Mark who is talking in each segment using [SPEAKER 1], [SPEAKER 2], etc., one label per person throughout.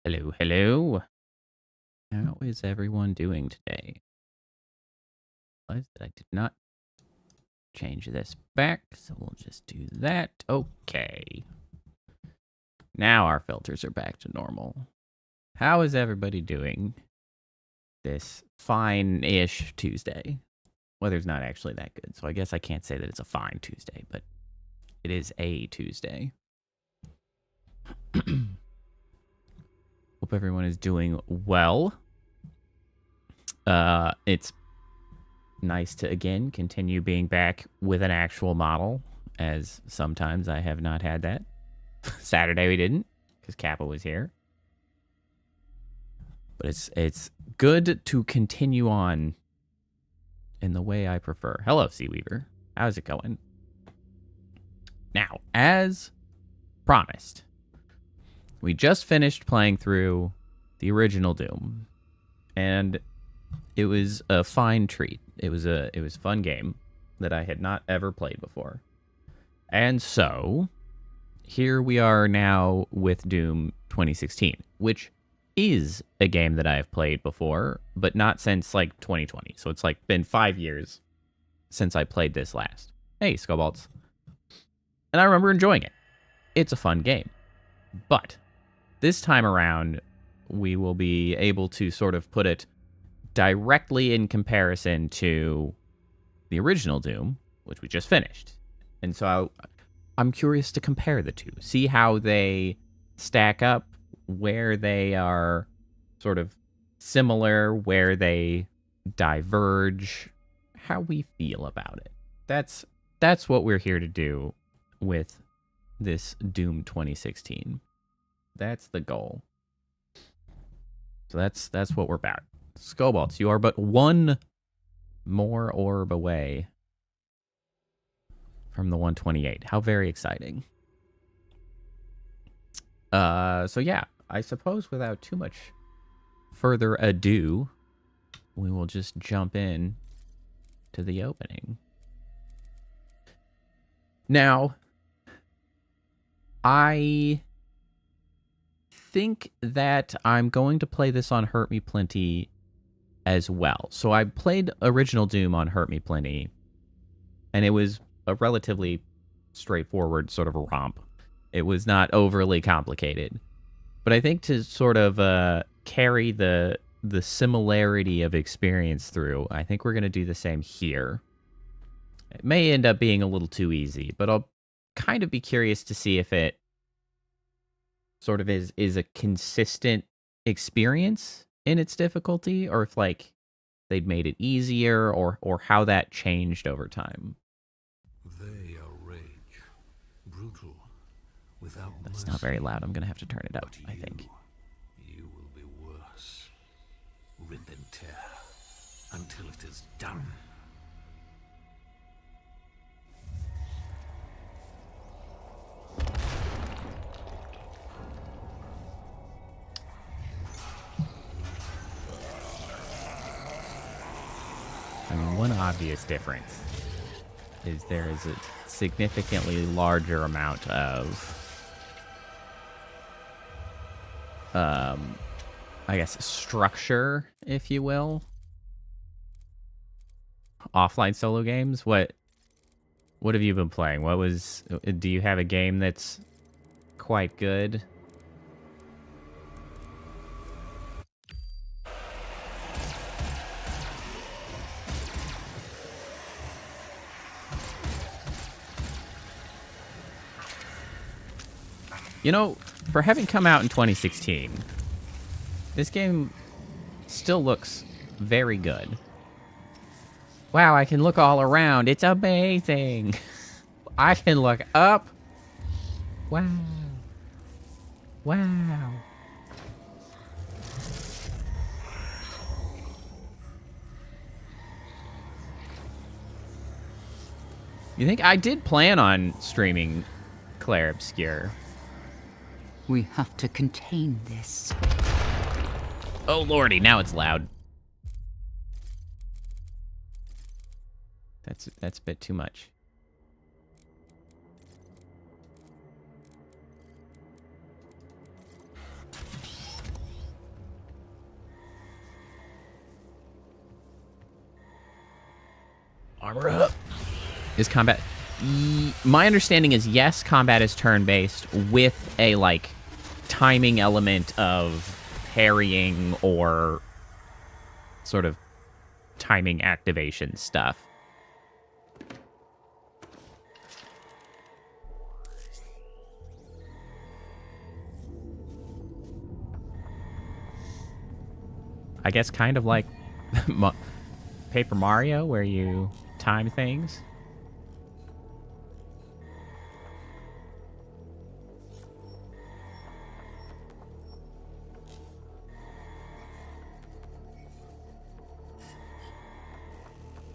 [SPEAKER 1] Hello, hello. How is everyone doing today? That I did not change this back, so we'll just do that. Okay. Now our filters are back to normal. How is everybody doing this fine-ish Tuesday? Weather's not actually that good, so I guess I can't say that it's a fine Tuesday, but it is a Tuesday. Hope everyone is doing well. It's nice to, again, continue being back with an actual model, as sometimes I have not had that. Saturday we didn't, because Kappa was here. But it's good to continue on in the way I prefer. Hello, Seaweaver. How's it going? Now, as promised, we just finished playing through the original Doom, and it was a fine treat. It was a fun game that I had not ever played before. And so, here we are now with Doom 2016, which is a game that I have played before, but not since, like, 2020. So it's, like, been 5 years since I played this last. Hey, Skullbolts. And I remember enjoying it. It's a fun game. But this time around, we will be able to sort of put it directly in comparison to the original Doom, which we just finished. And so I'm curious to compare the two, see how they stack up, where they are sort of similar, where they diverge, how we feel about it. That's what we're here to do with this Doom 2016. That's the goal. So that's what we're about. Skullbolts, you are but one more orb away from the 128. How very exciting. So yeah, I suppose without too much further ado, we will just jump in to the opening. Now, I think that I'm going to play this on Hurt Me Plenty as well. So I played original Doom on Hurt Me Plenty, and it was a relatively straightforward sort of a romp. It was not overly complicated. But I think to sort of carry the similarity of experience through, I think we're going to do the same here. It may end up being a little too easy, but I'll kind of be curious to see if it sort of is a consistent experience in its difficulty, or if, like, they'd made it easier, or how that changed over time.
[SPEAKER 2] They are rage, brutal, without
[SPEAKER 1] That's
[SPEAKER 2] mercy.
[SPEAKER 1] not very loud. I'm going to have to turn it up, I think.
[SPEAKER 2] You will be worse. Rip and tear until it is done.
[SPEAKER 1] I mean, one obvious difference is there is a significantly larger amount of, I guess, structure, if you will. Offline solo games. What have you been playing? Do you have a game that's quite good? You know, for having come out in 2016, this game still looks very good. Wow, I can look all around. It's amazing. I can look up. Wow. Wow. You think I did plan on streaming Claire Obscure?
[SPEAKER 3] We have to contain this.
[SPEAKER 1] Oh lordy, now it's loud. That's a bit too much. Armor up. Is combat... My understanding is, yes, combat is turn-based with a, like, timing element of parrying or sort of timing activation stuff. I guess kind of like Paper Mario, where you time things.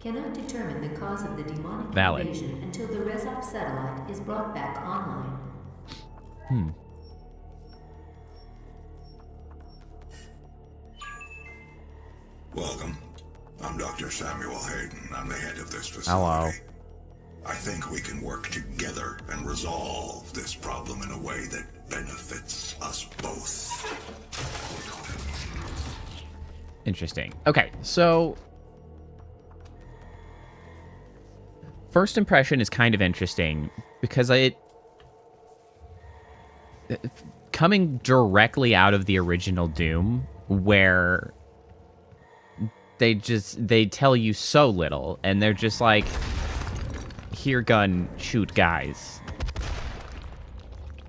[SPEAKER 4] Cannot determine the cause of the demonic
[SPEAKER 1] Valid.
[SPEAKER 4] invasion until the Resopt satellite is brought back online.
[SPEAKER 5] Welcome. I'm Dr. Samuel Hayden. I'm the head of this facility.
[SPEAKER 1] Hello.
[SPEAKER 5] I think we can work together and resolve this problem in a way that benefits us both.
[SPEAKER 1] Interesting. Okay, so... First impression is kind of interesting, because coming directly out of the original Doom, where they tell you so little, and they're just like, here, gun, shoot guys.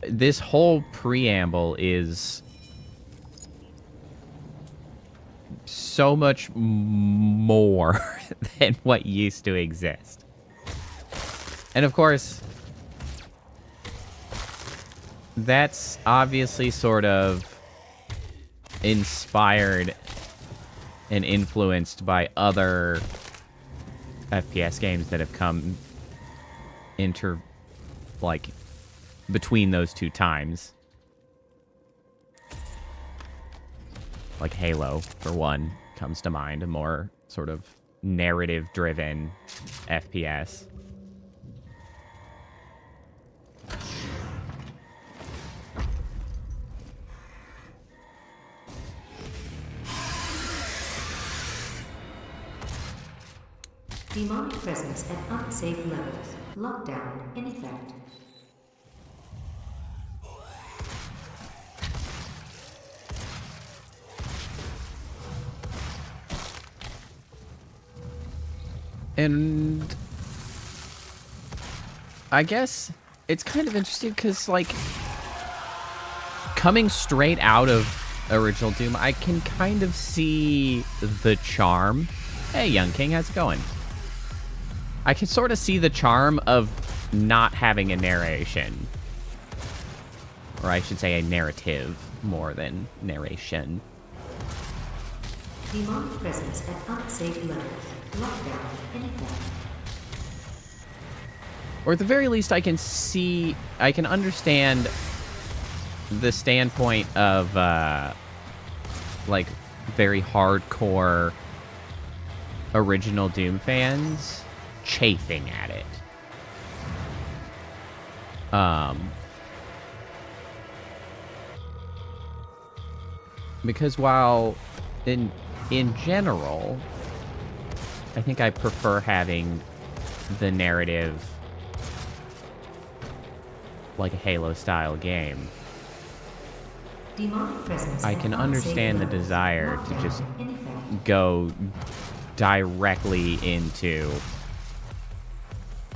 [SPEAKER 1] This whole preamble is so much more than what used to exist. And of course, that's obviously sort of inspired and influenced by other FPS games that have come between those two times. Like Halo, for one, comes to mind, a more sort of narrative-driven FPS.
[SPEAKER 4] Demonic presence at unsafe levels. Lockdown in effect.
[SPEAKER 1] And I guess it's kind of interesting because, like, coming straight out of original Doom, I can kind of see the charm. Hey, Young King, how's it going? I can sort of see the charm of not having a narration. Or I should say a narrative more than narration.
[SPEAKER 4] Demonic presence at unsafe levels. Lockdown in effect.
[SPEAKER 1] Or at the very least, I can understand the standpoint of, like, very hardcore original Doom fans chafing at it. Because while in general, I think I prefer having the narrative like a Halo-style game, I can understand the desire to just go directly into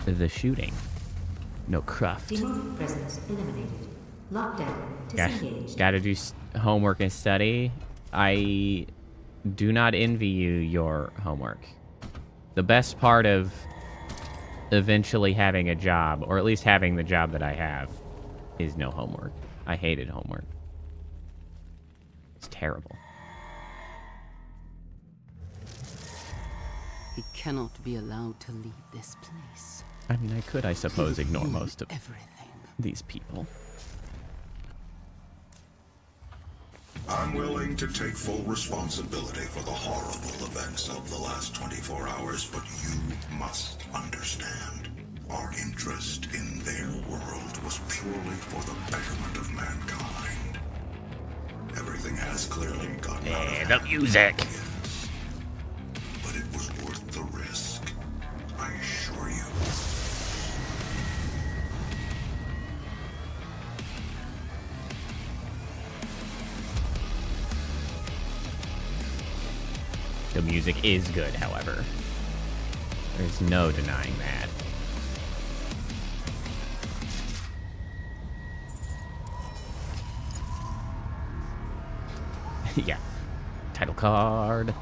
[SPEAKER 1] the shooting. No cruft.
[SPEAKER 4] Demonic presence eliminated. Lockdown disengaged.
[SPEAKER 1] Gotta do homework and study. I do not envy you your homework. The best part of eventually having a job, or at least having the job that I have, is no homework. I hated homework. It's terrible.
[SPEAKER 3] He cannot be allowed to leave this place.
[SPEAKER 1] I mean, I could, I suppose, ignore most of
[SPEAKER 3] everything.
[SPEAKER 1] these people.
[SPEAKER 5] I'm willing to take full responsibility for the horrible events of the last 24 hours, but you must understand. Our interest in their world was purely for the betterment of mankind. Everything has clearly gotten out of hand.
[SPEAKER 1] The music.
[SPEAKER 5] Yes. But it was worth the risk. I
[SPEAKER 1] The music is good, however. There's no denying that. Yeah. Title card.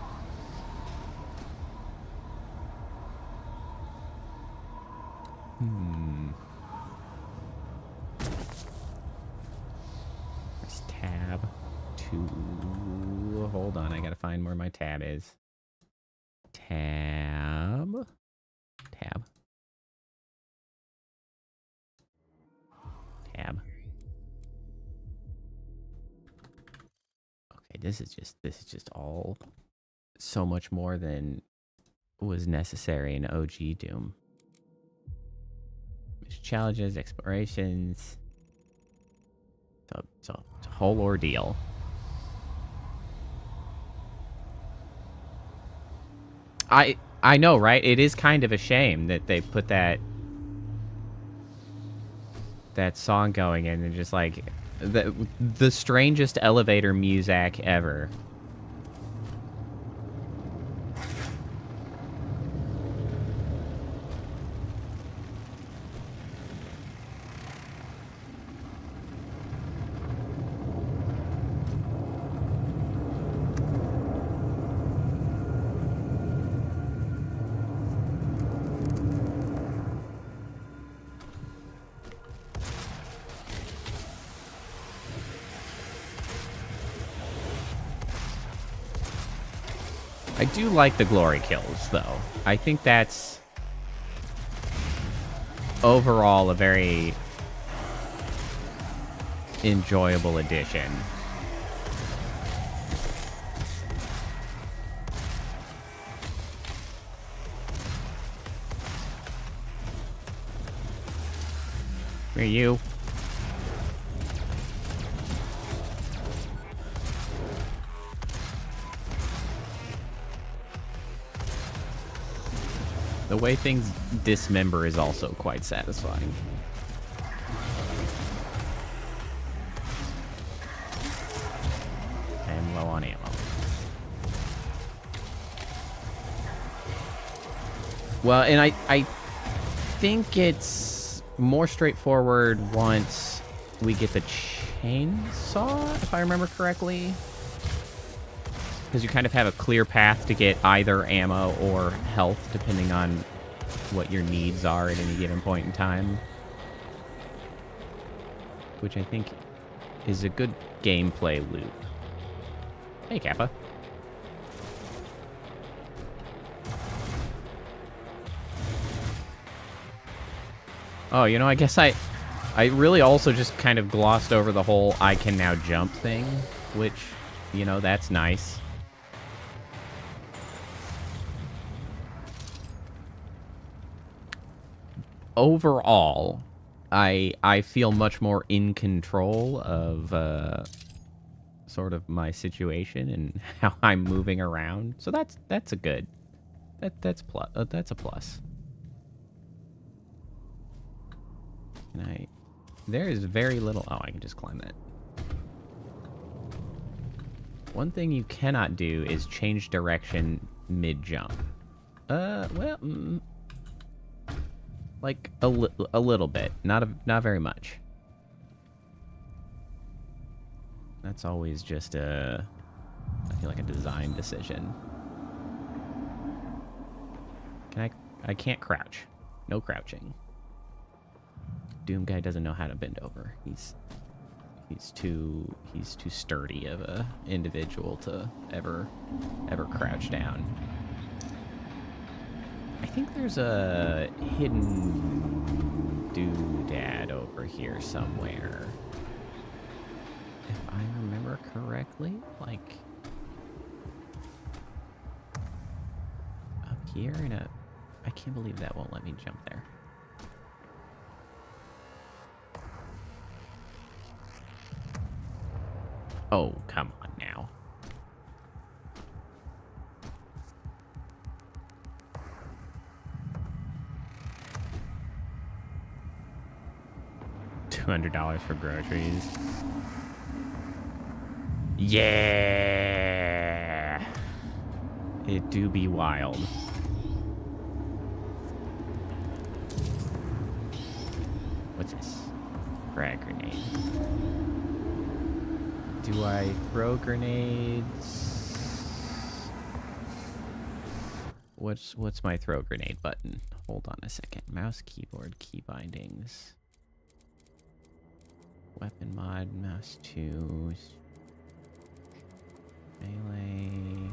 [SPEAKER 1] There's tab 2. Hold on, I gotta find where my tab is. Tab. Tab. Tab. Okay, this is just all so much more than was necessary in OG Doom. There's challenges, explorations. It's a whole ordeal. I know, right? It is kind of a shame that they put that song going in and just like the strangest elevator music ever. I do like the glory kills, though. I think that's overall a very enjoyable addition. Where are you? The way things dismember is also quite satisfying. I'm low on ammo. Well, and I think it's more straightforward once we get the chainsaw, if I remember correctly. Because you kind of have a clear path to get either ammo or health, depending on what your needs are at any given point in time. Which I think is a good gameplay loop. Hey, Kappa. Oh, you know, I guess I really also just kind of glossed over the whole I can now jump thing, which, you know, that's nice. Overall, I feel much more in control of sort of my situation and how I'm moving around. So that's a good. That's a plus. And there is very little. Oh, I can just climb that. One thing you cannot do is change direction mid-jump. Well, like a little bit, not very much. That's always just I feel like a design decision. I can't crouch. No crouching. Doom guy doesn't know how to bend over. He's too sturdy of a individual to ever crouch down. I think there's a hidden doodad over here somewhere. If I remember correctly, like up here in a... I can't believe that won't let me jump there. Oh, come on now. $200 for groceries. Yeah. It do be wild. What's this? Frag grenade. Do I throw grenades? What's my throw grenade button? Hold on a second. Mouse, keyboard, key bindings. Weapon mod, mouse 2. Melee.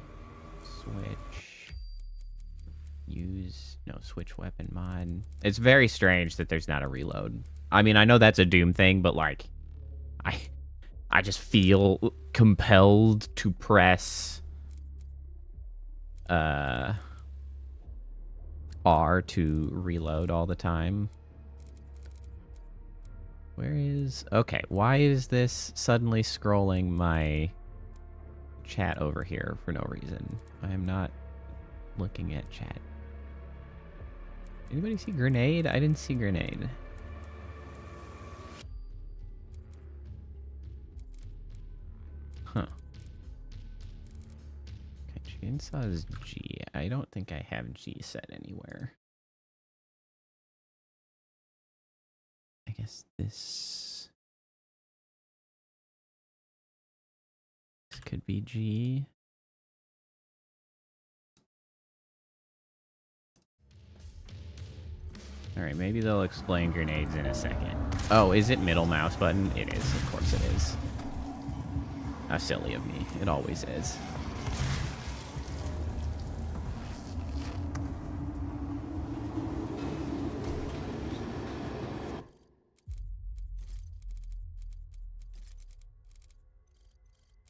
[SPEAKER 1] Switch. Use. No, switch weapon mod. It's very strange that there's not a reload. I mean, I know that's a Doom thing, but like, I just feel compelled to press R to reload all the time. Where is... Okay, why is this suddenly scrolling my chat over here for no reason? I am not looking at chat. Anybody see grenade? I didn't see grenade. Huh. Okay, chainsaw is G. I don't think I have G set anywhere. I guess this could be G. Alright, maybe they'll explain grenades in a second. Oh, is it middle mouse button? It is, of course it is. How silly of me. It always is.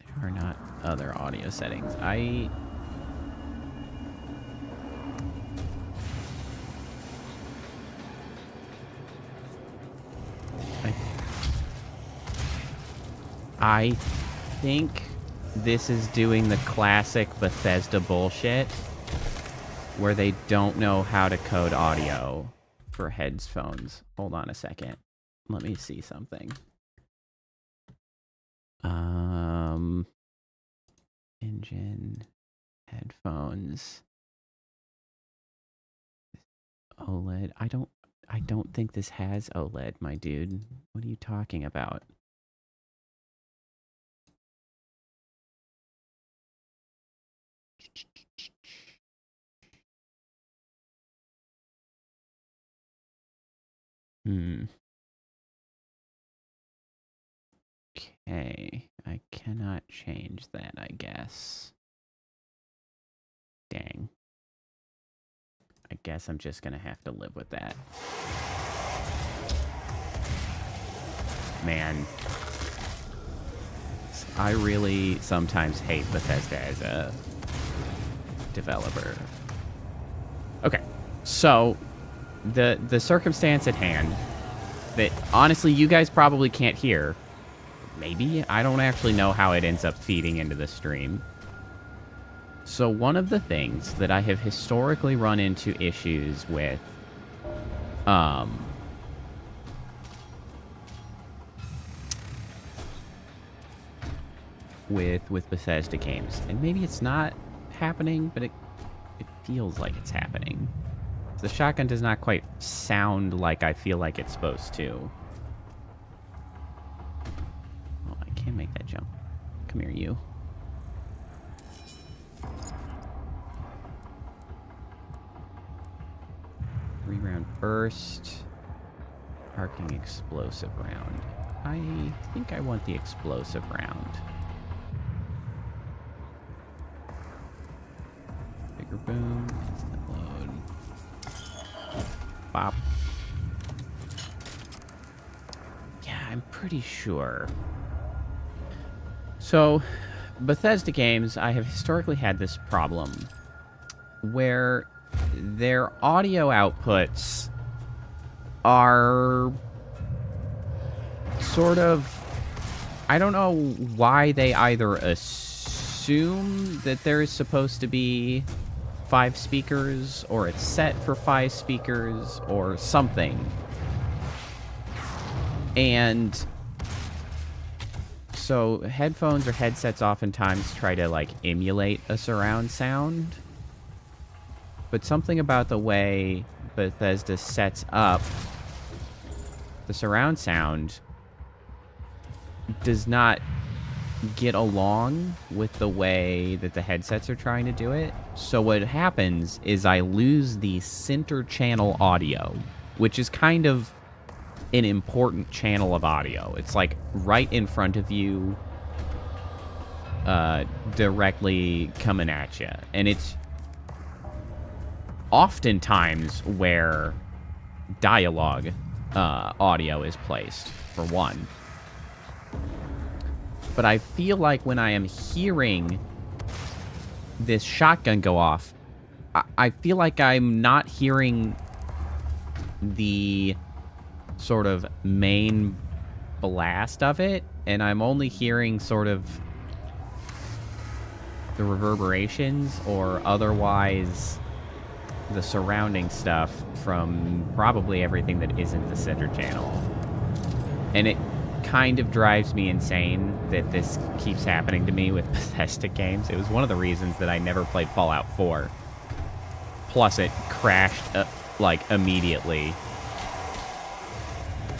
[SPEAKER 1] There are not other audio settings. I think this is doing the classic Bethesda bullshit where they don't know how to code audio for headphones. Hold on a second. Let me see something. Engine, headphones, OLED. I don't think this has OLED, my dude. What are you talking about? Okay, I cannot change that, I guess. Dang. I guess I'm just gonna have to live with that. Man. I really sometimes hate Bethesda as a developer. Okay, so the circumstance at hand that honestly you guys probably can't hear. Maybe? I don't actually know how it ends up feeding into the stream. So one of the things that I have historically run into issues with with Bethesda games, and maybe it's not happening, but it feels like it's happening. The shotgun does not quite sound like I feel like it's supposed to. Oh, I can't make that jump. Come here, you. Three-round burst. Arcing explosive round. I think I want the explosive round. Bigger boom. Instant load. Bop. Yeah, I'm pretty sure. So, Bethesda games, I have historically had this problem where their audio outputs are sort of... I don't know why they either assume that there is supposed to be 5 speakers, or it's set for 5 speakers, or something. And so headphones or headsets oftentimes try to like emulate a surround sound. but something about the way Bethesda sets up the surround sound does not get along with the way that the headsets are trying to do it. So what happens is I lose the center channel audio, which is kind of an important channel of audio. It's like right in front of you, directly coming at you. And it's oftentimes where dialogue audio is placed, for one. But I feel like when I am hearing this shotgun go off, I feel like I'm not hearing the sort of main blast of it, and I'm only hearing sort of the reverberations or otherwise the surrounding stuff from probably everything that isn't the center channel. And it kind of drives me insane that this keeps happening to me with Bethesda games. It was one of the reasons that I never played Fallout 4. Plus, it crashed, like, immediately.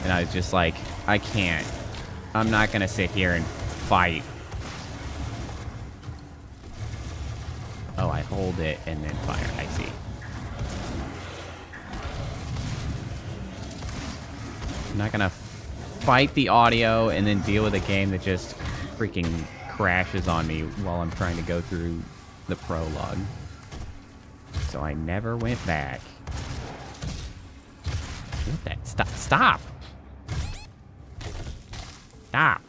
[SPEAKER 1] And I was just like, I can't. I'm not gonna sit here and fight. Oh, I hold it and then fire. I see. I'm not gonna fight the audio and then deal with a game that just freaking crashes on me while I'm trying to go through the prologue. So I never went back. What that? Stop! Stop! Stop!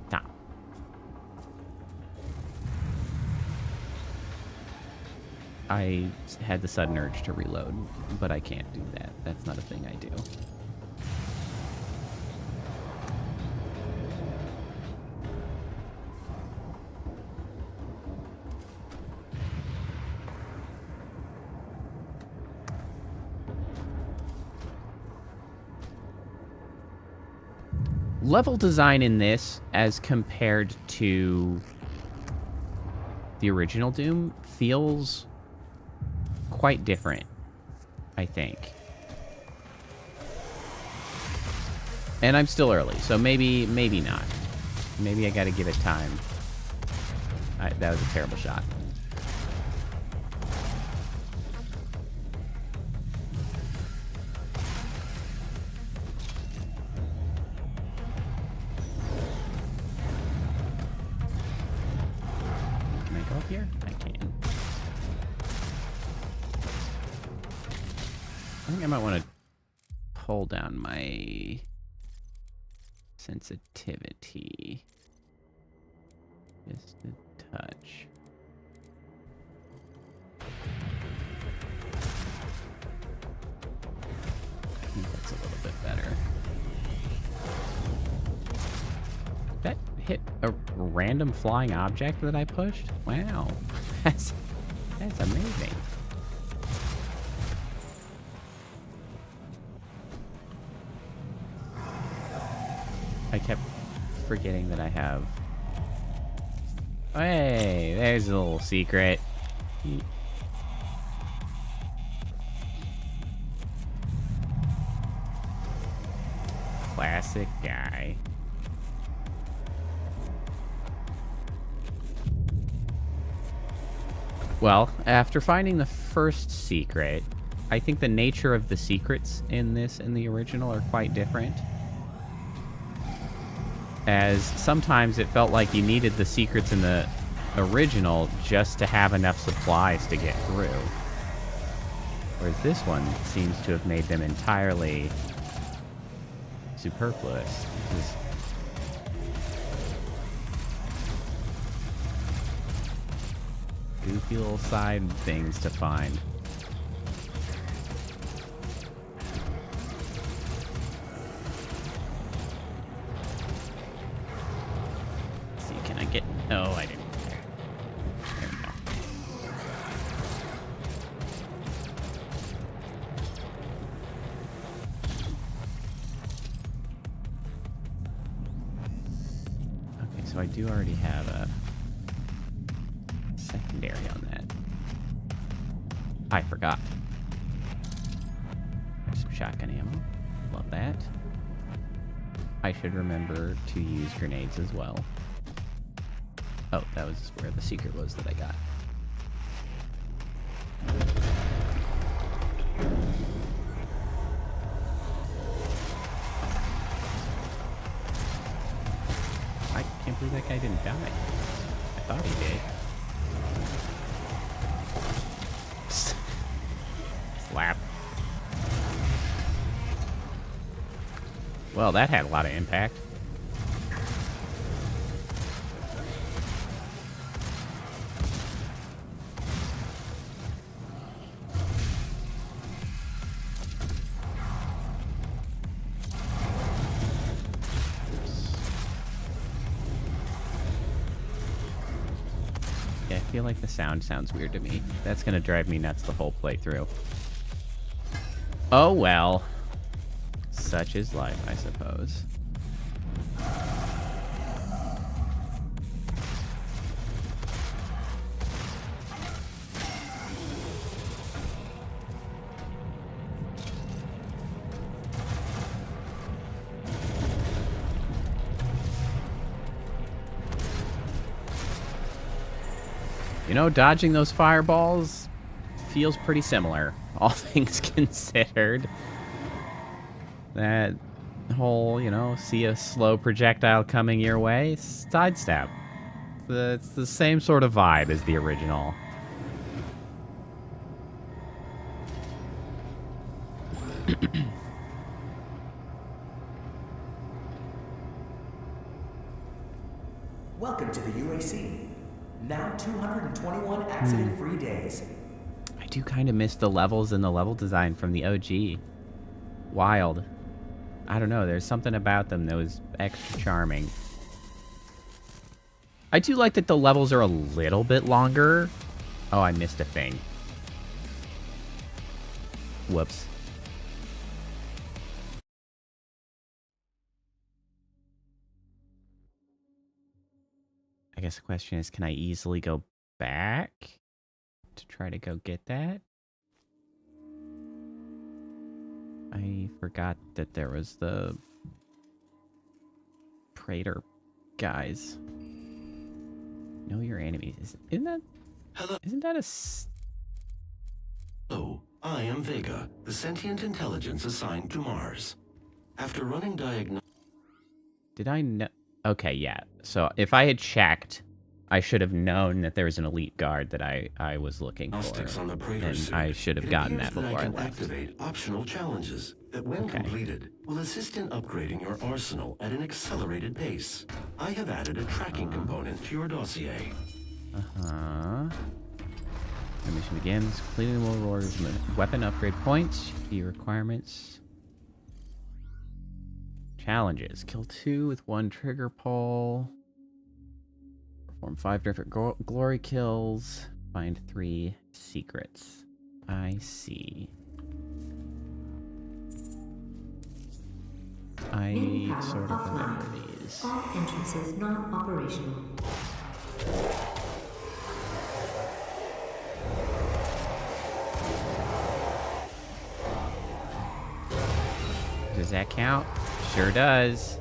[SPEAKER 1] Stop! I had the sudden urge to reload, but I can't do that. That's not a thing I do. Level design in this, as compared to the original Doom, feels quite different, I think. And I'm still early, so maybe not. Maybe I gotta give it time. That was a terrible shot. Here? I can. I think I might want to pull down my sensitivity just a touch. I think that's a little bit better. That hit a random flying object that I pushed? Wow. That's amazing. I kept forgetting that I have... Hey, there's a little secret. Classic guy. Well, after finding the first secret, I think the nature of the secrets in this and the original are quite different. As sometimes it felt like you needed the secrets in the original just to have enough supplies to get through. Whereas this one seems to have made them entirely superfluous. Just goofy little side things to find. Let's see, can I get... Oh, I didn't. There we go. Okay, so I do already have a secondary on that. I forgot. Some shotgun ammo. Love that. I should remember to use grenades as well. Oh, that was where the secret was that I got. I can't believe that guy didn't die. I thought he did. Slap. Well, that had a lot of impact. Yeah, I feel like the sound sounds weird to me. That's gonna drive me nuts the whole playthrough. Oh well. Such is life, I suppose. You know, dodging those fireballs feels pretty similar, all things considered. That whole, you know, see a slow projectile coming your way, sidestep. It's the same sort of vibe as the original.
[SPEAKER 6] Welcome to the UAC. Now 221 accident-free days.
[SPEAKER 1] I do kind of miss the levels and the level design from the OG. Wild. I don't know, there's something about them that was extra charming. I do like that the levels are a little bit longer. Oh, I missed a thing. Whoops. I guess the question is, can I easily go back to try to go get that? I forgot that there was the Praetor guys. Know your enemies. Isn't that...
[SPEAKER 2] Hello.
[SPEAKER 1] Isn't that a...
[SPEAKER 2] Hello, I am Vega, the sentient intelligence assigned to Mars. After running
[SPEAKER 1] Did I know... Okay, yeah. So if I had checked, I should have known that there was an elite guard that I was looking for.
[SPEAKER 2] on the Praetor
[SPEAKER 1] And
[SPEAKER 2] suit,
[SPEAKER 1] I should have gotten that
[SPEAKER 2] it appears
[SPEAKER 1] before I
[SPEAKER 2] can
[SPEAKER 1] left.
[SPEAKER 2] activate optional challenges that, when completed, will assist in upgrading your arsenal at an accelerated pace. I have added a tracking component to your dossier.
[SPEAKER 1] The mission begins. Completing the rewards weapon upgrade points. Key requirements. Challenges. Kill 2 with 1 trigger pull. Perform 5 different glory kills. Find 3 secrets. I see. I
[SPEAKER 4] Main
[SPEAKER 1] sort
[SPEAKER 4] power
[SPEAKER 1] of remember
[SPEAKER 4] offline.
[SPEAKER 1] these.
[SPEAKER 4] All entrances not operational.
[SPEAKER 1] Does that count? Sure does.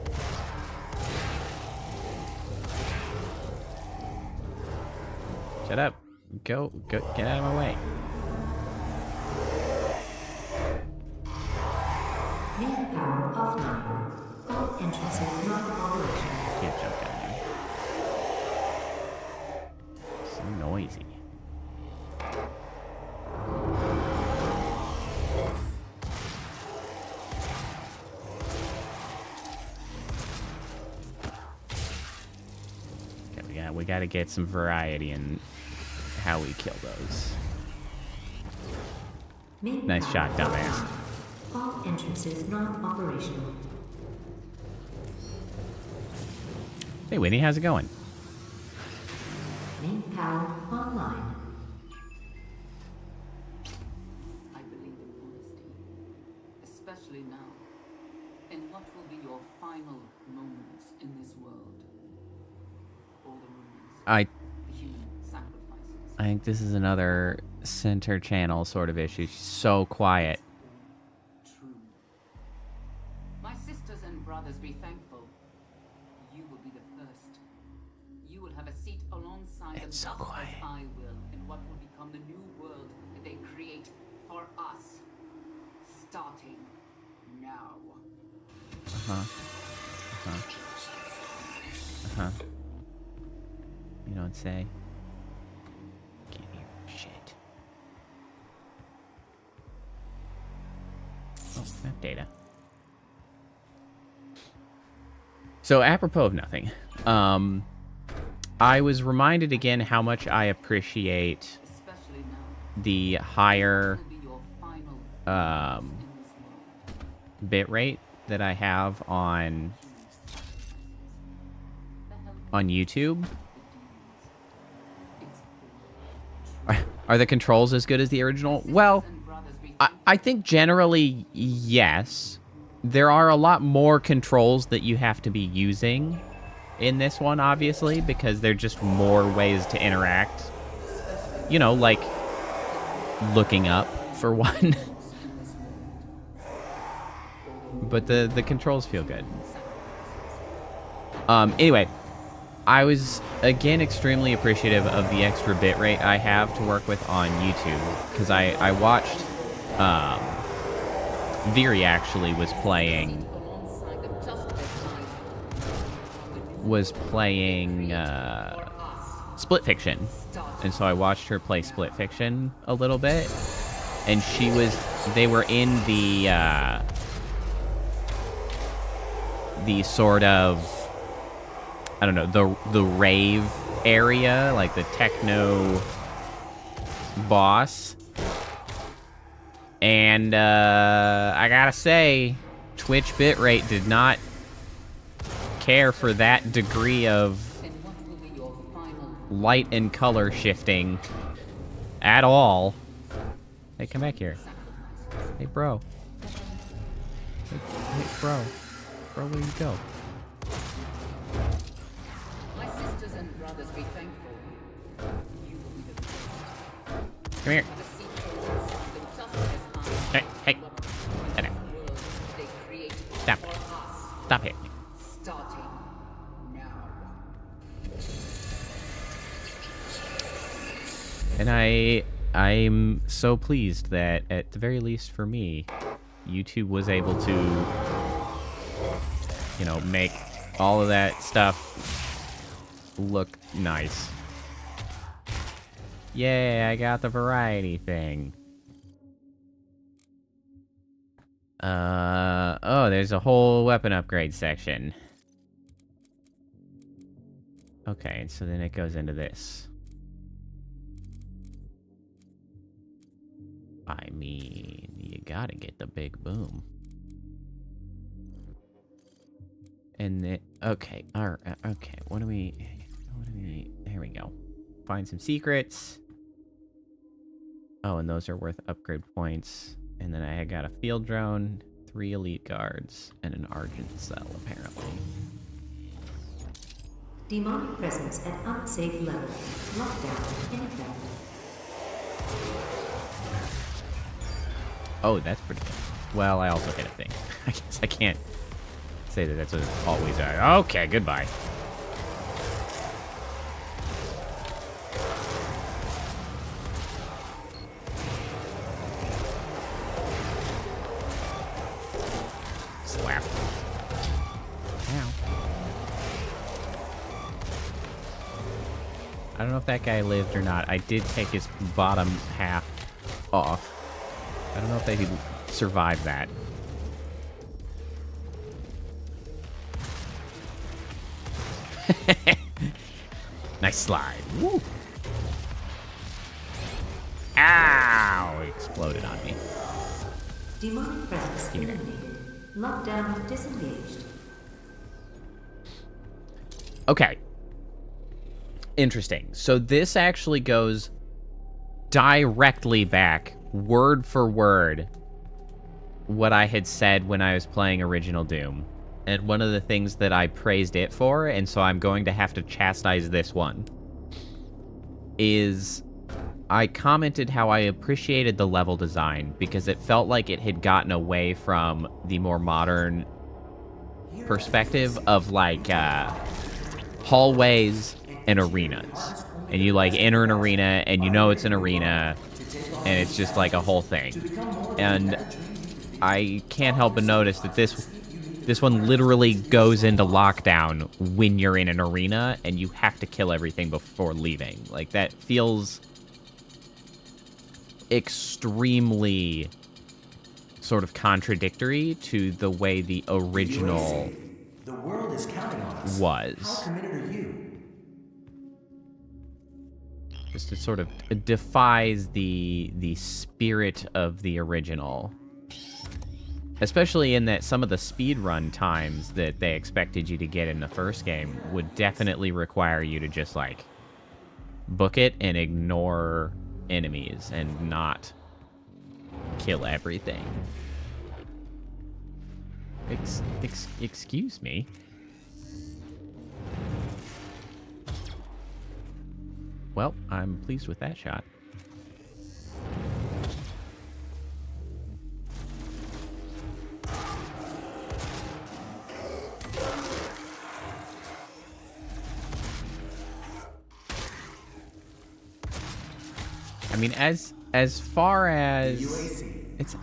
[SPEAKER 1] Shut up. Go, get out of my way.
[SPEAKER 4] Main power offline. All entrances not operational.
[SPEAKER 1] Can't jump down there. So noisy. Okay, we gotta get some variety in how we kill those.
[SPEAKER 4] Main
[SPEAKER 1] Nice
[SPEAKER 4] power
[SPEAKER 1] shot, dumbass.
[SPEAKER 4] offline. All entrances not operational.
[SPEAKER 1] Hey, Whitney, how's it going?
[SPEAKER 4] Main power online.
[SPEAKER 7] I believe in honesty, especially now, in what will be your final moments in this world. All the rumors,
[SPEAKER 1] I
[SPEAKER 7] the human sacrifices,
[SPEAKER 1] I think this is another center channel sort of issue. She's so quiet.
[SPEAKER 7] True. My sisters and brothers, be thankful. You will be the first. You will have a seat alongside them,
[SPEAKER 1] It's so
[SPEAKER 7] just
[SPEAKER 1] quiet.
[SPEAKER 7] as I will, in what will become the new world that they create for us. Starting now.
[SPEAKER 1] You don't say. Can't hear shit. Oh, map data. So, apropos of nothing, I was reminded again how much I appreciate
[SPEAKER 7] Especially now.
[SPEAKER 1] the higher
[SPEAKER 7] Will be your final
[SPEAKER 1] um,
[SPEAKER 7] in this world.
[SPEAKER 1] bit rate that I have on YouTube. Are the controls as good as the original? Well, I think generally, yes. There are a lot more controls that you have to be using in this one, obviously, because there are just more ways to interact. You know, like looking up, for one. But the controls feel good. Anyway, I was, again, extremely appreciative of the extra bitrate I have to work with on YouTube, because I watched, Viri actually was playing, Split Fiction, and so I watched her play Split Fiction a little bit, and they were in the sort of, I don't know, the rave area, like the techno boss. And I gotta say, Twitch bitrate did not care for that degree of light and color shifting at all. Hey, come back here. Hey, bro. Hey, bro. Bro, where you go?
[SPEAKER 7] My sisters and brothers, be thankful. You will be the first.
[SPEAKER 1] Come here.
[SPEAKER 7] Have a seat alongside them, just as I
[SPEAKER 1] Hey.
[SPEAKER 7] in the world they create
[SPEAKER 1] Stop.
[SPEAKER 7] for us.
[SPEAKER 1] Stop it.
[SPEAKER 7] Starting now.
[SPEAKER 1] And I'm so pleased that, at the very least for me, YouTube was able to, you know, make all of that stuff look nice. Yay, I got the variety thing. Oh, there's a whole weapon upgrade section. Okay, so then it goes into this. I mean, you gotta get the big boom. And then, okay, alright, okay, what do we, there we go. Find some secrets. Oh, and those are worth upgrade points. And then I got a field drone, 3 elite guards, and an argent cell, apparently.
[SPEAKER 4] Demonic presence at unsafe level. Lockdown in effect.
[SPEAKER 1] Oh, that's pretty good. Well, I also hit a thing. I guess I can't say that that's what it's always are. Okay, goodbye. Slap. Ow. I don't know if that guy lived or not. I did take his bottom half off. I don't know if they could survive that. Nice slide. Woo. Ow! It exploded on me.
[SPEAKER 4] Demonic presence
[SPEAKER 1] Give me that.
[SPEAKER 4] eliminated. Lockdown disengaged.
[SPEAKER 1] Okay. Interesting. So this actually goes directly back, word for word, what I had said when I was playing original Doom. And one of the things that I praised it for, and so I'm going to have to chastise this one, is I commented how I appreciated the level design because it felt like it had gotten away from the more modern perspective of like hallways and arenas. And you like enter an arena and you know it's an arena and it's just like a whole thing. And I can't help but notice that this one literally goes into lockdown when you're in an arena and you have to kill everything before leaving. Like, that feels extremely sort of contradictory to the way the original
[SPEAKER 6] The world is counting on us.
[SPEAKER 1] was.
[SPEAKER 6] How committed are you?
[SPEAKER 1] Just it sort of defies the spirit of the original. Especially in that some of the speedrun times that they expected you to get in the first game would definitely require you to just, like, book it and ignore enemies and not kill everything. Excuse me? Well, I'm pleased with that shot. I mean, as far as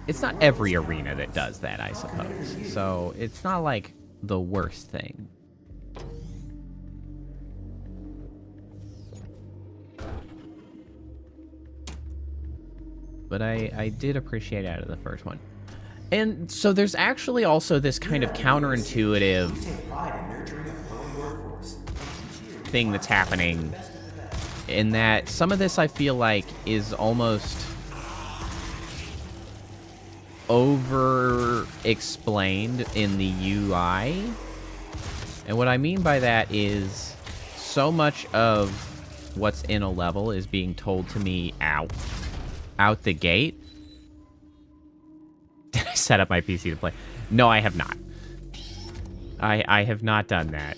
[SPEAKER 1] it's not every arena that does that, I suppose. So it's not like the worst thing. But I did appreciate out of the first one. And so there's actually also this kind of counterintuitive thing that's happening in that some of this I feel like is almost over-explained in the UI. And what I mean by that is so much of what's in a level is being told to me out the gate. Did I set up my PC to play? No, I have not. I have not done that.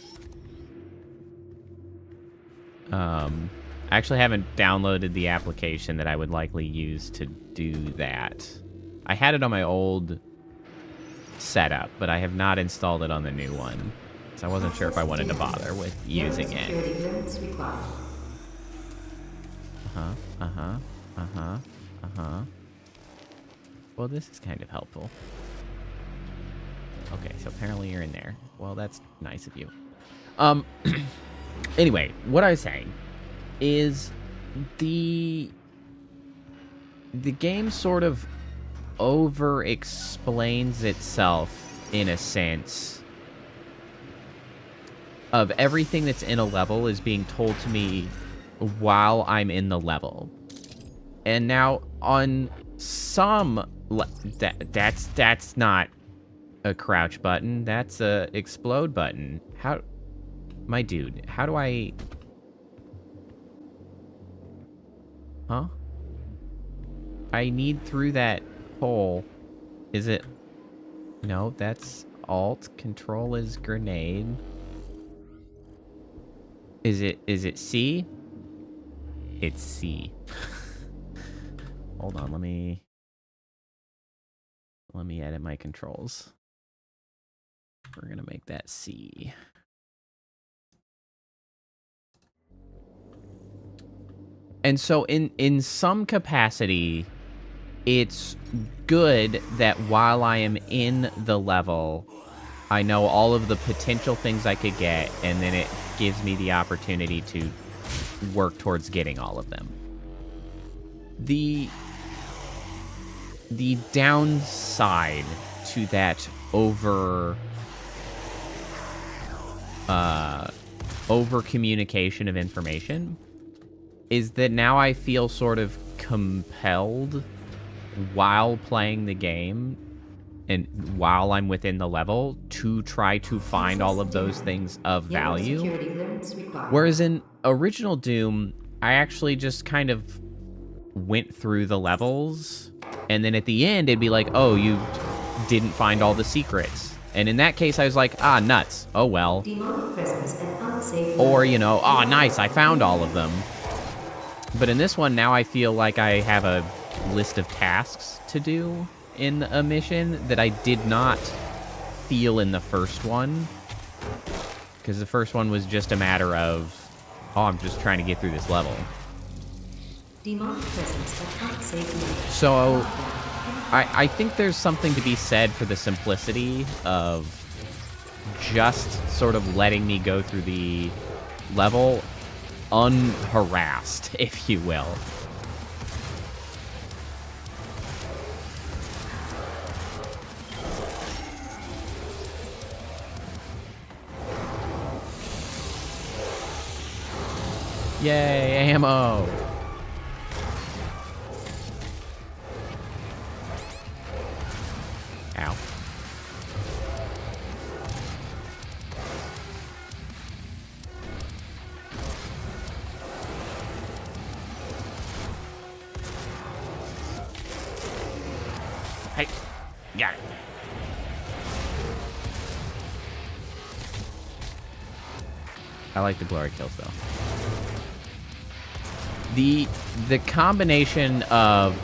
[SPEAKER 1] I actually haven't downloaded the application that I would likely use to do that. I had it on my old setup, but I have not installed it on the new one. So I wasn't sure if I wanted to bother with using it. Well, this is kind of helpful. Okay, so apparently you're in there. Well, that's nice of you. Anyway, what I was saying is the game sort of over-explains itself in a sense of everything that's in a level is being told to me while I'm in the level. And now on some that's not a crouch button, that's a explode button. How, my dude, how do I... Huh? I need through that hole. Is it... No, that's Alt. Control is grenade. Is it C? It's C. Hold on, let me edit my controls. We're gonna make that C. And so in some capacity, it's good that while I am in the level, I know all of the potential things I could get, and then it gives me the opportunity to work towards getting all of them. The downside to that over communication of information is that now I feel sort of compelled while playing the game and while I'm within the level to try to find all of those things of value. Whereas in original Doom, I actually just kind of went through the levels, and then at the end it'd be like, oh, you didn't find all the secrets. And in that case I was like, ah, nuts. Oh well. Or, you know, ah, nice, I found all of them. But in this one, now I feel like I have a list of tasks to do in a mission that I did not feel in the first one. Because the first one was just a matter of, oh, I'm just trying to get through this level.
[SPEAKER 4] Demonic presence at unsafe levels.
[SPEAKER 1] So, I think there's something to be said for the simplicity of just sort of letting me go through the level unharassed, if you will. Yay, ammo! Ow. Hey, got it. I like the glory kills, though. The combination of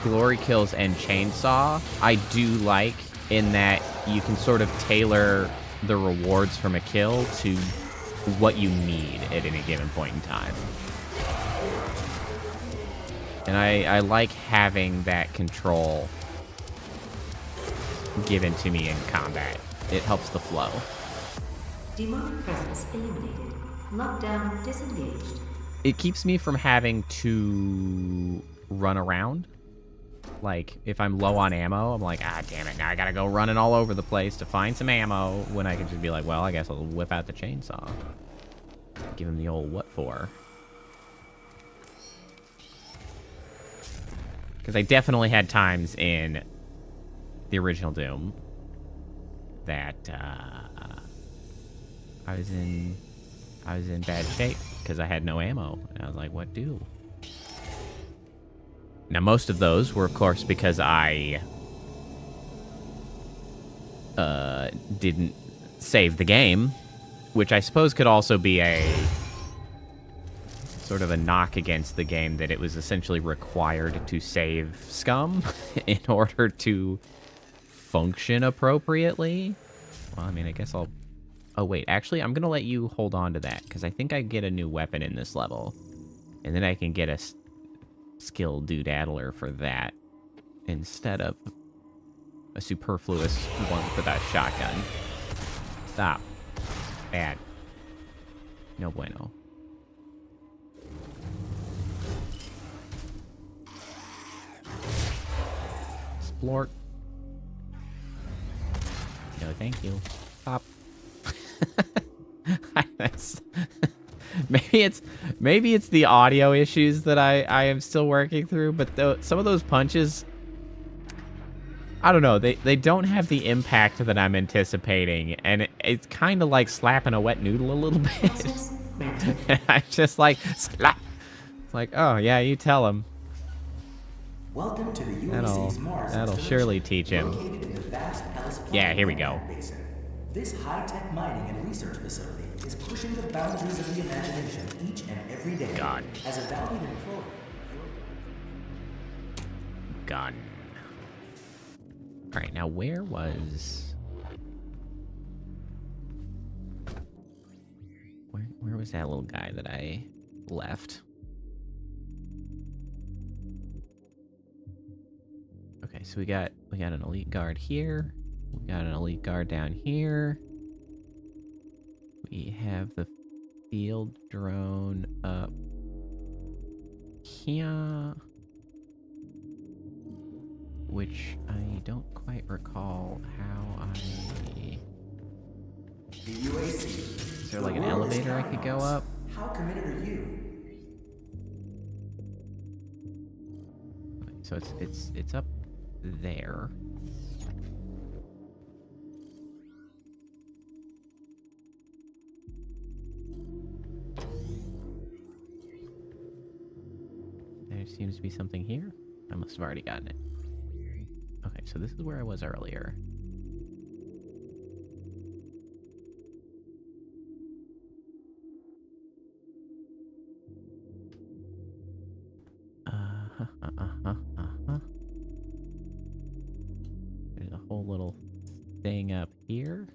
[SPEAKER 1] glory kills and chainsaw, I do like in that you can sort of tailor the rewards from a kill to what you need at any given point in time. And I like having that control given to me in combat. It helps the flow.
[SPEAKER 4] Demonic presence eliminated. Lockdown disengaged.
[SPEAKER 1] It keeps me from having to run around. Like, if I'm low on ammo, I'm like, ah, damn it, now I gotta go running all over the place to find some ammo, when I could just be like, well, I guess I'll whip out the chainsaw. Give him the old what for. Because I definitely had times in the original Doom that I was in bad shape because I had no ammo, and I was like, what do? Now, most of those were, of course, because I didn't save the game, which I suppose could also be a sort of a knock against the game, that it was essentially required to save scum in order to function appropriately. Well, I mean, I guess I'll... Oh, wait. Actually, I'm going to let you hold on to that, because I think I get a new weapon in this level. And then I can get a skill doodaddler for that instead of a superfluous one for that shotgun. Stop. Bad. No bueno. Splort. No, thank you. Pop. maybe it's the audio issues that I am still working through, but some of those punches, I don't know, they don't have the impact that I'm anticipating, and it's kind of like slapping a wet noodle a little bit. I just like slap. It's like, oh yeah, you tell him.
[SPEAKER 6] Welcome to the UAC's Mars
[SPEAKER 1] That'll surely teach him.
[SPEAKER 6] located in the vast Hellas
[SPEAKER 1] Yeah, here we go.
[SPEAKER 6] Basin. This high-tech mining and research facility is pushing the boundaries of the imagination each and every day.
[SPEAKER 1] God.
[SPEAKER 6] As a valued employee.
[SPEAKER 1] Gun. All right, now where was that little guy that I left? Okay, so we got an elite guard here. We got an elite guard down here. We have the field drone up here, which I don't quite recall how I...
[SPEAKER 6] The UAC.
[SPEAKER 1] Is there like an elevator I could go up?
[SPEAKER 6] How committed are you?
[SPEAKER 1] So it's up there. There seems to be something here. I must have already gotten it. Okay, so this is where I was earlier. whole little thing up here.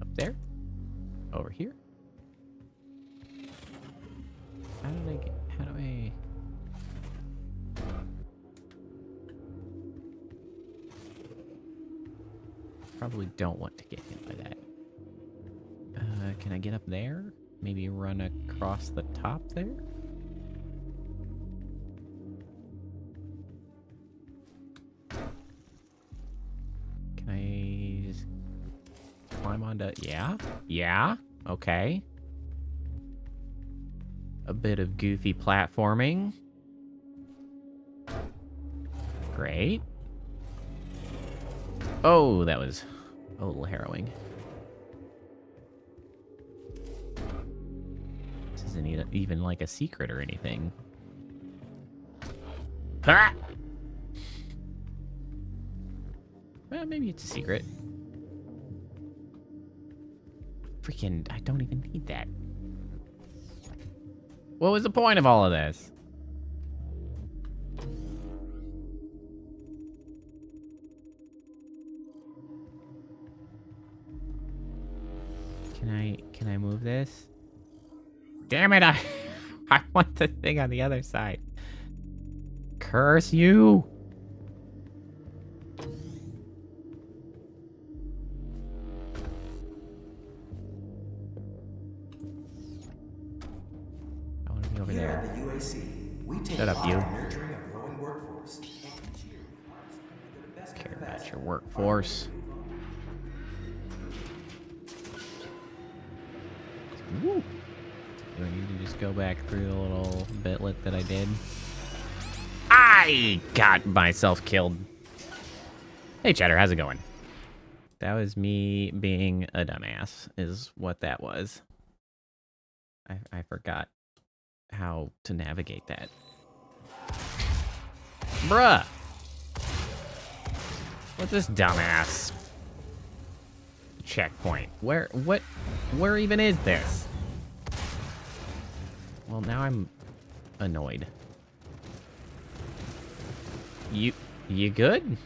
[SPEAKER 1] Up there. Over here. How do I... Probably don't want to get hit by that. Can I get up there? Maybe run across the top there? Can I just climb onto... Yeah? Yeah? Okay. A bit of goofy platforming. Great. Oh, that was a little harrowing. This isn't even like a secret or anything. Ha! Well, maybe it's a secret. Freaking, I don't even need that. What was the point of all of this? Can I move this? Damn it, I want the thing on the other side. Curse you! I want to be over
[SPEAKER 6] Here
[SPEAKER 1] there.
[SPEAKER 6] at the UAC, we take
[SPEAKER 1] Shut up, you.
[SPEAKER 6] pride in nurturing a growing workforce. And each year we harvest the best of
[SPEAKER 1] Care
[SPEAKER 6] the
[SPEAKER 1] about
[SPEAKER 6] best.
[SPEAKER 1] your workforce. Woo! Do I need to just go back through the little bitlet that I did? I got myself killed. Hey, Cheddar, how's it going? That was me being a dumbass, is what that was. I forgot how to navigate that. Bruh! What's this dumbass checkpoint? Where even is this? Well, now I'm annoyed. You good?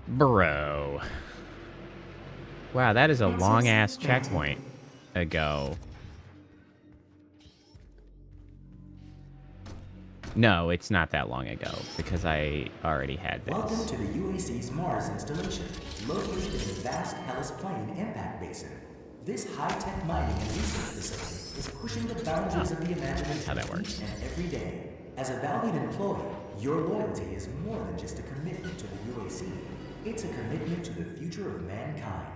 [SPEAKER 1] Bro. Wow, that is a long-ass checkpoint ago. No, it's not that long ago, because I already had this.
[SPEAKER 6] Welcome to the UAC's Mars installation, located in the vast Hellas Plain impact basin. This high-tech mining and research facility is pushing the boundaries of the imagination
[SPEAKER 1] how that works.
[SPEAKER 6] each and every day. As a valued employee, your loyalty is more than just a commitment to the UAC. It's a commitment to the future of mankind.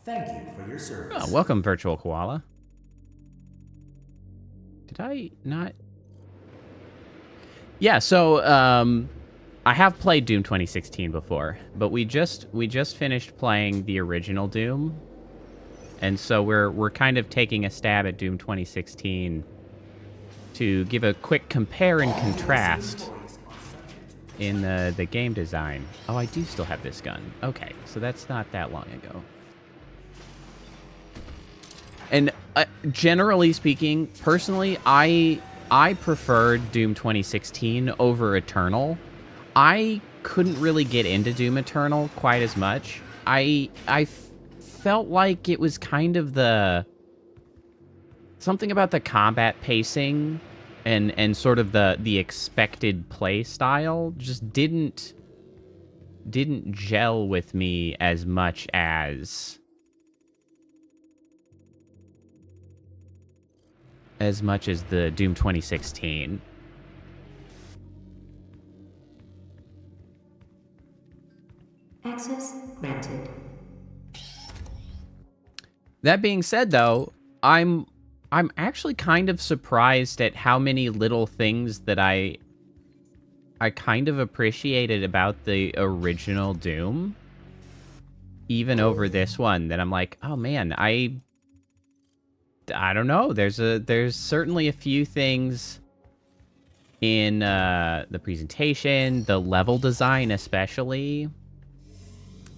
[SPEAKER 6] Thank you for your service.
[SPEAKER 1] Oh, welcome, Virtual Koala. Did I not... Yeah, so, I have played Doom 2016 before, but we just finished playing the original Doom, and so we're kind of taking a stab at Doom 2016 to give a quick compare and contrast in the game design. Oh, I do still have this gun. Okay, so that's not that long ago. And generally speaking, personally, I preferred Doom 2016 over Eternal. I couldn't really get into Doom Eternal quite as much. I felt like it was kind of something about the combat pacing and sort of the expected play style just didn't gel with me as much as the Doom 2016.
[SPEAKER 4] Access granted.
[SPEAKER 1] That being said, though, I'm actually kind of surprised at how many little things that I kind of appreciated about the original Doom, even over this one, that I'm like, oh man, I don't know. There's certainly a few things in the presentation, the level design especially.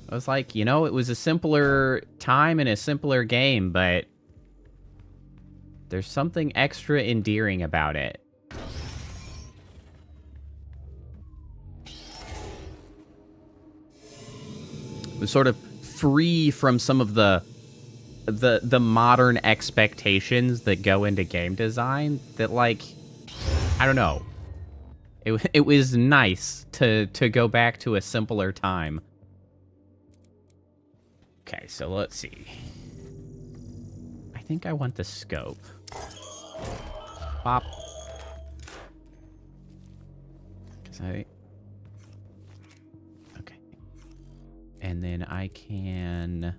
[SPEAKER 1] I was like, you know, it was a simpler time and a simpler game, but there's something extra endearing about it. sort of free from some of the modern expectations that go into game design that, like, I don't know. It was nice to go back to a simpler time. Okay, so let's see. I think I want the scope. Pop. Okay. And then I can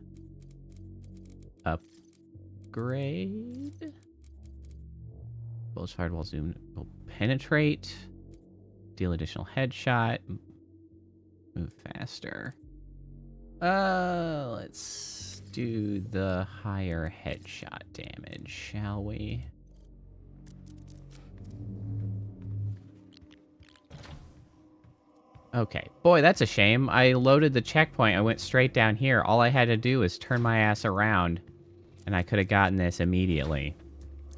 [SPEAKER 1] upgrade. Bullets fired while zoomed will penetrate. Deal additional headshot. Move faster. Let's do the higher headshot damage, shall we? Okay. Boy, that's a shame. I loaded the checkpoint. I went straight down here. All I had to do was turn my ass around, and I could have gotten this immediately.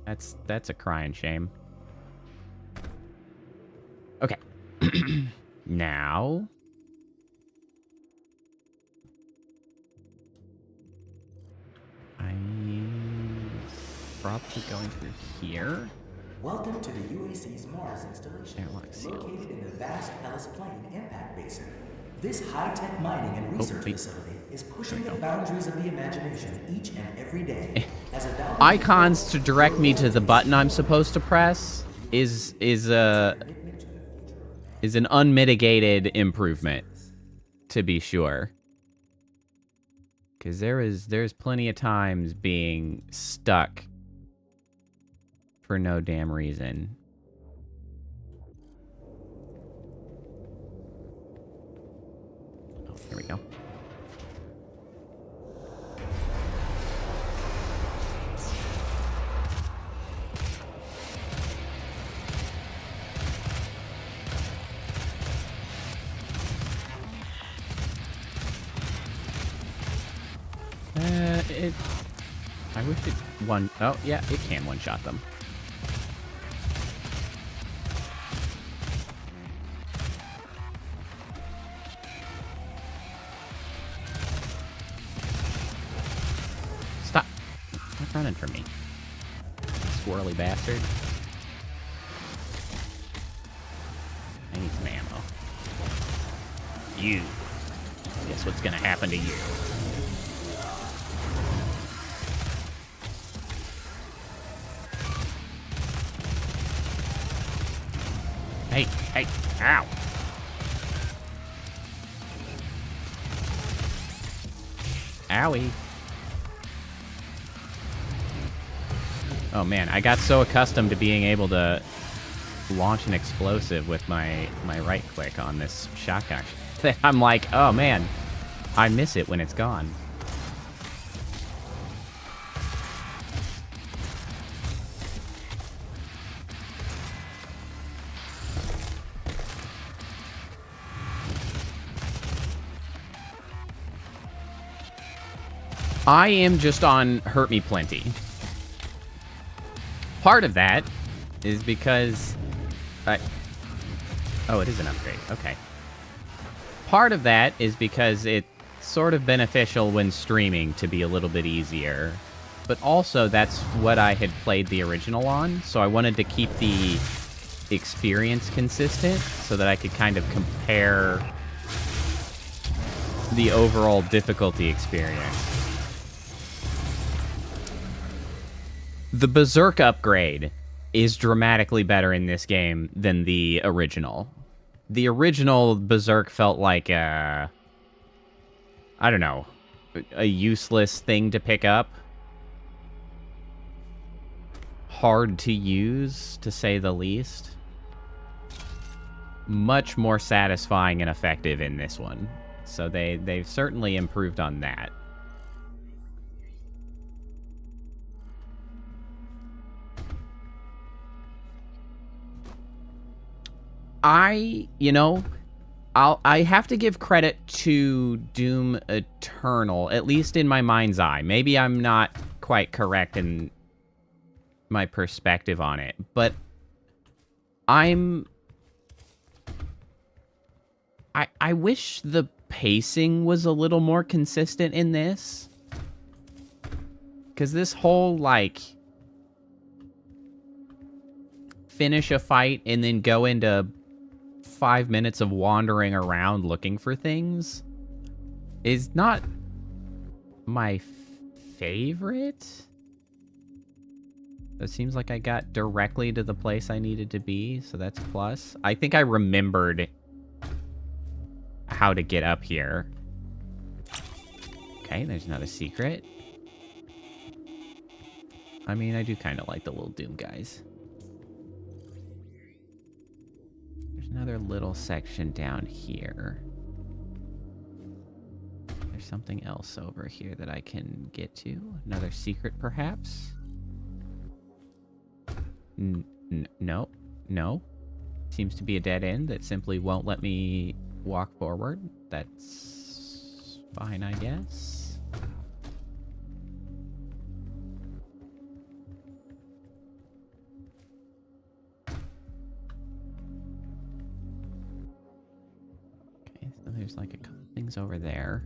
[SPEAKER 1] That's a crying shame. Okay. Now... I'm probably going through here.
[SPEAKER 6] Welcome to the UAC's Mars installation,
[SPEAKER 1] Airlock sealed.
[SPEAKER 6] located in the vast Hellas Plain impact basin. This high-tech mining and research facility is pushing the boundaries of the imagination each and every day. As a
[SPEAKER 1] Icons to direct me to the button I'm supposed to press is an unmitigated improvement, to be sure. Because there's plenty of times being stuck for no damn reason. Oh, here we go. I wish it oh, yeah, it can one-shot them. Stop running from me, squirrely bastard. I need some ammo. You. Guess what's gonna happen to you? Hey, ow. Owie. Oh man, I got so accustomed to being able to launch an explosive with my right click on this shotgun that I'm like, oh man, I miss it when it's gone. I am just on Hurt Me Plenty. Part of that is because oh, it is an upgrade. Okay. Part of that is because it's sort of beneficial when streaming to be a little bit easier. But also, that's what I had played the original on, so I wanted to keep the experience consistent so that I could kind of compare the overall difficulty experience. The Berserk upgrade is dramatically better in this game than the original. The original Berserk felt like I don't know, a useless thing to pick up. Hard to use, to say the least. Much more satisfying and effective in this one. So they've certainly improved on that. I have to give credit to Doom Eternal, at least in my mind's eye. Maybe I'm not quite correct in my perspective on it, but I wish the pacing was a little more consistent in this. Because this whole, like, finish a fight and then go into 5 minutes of wandering around looking for things is not my favorite. It seems like I got directly to the place I needed to be, so that's a plus. I think I remembered how to get up here. Okay, there's not a secret. I mean, I do kind of like the little Doom guys. There's another little section down here. There's something else over here that I can get to. Another secret, perhaps? No. No. Seems to be a dead end that simply won't let me walk forward. That's fine, I guess. There's like a couple things over there.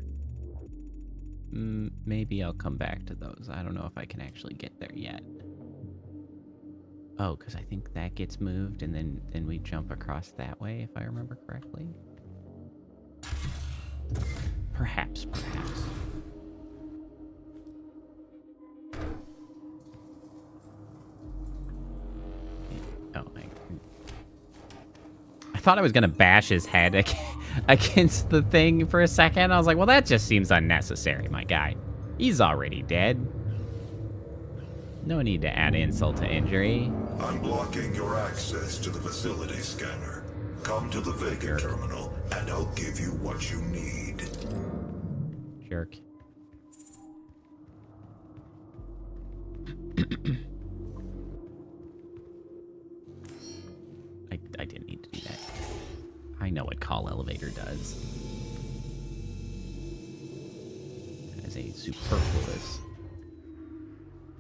[SPEAKER 1] Maybe I'll come back to those. I don't know if I can actually get there yet. Oh, because I think that gets moved and then we jump across that way, if I remember correctly. Perhaps. Oh, I thought I was going to bash his head against the thing for a second. I was like, well, that just seems unnecessary, my guy. He's already dead. No need to add insult to injury.
[SPEAKER 5] I'm blocking your access to the facility scanner. Come to the Vega terminal, and I'll give you what you need.
[SPEAKER 1] Jerk. I didn't need to do that. I know what call elevator does. That is a superfluous.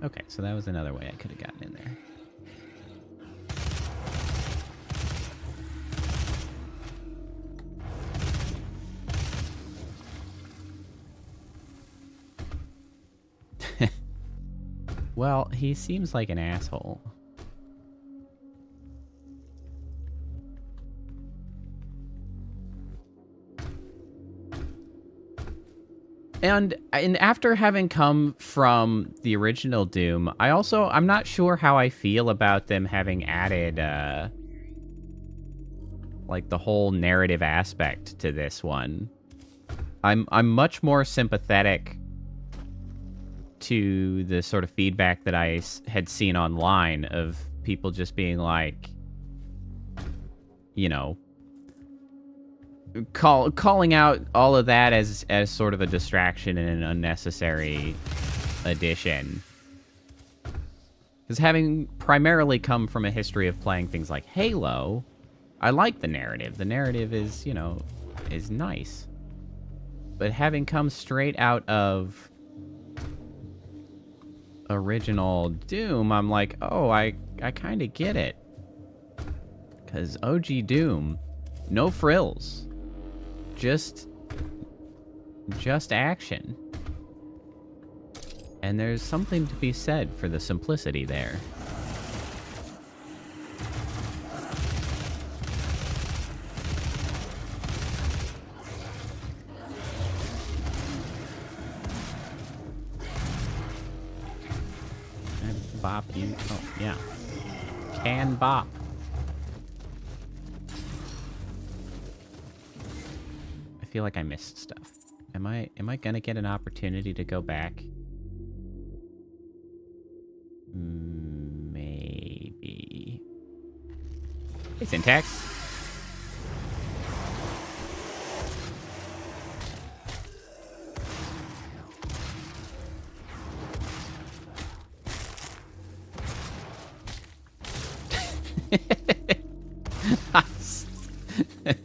[SPEAKER 1] Okay, so that was another way I could have gotten in there. Well, he seems like an asshole. And after having come from the original Doom, I'm not sure how I feel about them having added, like, the whole narrative aspect to this one. I'm much more sympathetic to the sort of feedback that I had seen online of people just being like, you know, calling out all of that as sort of a distraction and an unnecessary addition. Because having primarily come from a history of playing things like Halo, I like the narrative. The narrative is, you know, is nice. But having come straight out of original Doom, I'm like, oh, I kind of get it. Because OG Doom, no frills. Just action. And there's something to be said for the simplicity there. And bop you. Oh, yeah. Can bop. I feel like I missed stuff. Am I gonna get an opportunity to go back? Maybe. Hey, Syntax.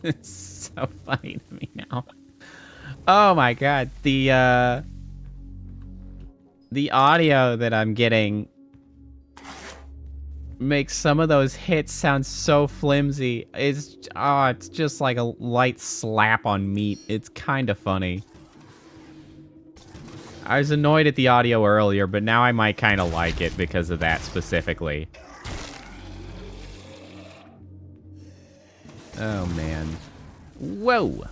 [SPEAKER 1] It's so funny to me now. Oh my god, the audio that I'm getting makes some of those hits sound so flimsy. It's just like a light slap on meat. It's kind of funny. I was annoyed at the audio earlier, but now I might kind of like it because of that specifically. Oh, man. Whoa!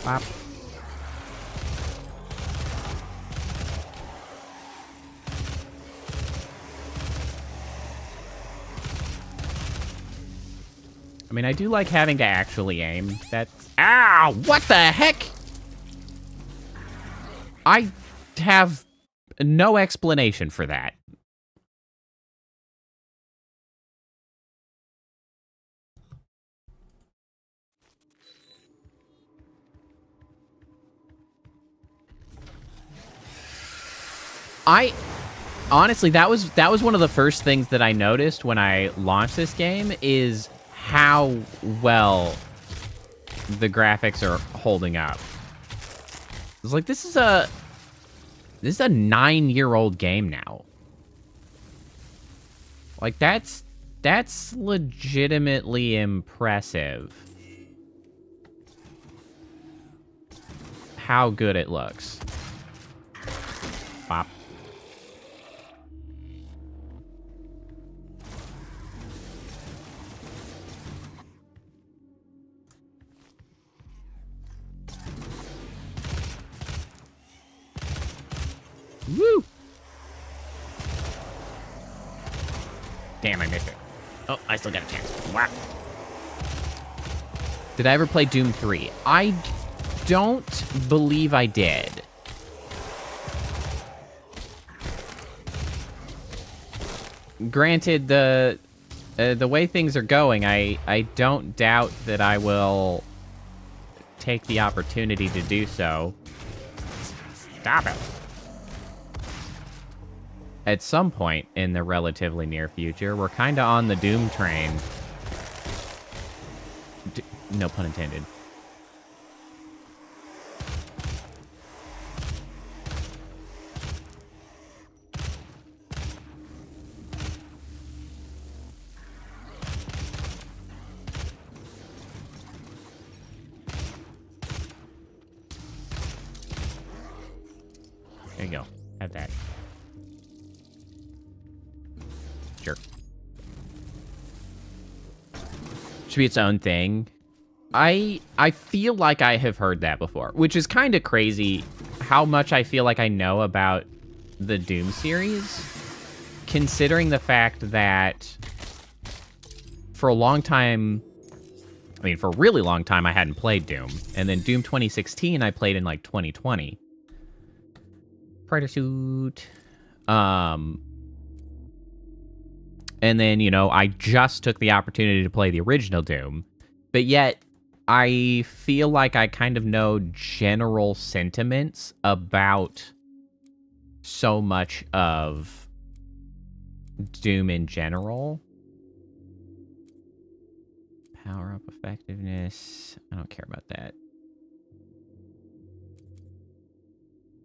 [SPEAKER 1] Pop. I mean, I do like having to actually aim. That's... Ow! What the heck? I have no explanation for that. Honestly, that was one of the first things that I noticed when I launched this game is how well the graphics are holding up. It's like this is a 9-year-old game now. Like that's legitimately impressive. How good it looks. Bop. Woo! Damn, I missed it. Oh, I still got a chance. Wow. Did I ever play Doom 3? I don't believe I did. Granted, the way things are going, I don't doubt that I will take the opportunity to do so. Stop it. At some point in the relatively near future, we're kind of on the Doom train. No pun intended. There you go. Have that. Sure. Should be its own thing. I feel like I have heard that before, which is kind of crazy how much I feel like I know about the Doom series, considering the fact that for a long time, I mean, for a really long time, I hadn't played Doom. And then Doom 2016, I played in, like, 2020. Predator suit. And then, you know, I just took the opportunity to play the original Doom. But yet, I feel like I kind of know general sentiments about so much of Doom in general. Power up effectiveness. I don't care about that.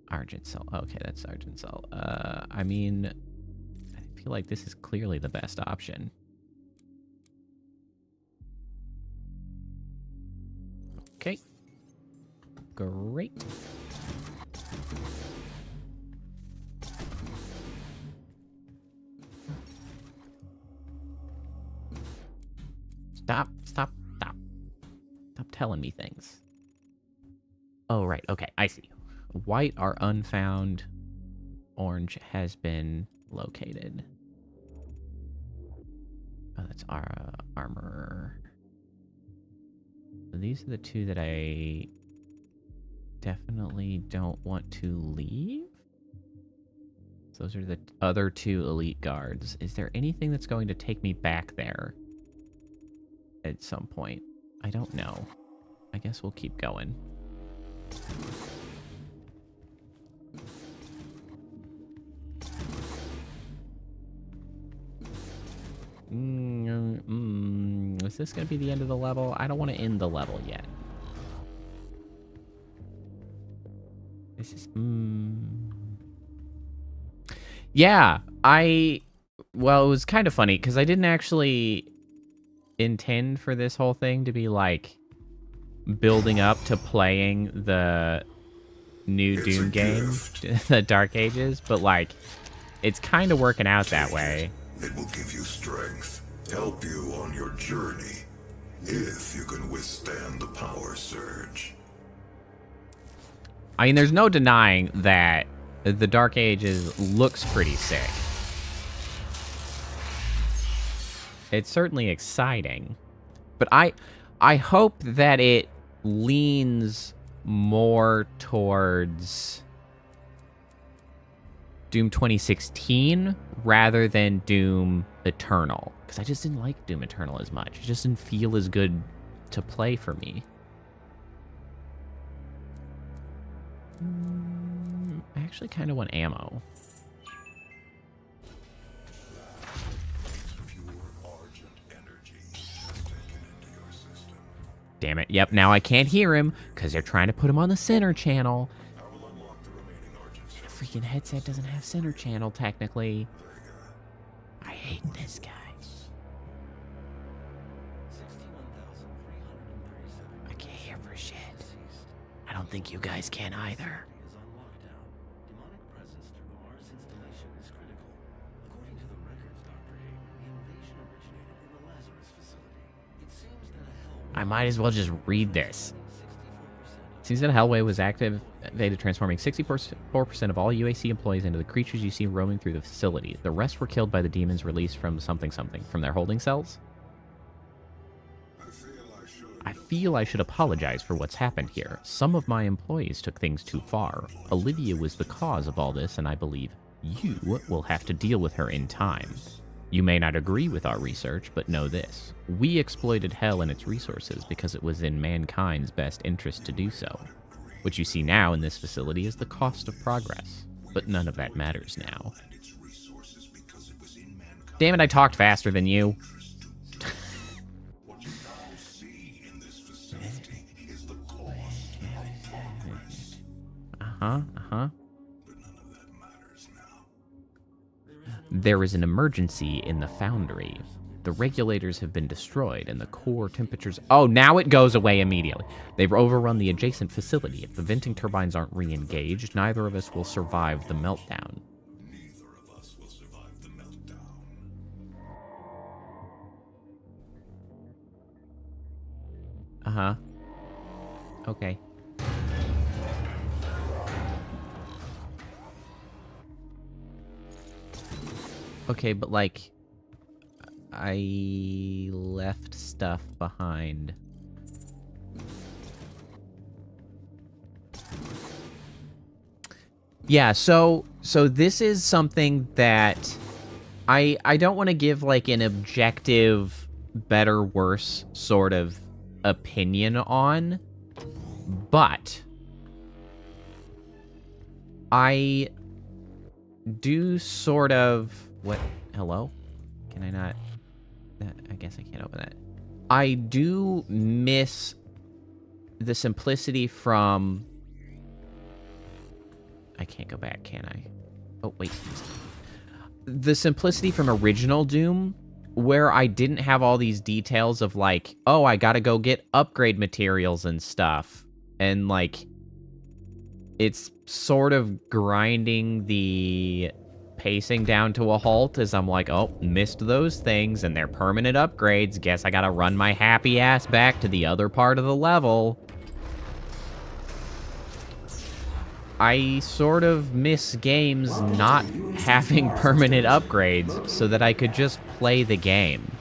[SPEAKER 1] Argent Cell. Okay, that's Argent Cell. I mean, I feel like this is clearly the best option. Okay. Great. Stop. Stop telling me things. Oh, right. Okay, I see. White are unfound. Orange has been located. Oh, that's our armor. These are the two that I definitely don't want to leave. Those are the other two elite guards. Is there anything that's going to take me back there at some point? I don't know. I guess we'll keep going. Is this going to be the end of the level? I don't want to end the level yet. This is... Yeah, well, it was kind of funny because I didn't actually intend for this whole thing to be like building up to playing the new Doom game, the Dark Ages, but like it's kind of working out that way.
[SPEAKER 5] It will give you strength, help you on your journey, if you can withstand the power surge.
[SPEAKER 1] I mean, there's no denying that the Dark Ages looks pretty sick. It's certainly exciting, but I hope that it leans more towards Doom 2016 rather than Doom Eternal, because I just didn't like Doom Eternal as much. It just didn't feel as good to play for me. I actually kind of want ammo. Damn it. Yep, now I can't hear him because they're trying to put him on the center channel. The freaking headset doesn't have center channel, technically. I hate this guy. I can't hear for shit. I don't think you guys can either. I might as well just read this. Seems that Hellway was activated, transforming 64% of all UAC employees into the creatures you see roaming through the facility. The rest were killed by the demons released from something from their holding cells. I feel I should apologize for what's happened here. Some of my employees took things too far. Olivia was the cause of all this, and I believe you will have to deal with her in time. You may not agree with our research, but know this. We exploited Hell and its resources because it was in mankind's best interest to do so. What you see now in this facility is the cost of progress, but none of that matters now. Damn it, I talked faster than you. There is an emergency in the foundry. The regulators have been destroyed and the core temperatures... Oh, now it goes away immediately. They've overrun the adjacent facility. If the venting turbines aren't re-engaged, neither of us will survive the meltdown.
[SPEAKER 5] Neither of us will survive the meltdown.
[SPEAKER 1] Uh-huh. Okay. Okay, but like, I left stuff behind. Yeah, so this is something that I don't want to give like an objective better worse sort of opinion on, but I do sort of... What? Hello? Can I not... I guess I can't open that. I do miss the simplicity from... I can't go back, can I? Oh, wait. The simplicity from original Doom, where I didn't have all these details of like, oh, I gotta go get upgrade materials and stuff. And like, it's sort of grinding the pacing down to a halt as I'm like, oh, missed those things and they're permanent upgrades. Guess I gotta run my happy ass back to the other part of the level. I sort of miss games not having permanent upgrades so that I could just play the game.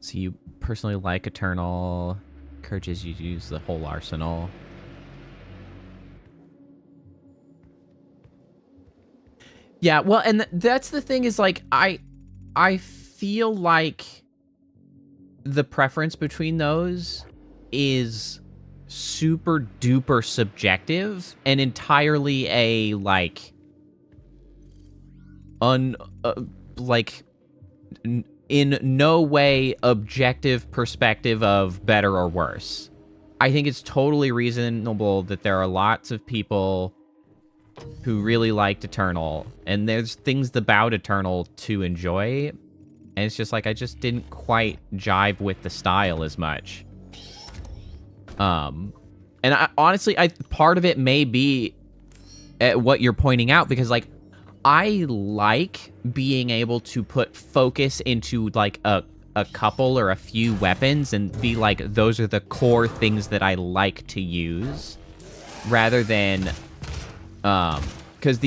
[SPEAKER 1] So you personally like Eternal, encourages you to use the whole arsenal. Yeah, well, and that's the thing is, like, I feel like the preference between those is super duper subjective and entirely a, like, like, in no way objective perspective of better or worse. I think it's totally reasonable that there are lots of people who really liked Eternal, and there's things about Eternal to enjoy, and it's just like, I just didn't quite jive with the style as much. And honestly, part of it may be at what you're pointing out, because, like, I like being able to put focus into, like, a couple or a few weapons and be like, those are the core things that I like to use, rather than, because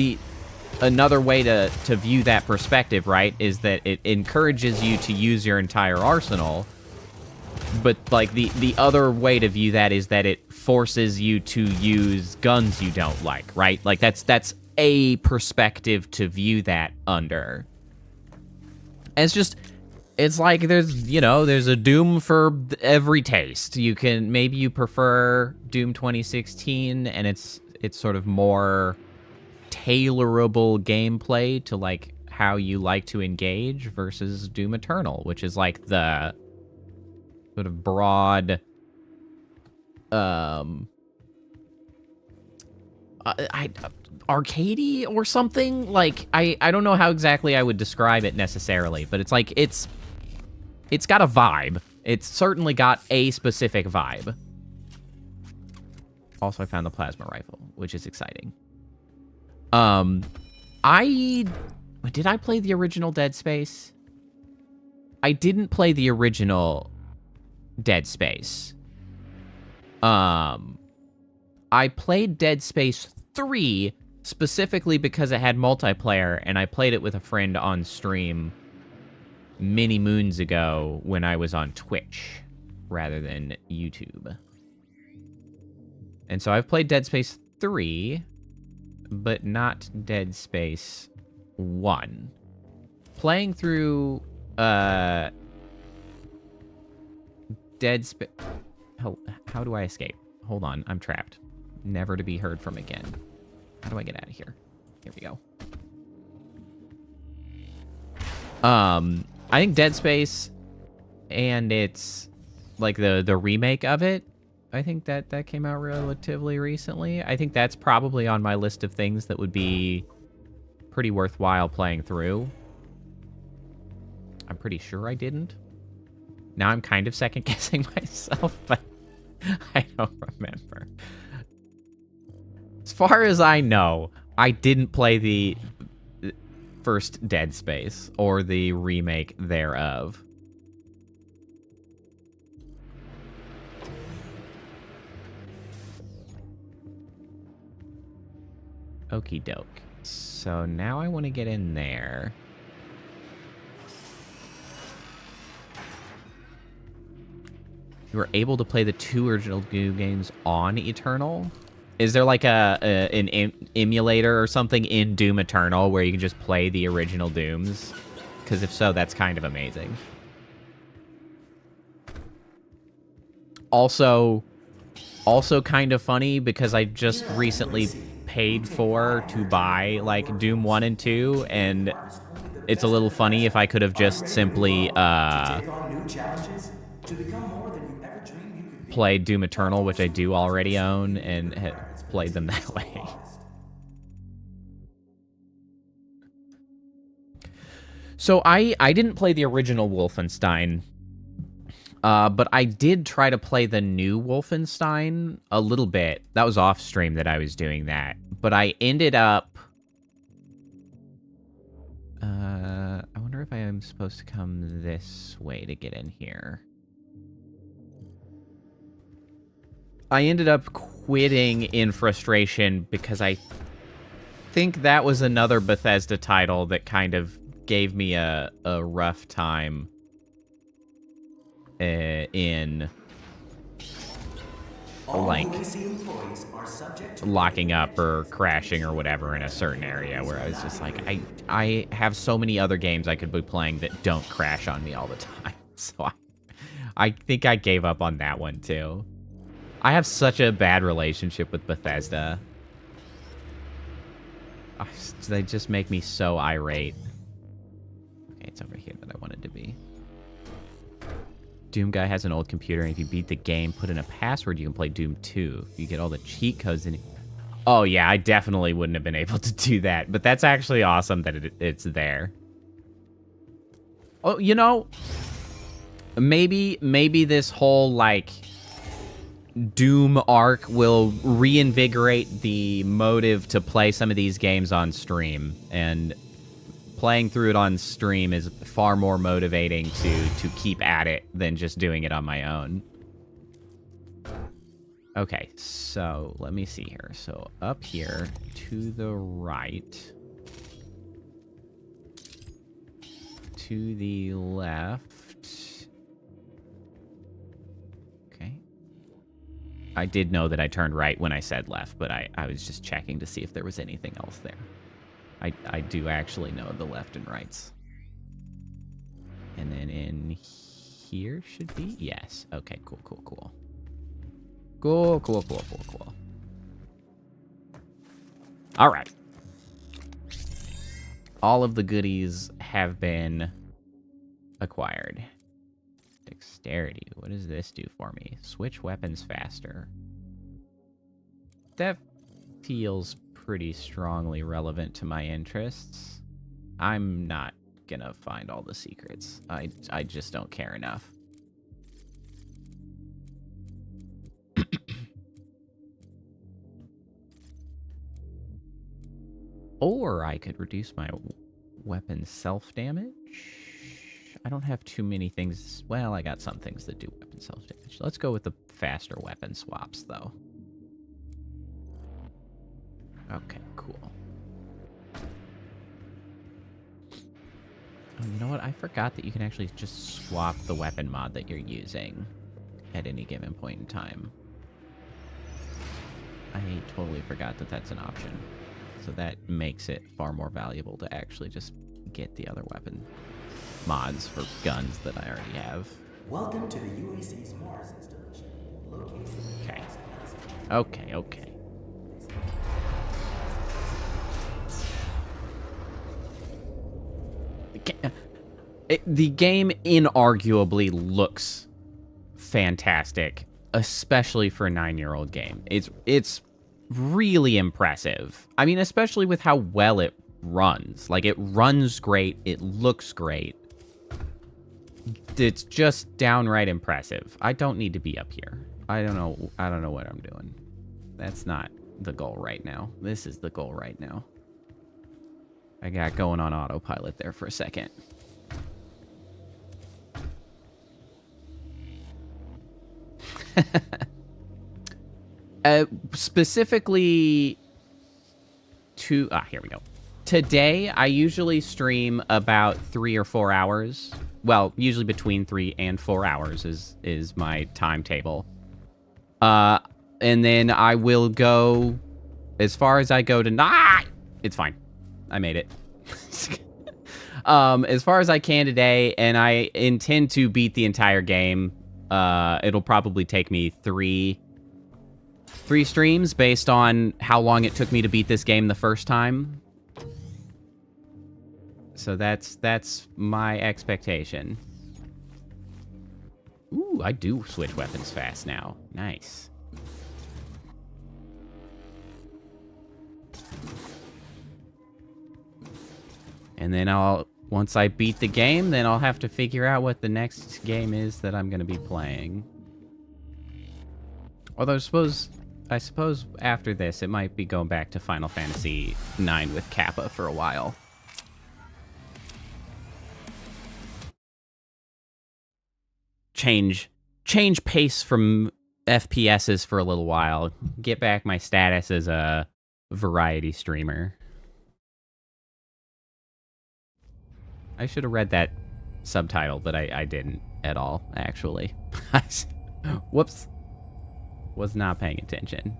[SPEAKER 1] another way to view that perspective, right, is that it encourages you to use your entire arsenal, but, like, the other way to view that is that it forces you to use guns you don't like, right? Like, that's a perspective to view that under. And it's like, there's a Doom for every taste. Maybe you prefer Doom 2016, and it's sort of more tailorable gameplay to, like, how you like to engage, versus Doom Eternal, which is, like, the sort of broad, arcadey or something. Like, I don't know how exactly I would describe it necessarily, but it's like, it's got a vibe. It's certainly got a specific vibe. Also, I found the plasma rifle, which is exciting. Did I play the original Dead Space? I didn't play the original Dead Space. I played Dead Space 3 specifically because it had multiplayer, and I played it with a friend on stream many moons ago when I was on Twitch rather than YouTube. And so I've played Dead Space 3, but not Dead Space 1. Playing through Dead Space... How do I escape? Hold on, I'm trapped. Never to be heard from again. How do I get out of here? Here we go. I think Dead Space, and it's like the remake of it, I think that came out relatively recently. I think that's probably on my list of things that would be pretty worthwhile playing through. I'm pretty sure I didn't. Now I'm kind of second-guessing myself, but I don't remember. As far as I know, I didn't play the first Dead Space or the remake thereof. Okie doke. So now I want to get in there. You were able to play the 2 original Doom games on Eternal? Is there like an emulator or something in Doom Eternal where you can just play the original Dooms? Because if so, that's kind of amazing. Also kind of funny because I just recently paid to buy like Doom 1 and 2, and it's a little funny if I could have just simply played Doom Eternal, which I do already own, and had played them that way. So I didn't play the original Wolfenstein, but I did try to play the new Wolfenstein a little bit. That was off stream that I was doing that, but I ended up... I wonder if I am supposed to come this way to get in here. I ended up quitting in frustration because I think that was another Bethesda title that kind of gave me a rough time in like locking up or crashing or whatever in a certain area where I was just like, I have so many other games I could be playing that don't crash on me all the time. So I think I gave up on that one too. I have such a bad relationship with Bethesda. They just make me so irate. Okay, it's over here that I wanted to be. Doom guy has an old computer, and if you beat the game, put in a password, you can play Doom 2. You get all the cheat codes in it. Oh, yeah, I definitely wouldn't have been able to do that, but that's actually awesome that it's there. Oh, you know, maybe this whole, like, Doom arc will reinvigorate the motive to play some of these games on stream, and playing through it on stream is far more motivating to keep at it than just doing it on my own. Okay, so let me see here. So up here to the right, to the left. Okay. I did know that I turned right when I said left, but I was just checking to see if there was anything else there. I do actually know the left and rights. And then in here should be? Yes. Okay, cool. Cool. All right. All of the goodies have been acquired. Dexterity. What does this do for me? Switch weapons faster. That feels pretty strongly relevant to my interests. I'm not gonna find all the secrets. I just don't care enough. Or I could reduce my weapon self-damage. I don't have too many things. Well, I got some things that do weapon self-damage. Let's go with the faster weapon swaps, though. Okay, cool. Oh, you know what? I forgot that you can actually just swap the weapon mod that you're using at any given point in time. I totally forgot that that's an option. So that makes it far more valuable to actually just get the other weapon mods for guns that I already have.
[SPEAKER 6] Welcome to the UAC's Mars installation. Located
[SPEAKER 1] Okay. The game inarguably looks fantastic, especially for a 9-year-old game. It's really impressive. I mean, especially with how well it runs. Like, it runs great, it looks great. It's just downright impressive. I don't need to be up here. I don't know what I'm doing. That's not the goal right now. This is the goal right now. I got going on autopilot there for a second. Specifically to... here we go. Today, I usually stream about 3 or 4 hours. Well, usually between 3 and 4 hours is my timetable. And then I will go as far as I go tonight. It's fine. I made it. As far as I can today, and I intend to beat the entire game. It'll probably take me three streams based on how long it took me to beat this game the first time. So that's my expectation. Ooh, I do switch weapons fast now. Nice. And then once I beat the game, then I'll have to figure out what the next game is that I'm going to be playing. Although I suppose after this, it might be going back to Final Fantasy IX with Kappa for a while. Change pace from FPSs for a little while. Get back my status as a variety streamer. I should have read that subtitle, but I didn't at all, actually. Whoops. Was not paying attention.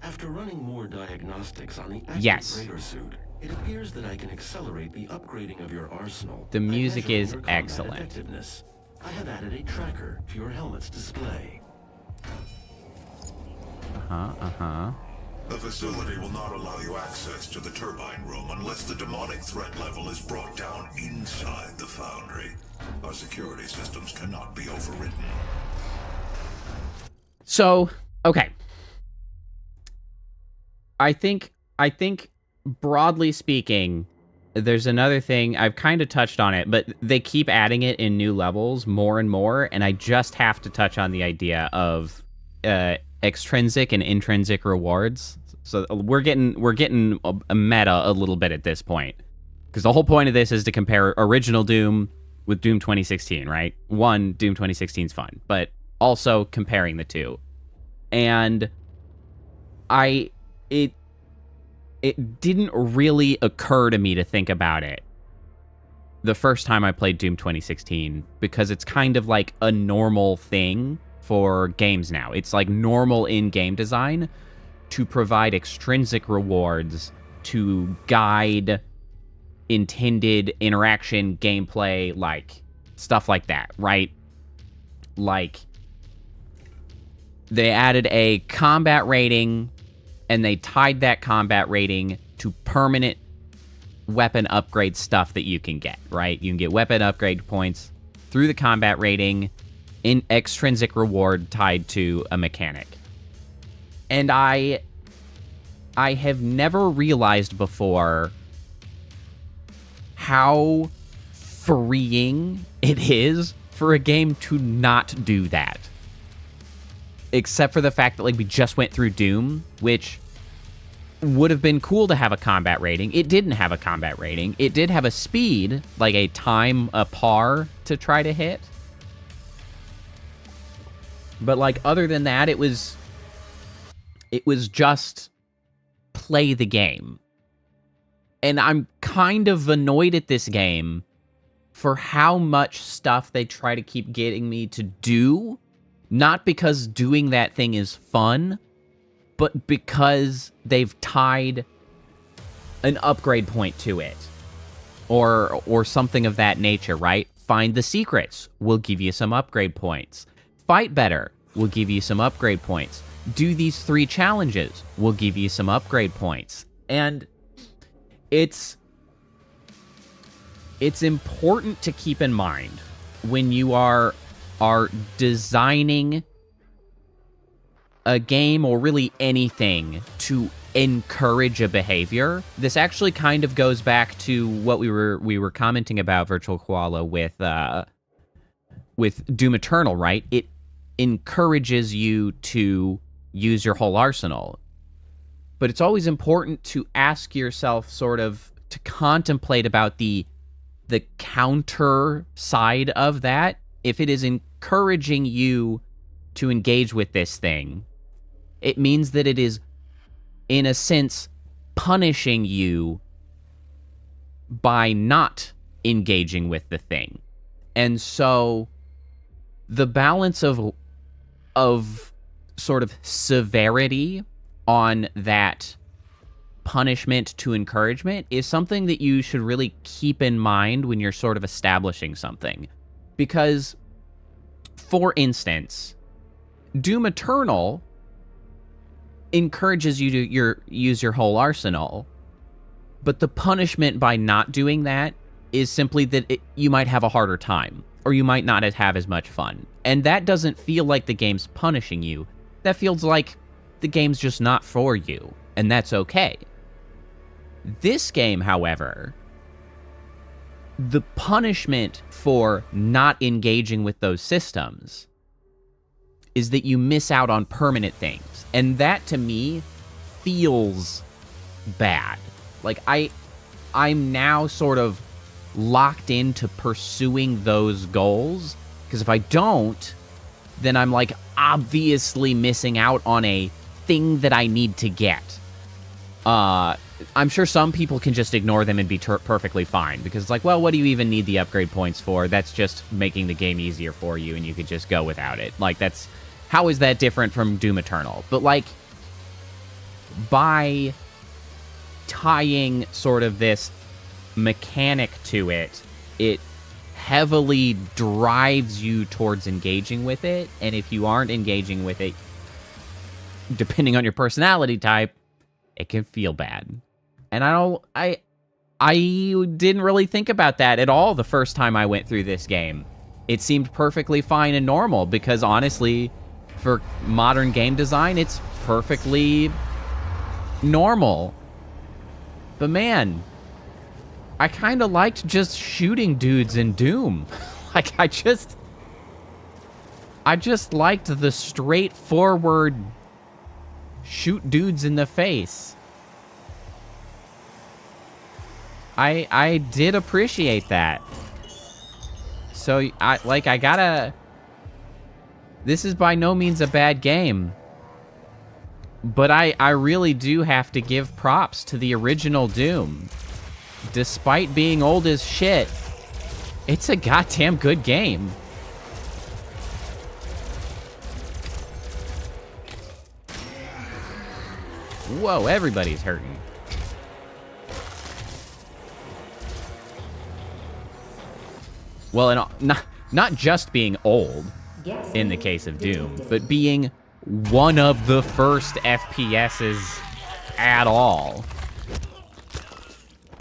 [SPEAKER 2] After running more diagnostics on the
[SPEAKER 1] Yes.
[SPEAKER 2] active radar suit, it appears that I can accelerate the upgrading of your arsenal.
[SPEAKER 1] The music
[SPEAKER 2] by measuring
[SPEAKER 1] is
[SPEAKER 2] your combat
[SPEAKER 1] excellent.
[SPEAKER 2] effectiveness. I have added a tracker to your helmet's display.
[SPEAKER 5] The facility will not allow you access to the turbine room unless the demonic threat level is brought down inside the foundry. Our security systems cannot be overridden.
[SPEAKER 1] So, okay. I think broadly speaking, there's another thing, I've kind of touched on it, but they keep adding it in new levels more and more, and I just have to touch on the idea of extrinsic and intrinsic rewards. So we're getting a meta a little bit at this point, because the whole point of this is to compare original Doom with Doom 2016, right? One, Doom 2016 is fun, but also comparing the two. And it didn't really occur to me to think about it the first time I played Doom 2016, because it's kind of like a normal thing for games now. It's like normal in game design to provide extrinsic rewards to guide intended interaction, gameplay, like stuff like that, right? Like they added a combat rating and they tied that combat rating to permanent weapon upgrade stuff that you can get, right? You can get weapon upgrade points through the combat rating, in extrinsic reward tied to a mechanic. And I have never realized before how freeing it is for a game to not do that. Except for the fact that, like, we just went through Doom, which would have been cool to have a combat rating. It didn't have a combat rating. It did have a speed, like a time, a par to try to hit. But, like, other than that, it was just play the game. And I'm kind of annoyed at this game for how much stuff they try to keep getting me to do. Not because doing that thing is fun, but because they've tied an upgrade point to it. Or something of that nature, right? Find the secrets will give you some upgrade points. Fight better will give you some upgrade points. Do these 3 challenges will give you some upgrade points. And it's important to keep in mind when you are designing a game, or really anything, to encourage a behavior. This actually kind of goes back to what we were commenting about, Virtual Koala, with Doom Eternal, right? It encourages you to use your whole arsenal. But it's always important to ask yourself, sort of, to contemplate about the counter side of that. If it is encouraging you to engage with this thing, it means that it is, in a sense, punishing you by not engaging with the thing. And so the balance of sort of severity on that punishment to encouragement is something that you should really keep in mind when you're sort of establishing something. Because, for instance, Doom Eternal encourages you to use your whole arsenal, but the punishment by not doing that is simply that you might have a harder time, or you might not have as much fun. And that doesn't feel like the game's punishing you. That feels like the game's just not for you, and that's okay. This game, however, the punishment for not engaging with those systems is that you miss out on permanent things. And that, to me, feels bad. Like, I'm now sort of locked into pursuing those goals, because if I don't, then I'm, like, obviously missing out on a thing that I need to get. I'm sure some people can just ignore them and be perfectly fine, because it's like, well, what do you even need the upgrade points for? That's just making the game easier for you, and you could just go without it. Like, how is that different from Doom Eternal? But, like, by tying sort of this mechanic to it, it heavily drives you towards engaging with it, and if you aren't engaging with it, depending on your personality type, it can feel bad. And I didn't really think about that at all the first time I went through this game. It seemed perfectly fine and normal because honestly, for modern game design, it's perfectly normal. But man, I kind of liked just shooting dudes in Doom. Like, I just liked the straightforward shoot dudes in the face. I did appreciate that. So, I gotta... This is by no means a bad game. But I really do have to give props to the original Doom. Despite being old as shit, it's a goddamn good game. Whoa, everybody's hurting. Well, and not just being old in the case of Doom, but being one of the first FPSs at all,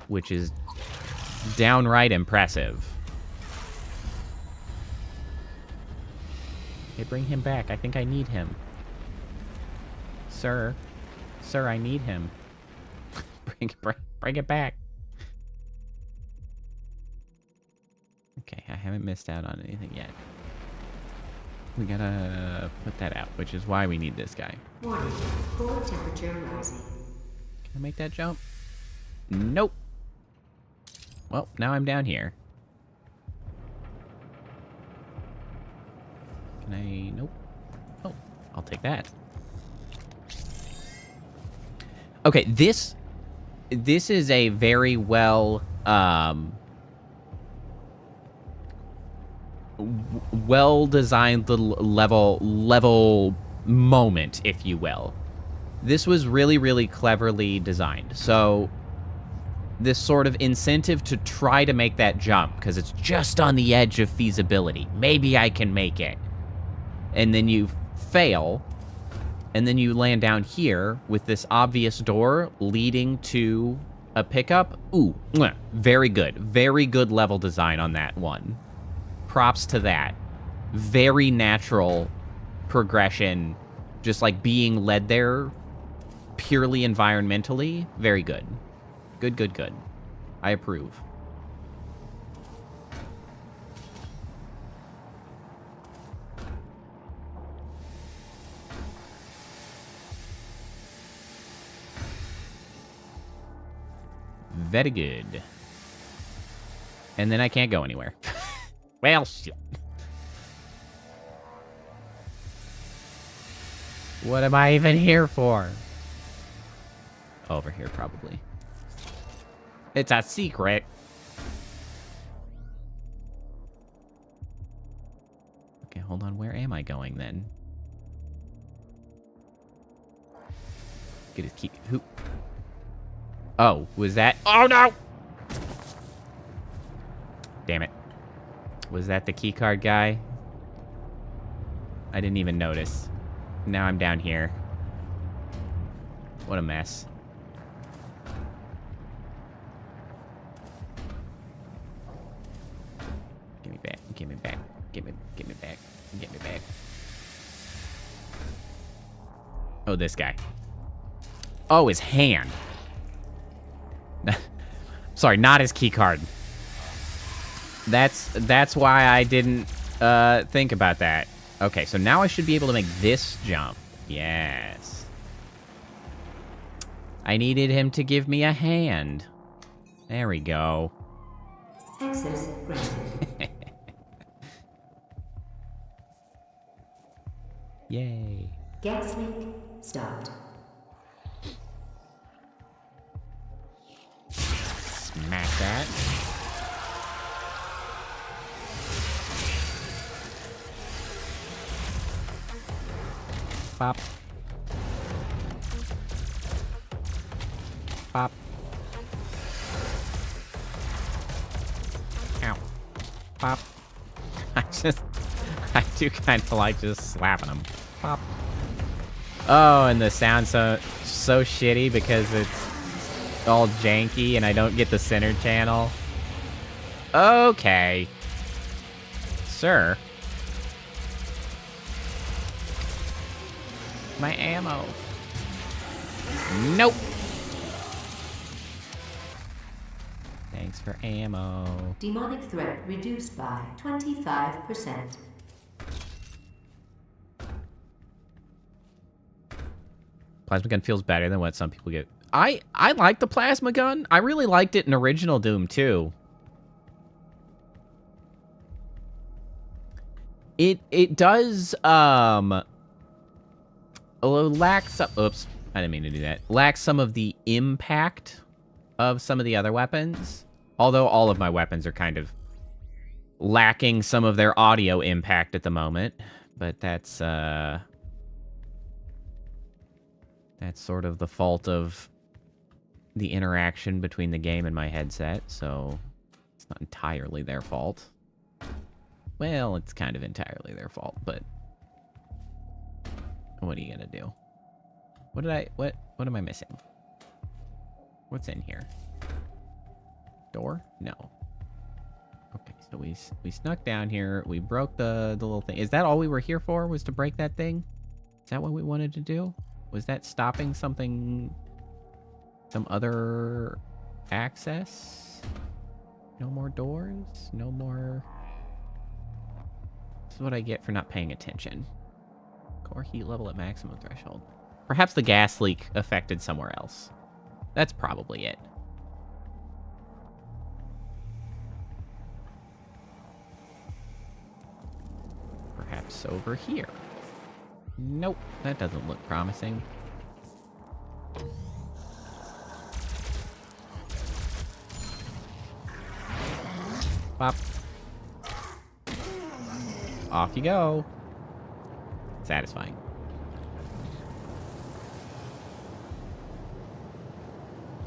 [SPEAKER 1] which is downright impressive. Okay, bring him back. I think I need him. Sir, I need him. Bring it back. Okay, I haven't missed out on anything yet. We gotta put that out, which is why we need this guy.
[SPEAKER 4] Warning, core temperature rising.
[SPEAKER 1] Can I make that jump? Nope. Well, now I'm down here. Can I? Nope. Oh, I'll take that. Okay, this is a very well well-designed little level moment, if you will. This was really, really cleverly designed. So this sort of incentive to try to make that jump, because it's just on the edge of feasibility. Maybe I can make it. And then you fail, and then you land down here with this obvious door leading to a pickup. Ooh, very good. Very good level design on that one. Props to that. Very natural progression, just like being led there purely environmentally. Very good. Good. I approve. Very good. And then I can't go anywhere. Well, shit. What am I even here for? Over here, probably. It's a secret. Okay, hold on. Where am I going, then? Get his key. Who? Oh, was that? Oh, no! Damn it. Was that the keycard guy? I didn't even notice. Now I'm down here. What a mess. Give me back. Give me back. Give me back. Give me back. Oh, this guy. Oh, his hand. Sorry, not his keycard. That's why I didn't think about that. Okay, so now I should be able to make this jump. Yes. I needed him to give me a hand. There we go.
[SPEAKER 4] Access granted.
[SPEAKER 1] Yay.
[SPEAKER 4] Gas leak stopped.
[SPEAKER 1] Smack that. Pop. Pop. Ow. Pop. I do kind of like just slapping them. Pop. Oh, and the sound so shitty because it's all janky and I don't get the center channel. Okay. Sir. My ammo. Nope. Thanks for ammo.
[SPEAKER 4] Demonic threat reduced by 25%.
[SPEAKER 1] Plasma gun feels better than what some people get. I like the plasma gun. I really liked it in original Doom too. It does lack some. Oops, I didn't mean to do that. Lacks some of the impact of some of the other weapons. Although all of my weapons are kind of lacking some of their audio impact at the moment, but that's sort of the fault of the interaction between the game and my headset, so it's not entirely their fault. Well, it's kind of entirely their fault, but what are you gonna do? What am I missing? What's in here? Door? No. Okay, so we snuck down here. We broke the little thing. Is that all we were here for? Was to break that thing? Is that what we wanted to do? Was that stopping something? Some other access? No more doors? No more... This is what I get for not paying attention. Core heat level at maximum threshold. Perhaps the gas leak affected somewhere else. That's probably it. Perhaps over here. Nope, that doesn't look promising. Pop. Off you go. Satisfying.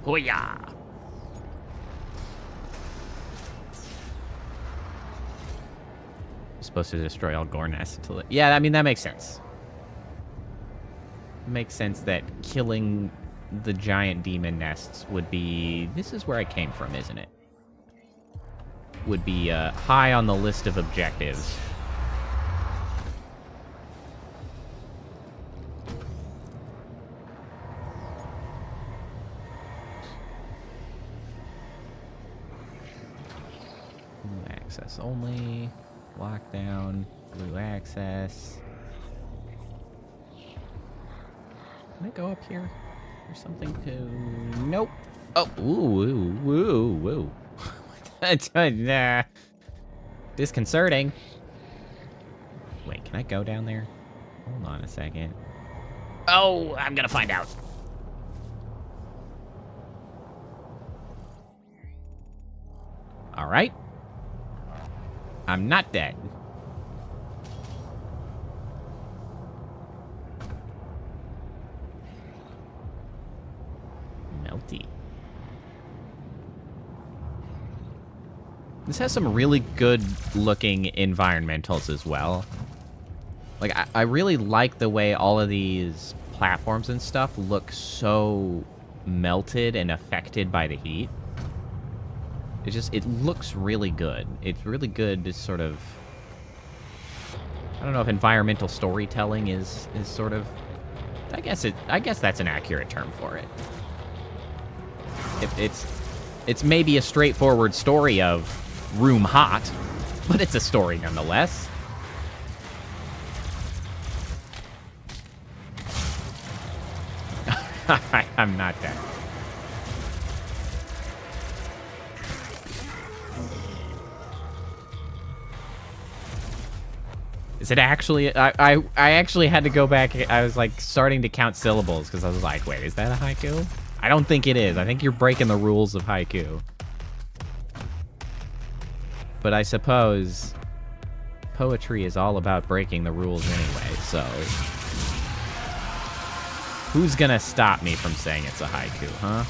[SPEAKER 1] Hoo-yah! Supposed to destroy all gore nests until it... Yeah, I mean, that makes sense. It makes sense that killing the giant demon nests would be... This is where I came from, isn't it? Would be high on the list of objectives. Access only. Lockdown. Blue access. Can I go up here? There's something to... Nope. Oh, ooh. Nah. Disconcerting. Wait, can I go down there? Hold on a second. Oh, I'm gonna find out. All right. I'm not dead. Melty. This has some really good looking environmentals as well. Like, I really like the way all of these platforms and stuff look so melted and affected by the heat. It looks really good. It's really good to sort of... I don't know if environmental storytelling is sort of... I guess that's an accurate term for it. It's maybe a straightforward story of room hot, but it's a story nonetheless. I'm not dead. Is it actually... I actually had to go back. I was like starting to count syllables because I was like, wait, is that a haiku? I don't think it is. I think you're breaking the rules of haiku. But I suppose poetry is all about breaking the rules anyway, so... Who's gonna stop me from saying it's a haiku, huh?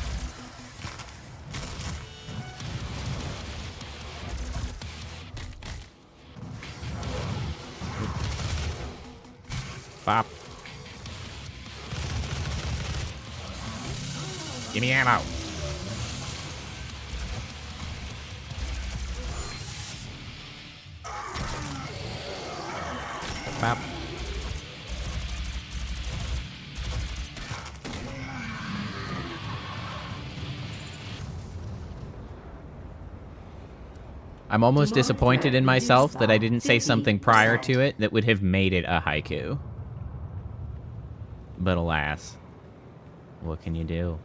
[SPEAKER 1] Bop. Give me ammo. Bop. I'm almost disappointed in myself that I didn't say something prior to it that would have made it a haiku. But alas, what can you do?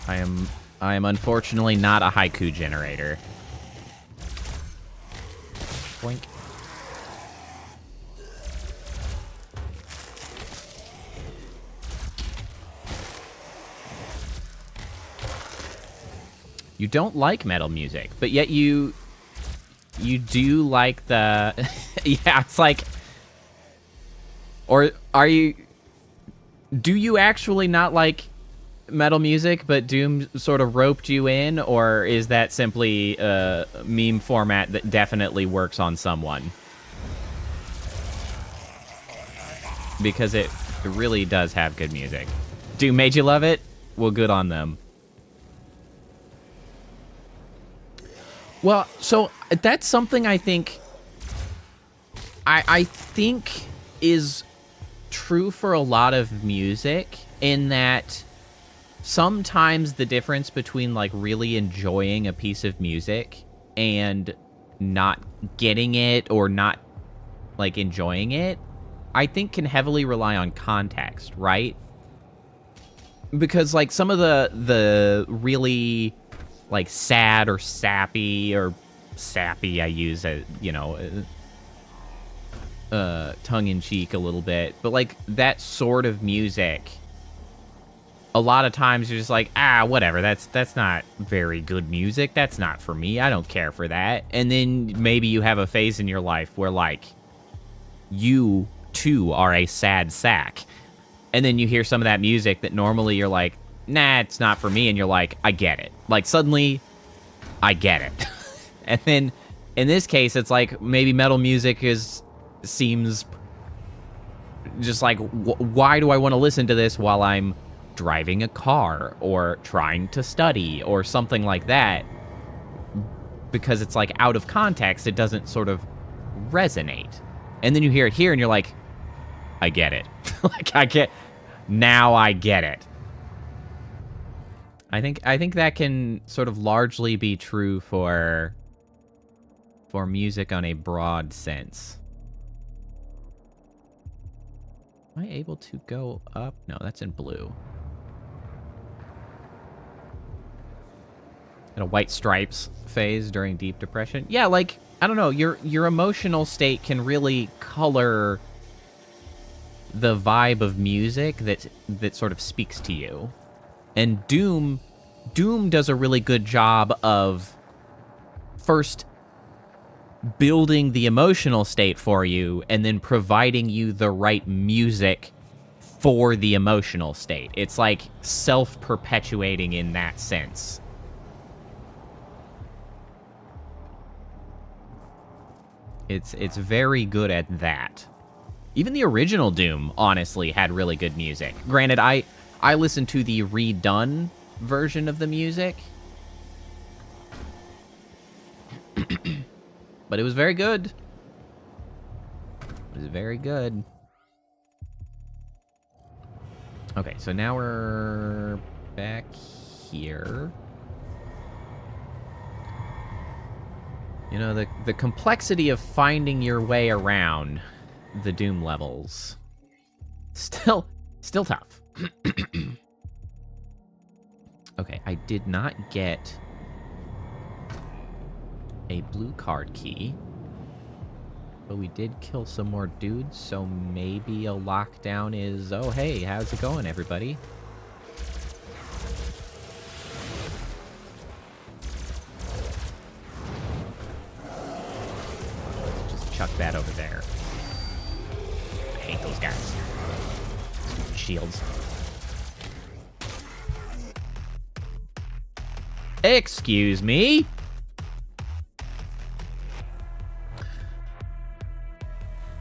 [SPEAKER 1] I am unfortunately not a haiku generator. Boink. You don't like metal music, but yet you do like the yeah, it's like, or are you, do you actually not like metal music, but Doom sort of roped you in, or is that simply a meme format that definitely works on someone? Because it really does have good music. Doom made you love it? Well, good on them. Well, so that's something I think I think is true for a lot of music, in that sometimes the difference between like really enjoying a piece of music and not getting it or not like enjoying it, I think can heavily rely on context, right? Because like some of the really like sad or sappy or sappy, I use a, you know, tongue-in-cheek a little bit, but like that sort of music, a lot of times you're just like, ah, whatever, that's not very good music, that's not for me, I don't care for that. And then maybe you have a phase in your life where like you too are a sad sack, and then you hear some of that music that normally you're like, nah, it's not for me, and you're like, I get it. Like, suddenly, I get it. And then, in this case, it's like, maybe metal music seems just like, why do I want to listen to this while I'm driving a car, or trying to study, or something like that? Because it's like, out of context, it doesn't sort of resonate. And then you hear it here, and you're like, I get it. Like, now I get it. I think that can sort of largely be true for music on a broad sense. Am I able to go up? No, that's in blue. In a White Stripes phase during Deep Depression. Yeah, like, I don't know, your emotional state can really color the vibe of music that sort of speaks to you. And Doom does a really good job of first building the emotional state for you and then providing you the right music for the emotional state. It's like self-perpetuating in that sense. It's very good at that. Even the original Doom, honestly, had really good music. Granted, I listened to the redone version of the music. But it was very good. It was very good. Okay, so now we're back here. You know, the complexity of finding your way around the Doom levels. Still tough. Okay, I did not get a blue card key, but we did kill some more dudes, so maybe a lockdown is, oh hey, how's it going, everybody? Just chuck that over there. I hate those guys. Stupid shields. Excuse me?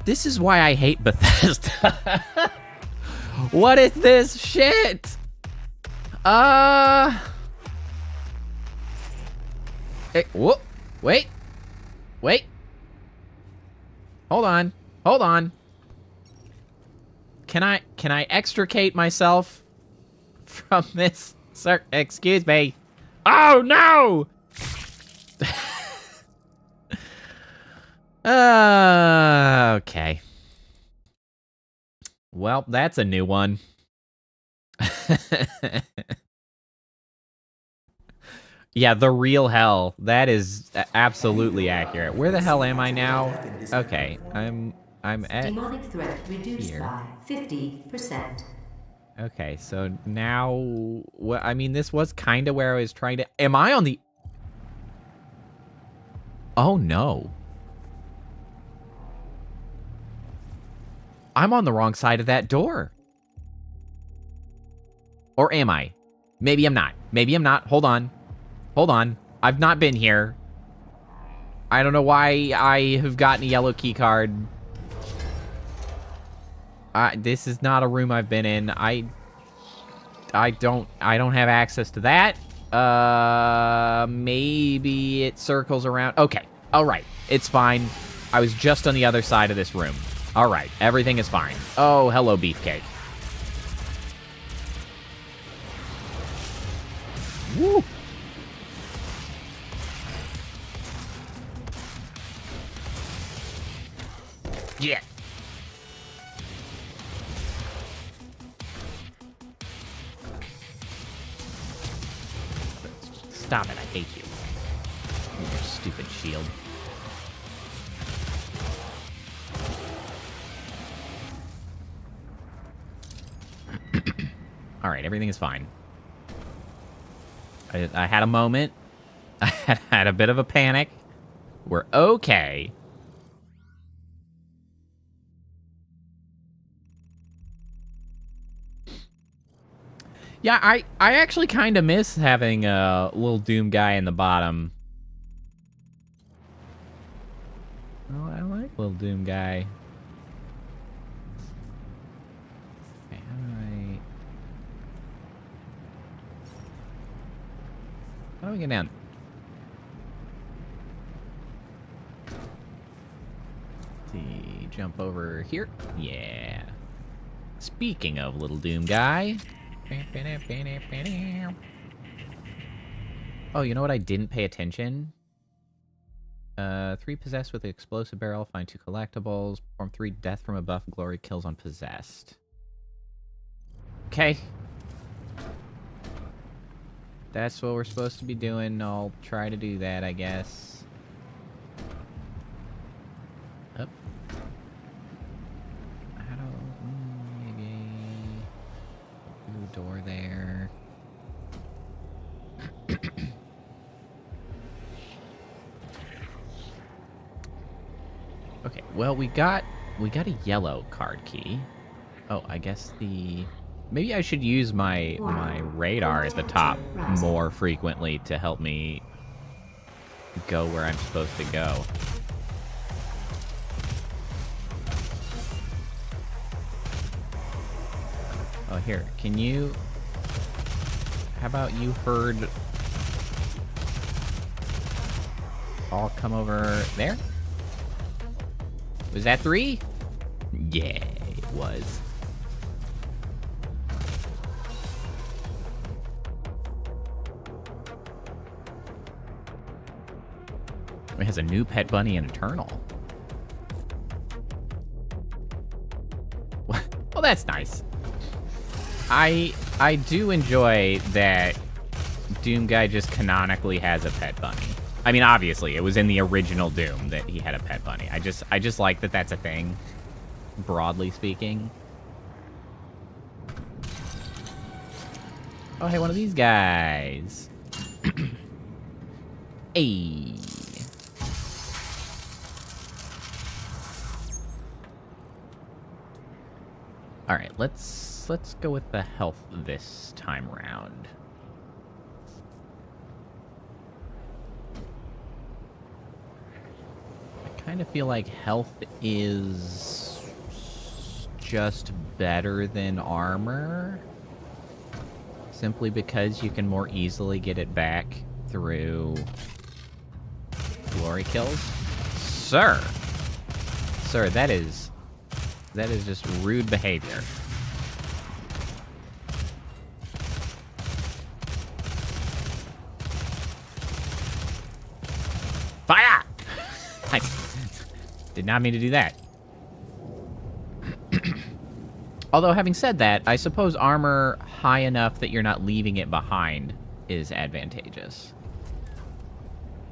[SPEAKER 1] This is why I hate Bethesda. What is this shit? Hey, whoop. Wait. Wait. Hold on. Hold on. Can I extricate myself from this? Sir, excuse me. Oh, no! Okay. Well, that's a new one. Yeah, the real hell. That is absolutely accurate. Where the hell am I now? Okay, I'm at
[SPEAKER 4] Demonic threat reduced
[SPEAKER 1] here.
[SPEAKER 4] by 50%.
[SPEAKER 1] Okay, so now what? I mean, this was kind of where I was trying to. Am I on the? Oh no! I'm on the wrong side of that door. Or am I? Maybe I'm not. Maybe I'm not. Hold on. Hold on. I've not been here. I don't know why I have gotten a yellow key card. This is not a room I've been in. I don't have access to that. Maybe it circles around. Okay. All right. It's fine. I was just on the other side of this room. All right. Everything is fine. Oh, hello, beefcake. Woo. Yeah. Stop it, I hate you. Your stupid shield. Alright, everything is fine. I had a moment. I had a bit of a panic. We're okay. Yeah, I actually kind of miss having a little Doom guy in the bottom. Oh, I like little Doom guy. Okay, how do we get down? Let's see, jump over here. Yeah. Speaking of little Doom guy. Oh, you know what? I didn't pay attention. 3 possessed with explosive barrel. Find 2 collectibles. Perform 3 death from above. Glory kills on possessed. Okay. That's what we're supposed to be doing. I'll try to do that, I guess. Up. How do... maybe... door there. Okay, well, we got a yellow card key. Oh, I guess maybe I should use my radar at the top more frequently to help me go where I'm supposed to go. Oh, here. Can you... how about you herd... all come over there? Was that 3? Yeah, it was. It has a new pet bunny and Eternal. Well, that's nice. I do enjoy that Doom guy just canonically has a pet bunny. I mean, obviously, it was in the original Doom that he had a pet bunny. I just like that that's a thing, broadly speaking. Oh, hey, one of these guys. Hey. All right, let's go with the health this time around. I kind of feel like health is just better than armor. Simply because you can more easily get it back through glory kills. Sir, that is just rude behavior. Fire! I did not mean to do that. Although, having said that, I suppose armor high enough that you're not leaving it behind is advantageous.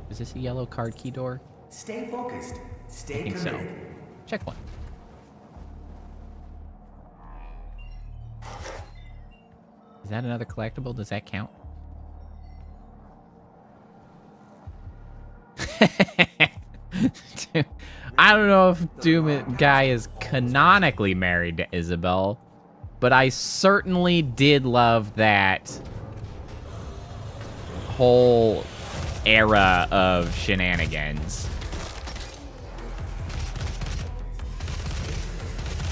[SPEAKER 1] Is this a yellow card key door?
[SPEAKER 6] Stay focused. Stay
[SPEAKER 1] I think
[SPEAKER 6] committed.
[SPEAKER 1] so. Check one. Is that another collectible? Does that count? Dude, I don't know if Doom Guy is canonically married to Isabel, but I certainly did love that whole era of shenanigans.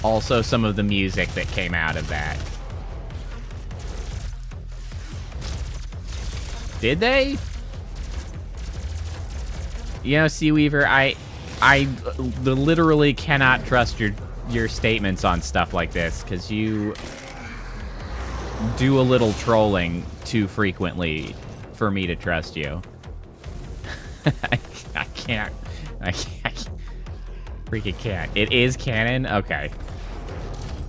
[SPEAKER 1] Also, some of the music that came out of that. Did they? You know, Seaweaver, I literally cannot trust your statements on stuff like this, because you do a little trolling too frequently for me to trust you. I can't. Freaking can't. It is canon? Okay.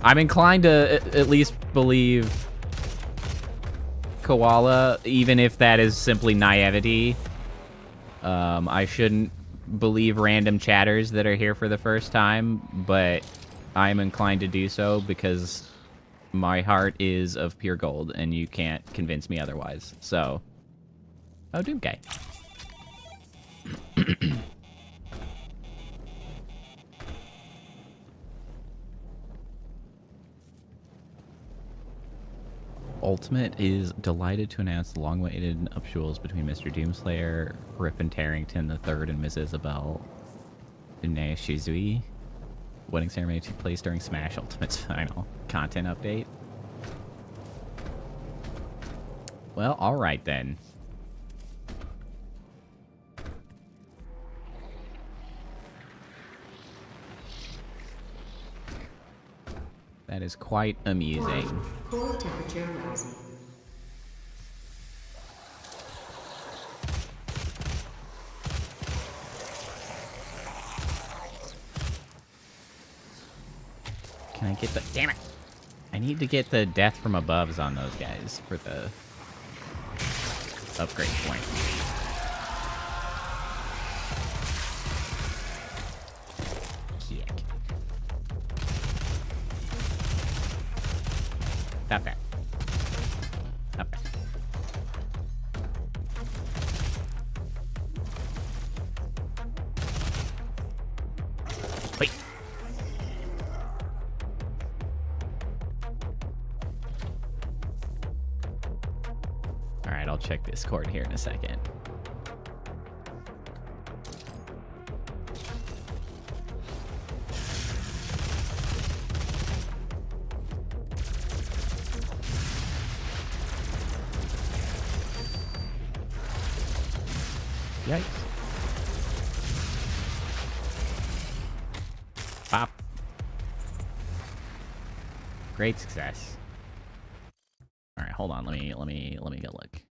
[SPEAKER 1] I'm inclined to at least believe Koala, even if that is simply naivety. I shouldn't believe random chatters that are here for the first time, but I'm inclined to do so because my heart is of pure gold, and you can't convince me otherwise. So, oh, Doomguy. Ultimate is delighted to announce the long-awaited nuptials between Mr. Doomslayer, Griffin Tarrington III, and Miss Isabel Unae Shizui. Wedding ceremony took place during Smash Ultimate's final content update. Well, alright then. That is quite amusing.
[SPEAKER 4] Core temperature rising.
[SPEAKER 1] Can I get the... Damn it! I need to get the death from aboves on those guys for the upgrade point. Kick. Not bad. Not bad. Wait. Alright, I'll check Discord here in a second. Yikes. Pop. Great success. All right, hold on. Let me go look.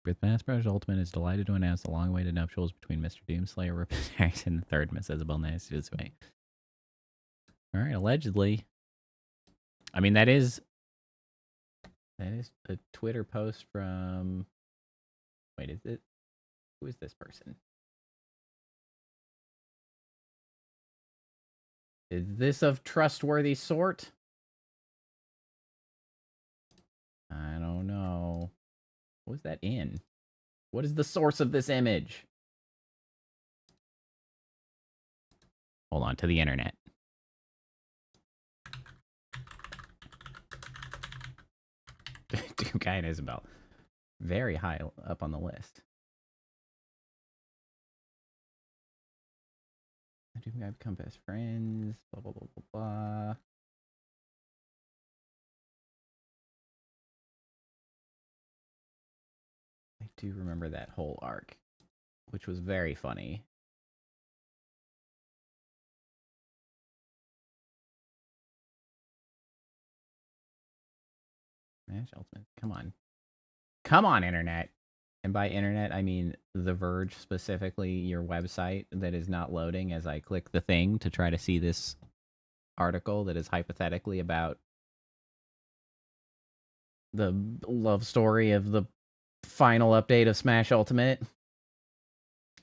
[SPEAKER 1] With Mass Bros. Ultimate is delighted to announce the long-awaited nuptials between Mr. Doomslayer, Rip Harrington III, Miss Isabel Nasty. All right, allegedly. I mean, that is a Twitter post from... Wait, is it? Who is this person? Is this of trustworthy sort? I don't know. What was that in? What is the source of this image? Hold on, to the internet. Doomguy and Isabel. Very high up on the list. Doom Guy become best friends. Blah blah blah blah blah. I do remember that whole arc, which was very funny. Smash Ultimate. Come on. Come on, internet. And by internet, I mean The Verge, specifically your website that is not loading as I click the thing to try to see this article that is hypothetically about the love story of the final update of Smash Ultimate.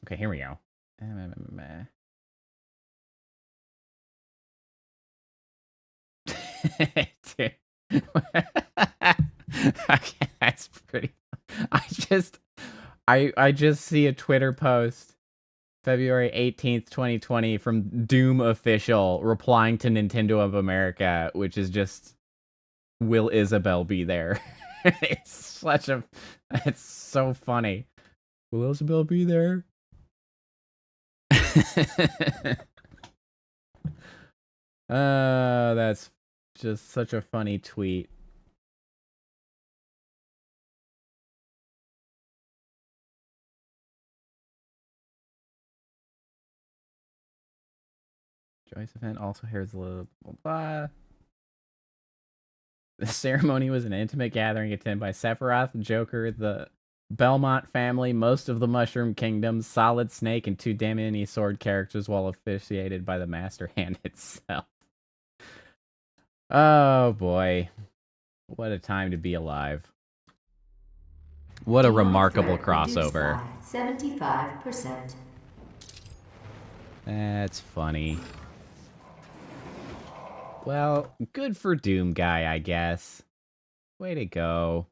[SPEAKER 1] Okay, here we go. Okay, that's pretty. I just see a Twitter post, February 18th, 2020, from Doom Official replying to Nintendo of America, which is just, will Isabelle be there? It's so funny. Will Isabelle be there? That's just such a funny tweet. Joyce event also hears blah, blah, blah. The ceremony was an intimate gathering attended by Sephiroth, Joker, the Belmont family, most of the Mushroom Kingdom, Solid Snake, and 2 Damini Sword characters, while officiated by the Master Hand itself. Oh boy. What a time to be alive. What a remarkable crossover.
[SPEAKER 4] 75%.
[SPEAKER 1] That's funny. Well, good for Doom Guy, I guess. Way to go.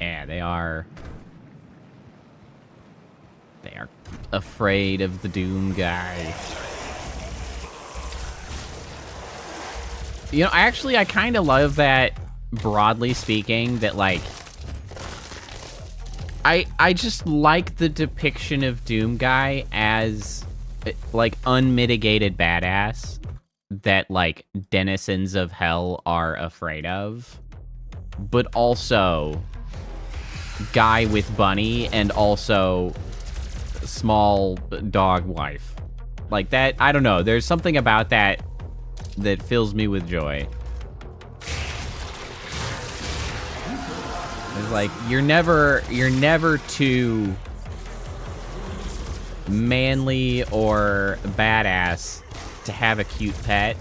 [SPEAKER 1] Yeah, they are afraid of the Doom Guy. You know, actually, I kind of love that, broadly speaking, that, like, I just like the depiction of Doom Guy as, like, unmitigated badass that, like, denizens of hell are afraid of, but also guy with bunny and also small dog wife. Like, that, I don't know, there's something about that that fills me with joy. It's like, you're never too manly or badass to have a cute pet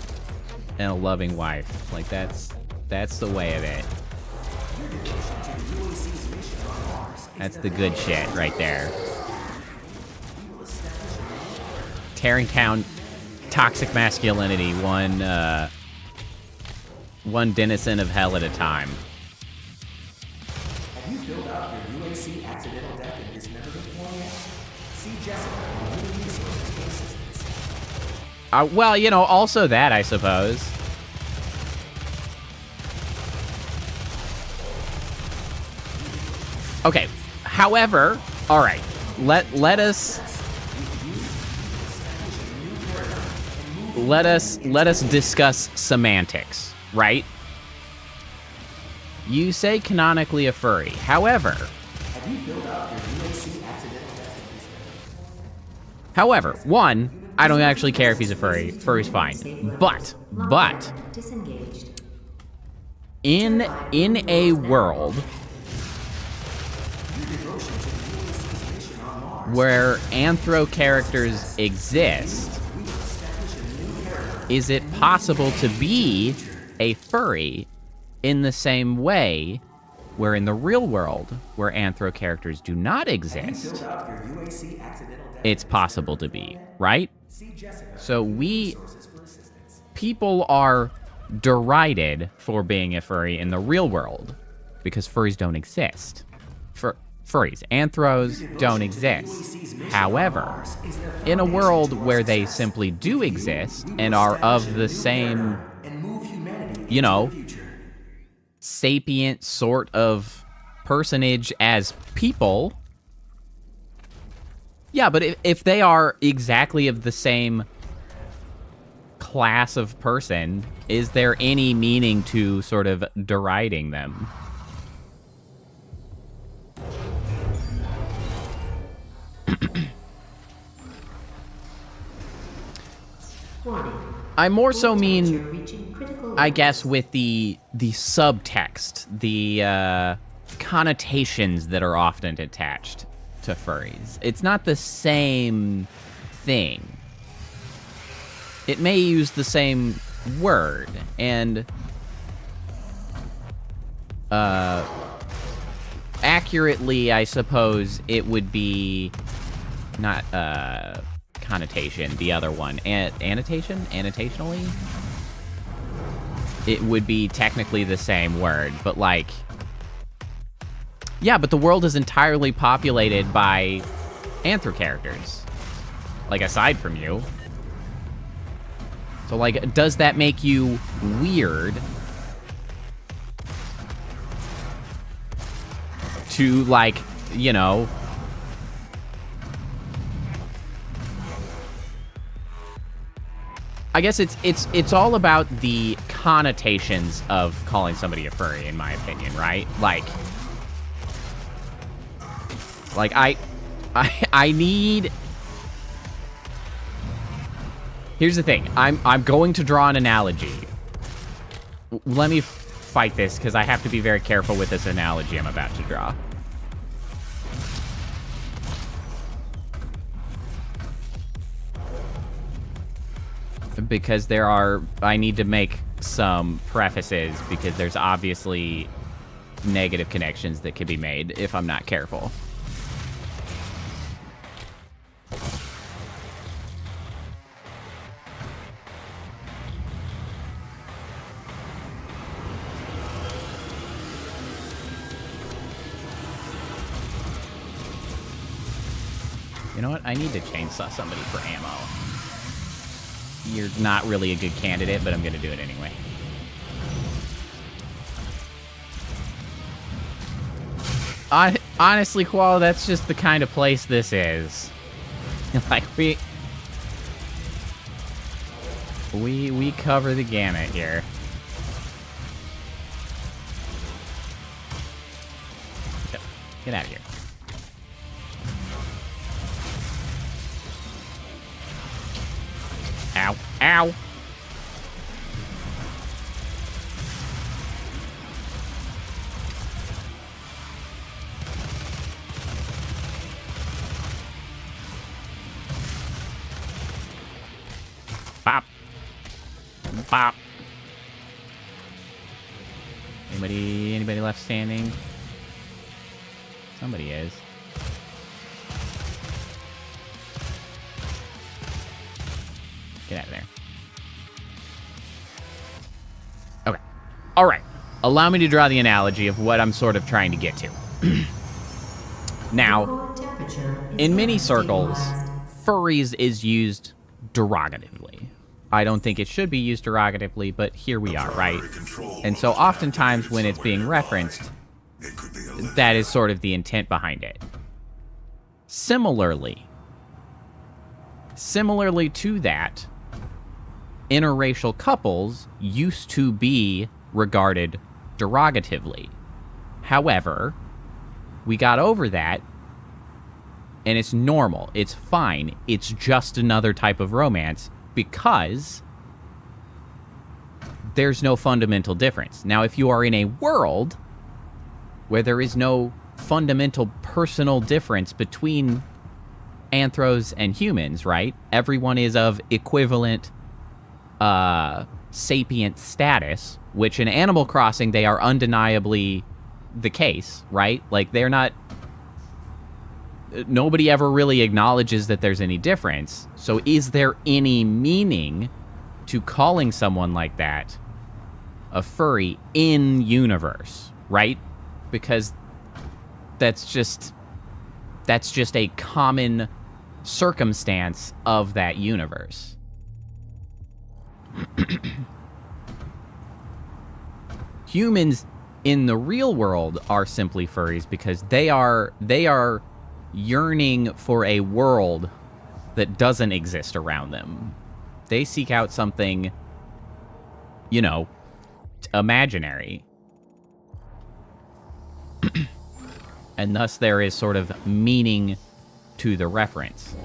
[SPEAKER 1] and a loving wife. Like, that's the way of it. That's the good shit right there. Tearing down toxic masculinity, one denizen of hell at a time.
[SPEAKER 6] Have you filled out your UAC accidental death in this member form yet? See Jessica.
[SPEAKER 1] Well, you know, also that, I suppose. Okay. However, all right. Let us discuss semantics, right? You say canonically a furry. However, one, I don't actually care if he's a furry. Furry's fine. But in a world where anthro characters exist, is it possible to be a furry in the same way where in the real world, where anthro characters do not exist, it's possible to be, right? So people are derided for being a furry in the real world because furries don't exist. furries. Anthros don't exist. However, in a world where they simply do exist and are of the same, you know, sapient sort of personage as people, yeah, but if they are exactly of the same class of person, is there any meaning to sort of deriding them? I more so mean, I guess, with the subtext, the connotations that are often attached to furries. It's not the same thing. It may use the same word, and accurately, I suppose, it would be not connotation, the other one. Annotation? Annotationally? It would be technically the same word, but like... Yeah, but the world is entirely populated by anthro characters. Like, aside from you. So, like, does that make you weird to, like, you know... I guess it's all about the connotations of calling somebody a furry, in my opinion, right? Like I need... Here's the thing. I'm going to draw an analogy. Let me fight this, because I have to be very careful with this analogy I'm about to draw. Because there are... I need to make some prefaces, because there's obviously negative connections that could be made if I'm not careful. You know what? I need to chainsaw somebody for ammo. You're not really a good candidate, but I'm gonna do it anyway. Honestly, Qual, that's just the kind of place this is. Like, we cover the gamut here. Get out of here. Ow. Ow. Pop. Pop. Anybody left standing? Somebody is. Get out of there. Okay. All right. Allow me to draw the analogy of what I'm sort of trying to get to. Now, in many circles, furries is used derogatively. I don't think it should be used derogatively, but here we are, right? And so oftentimes when it's being referenced, that is sort of the intent behind it. Similarly to that, interracial couples used to be regarded derogatively. However, we got over that, and it's normal. It's fine. It's just another type of romance because there's no fundamental difference. Now, if you are in a world where there is no fundamental personal difference between anthros and humans, right? Everyone is of equivalent sapient status, which in Animal Crossing, they are undeniably the case, right? Like, they're not... Nobody ever really acknowledges that there's any difference. So is there any meaning to calling someone like that a furry in universe, right? Because that's just That's just a common circumstance of that universe. Humans in the real world are simply furries because they are yearning for a world that doesn't exist around them. They seek out something, you know, imaginary. And thus there is sort of meaning to the reference.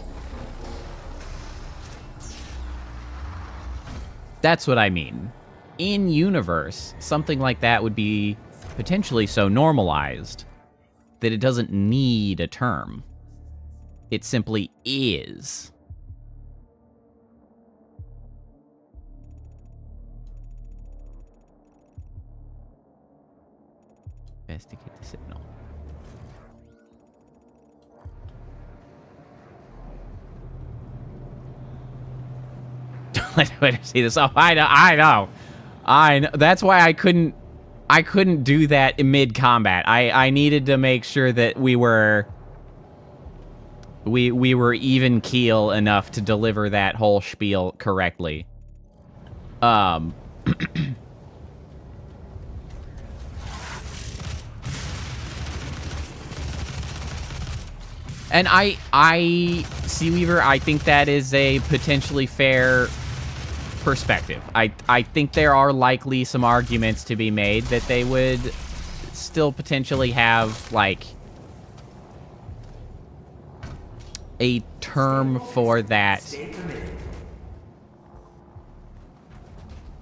[SPEAKER 1] That's what I mean. In universe, something like that would be potentially so normalized that it doesn't need a term. It simply is. Investigate the signal. Don't let me see this. Oh, I know. That's why I couldn't do that in mid-combat. I needed to make sure that we were even keel enough to deliver that whole spiel correctly. And Seaweaver, I think that is a potentially fair perspective. I think there are likely some arguments to be made that they would still potentially have, like, a term for that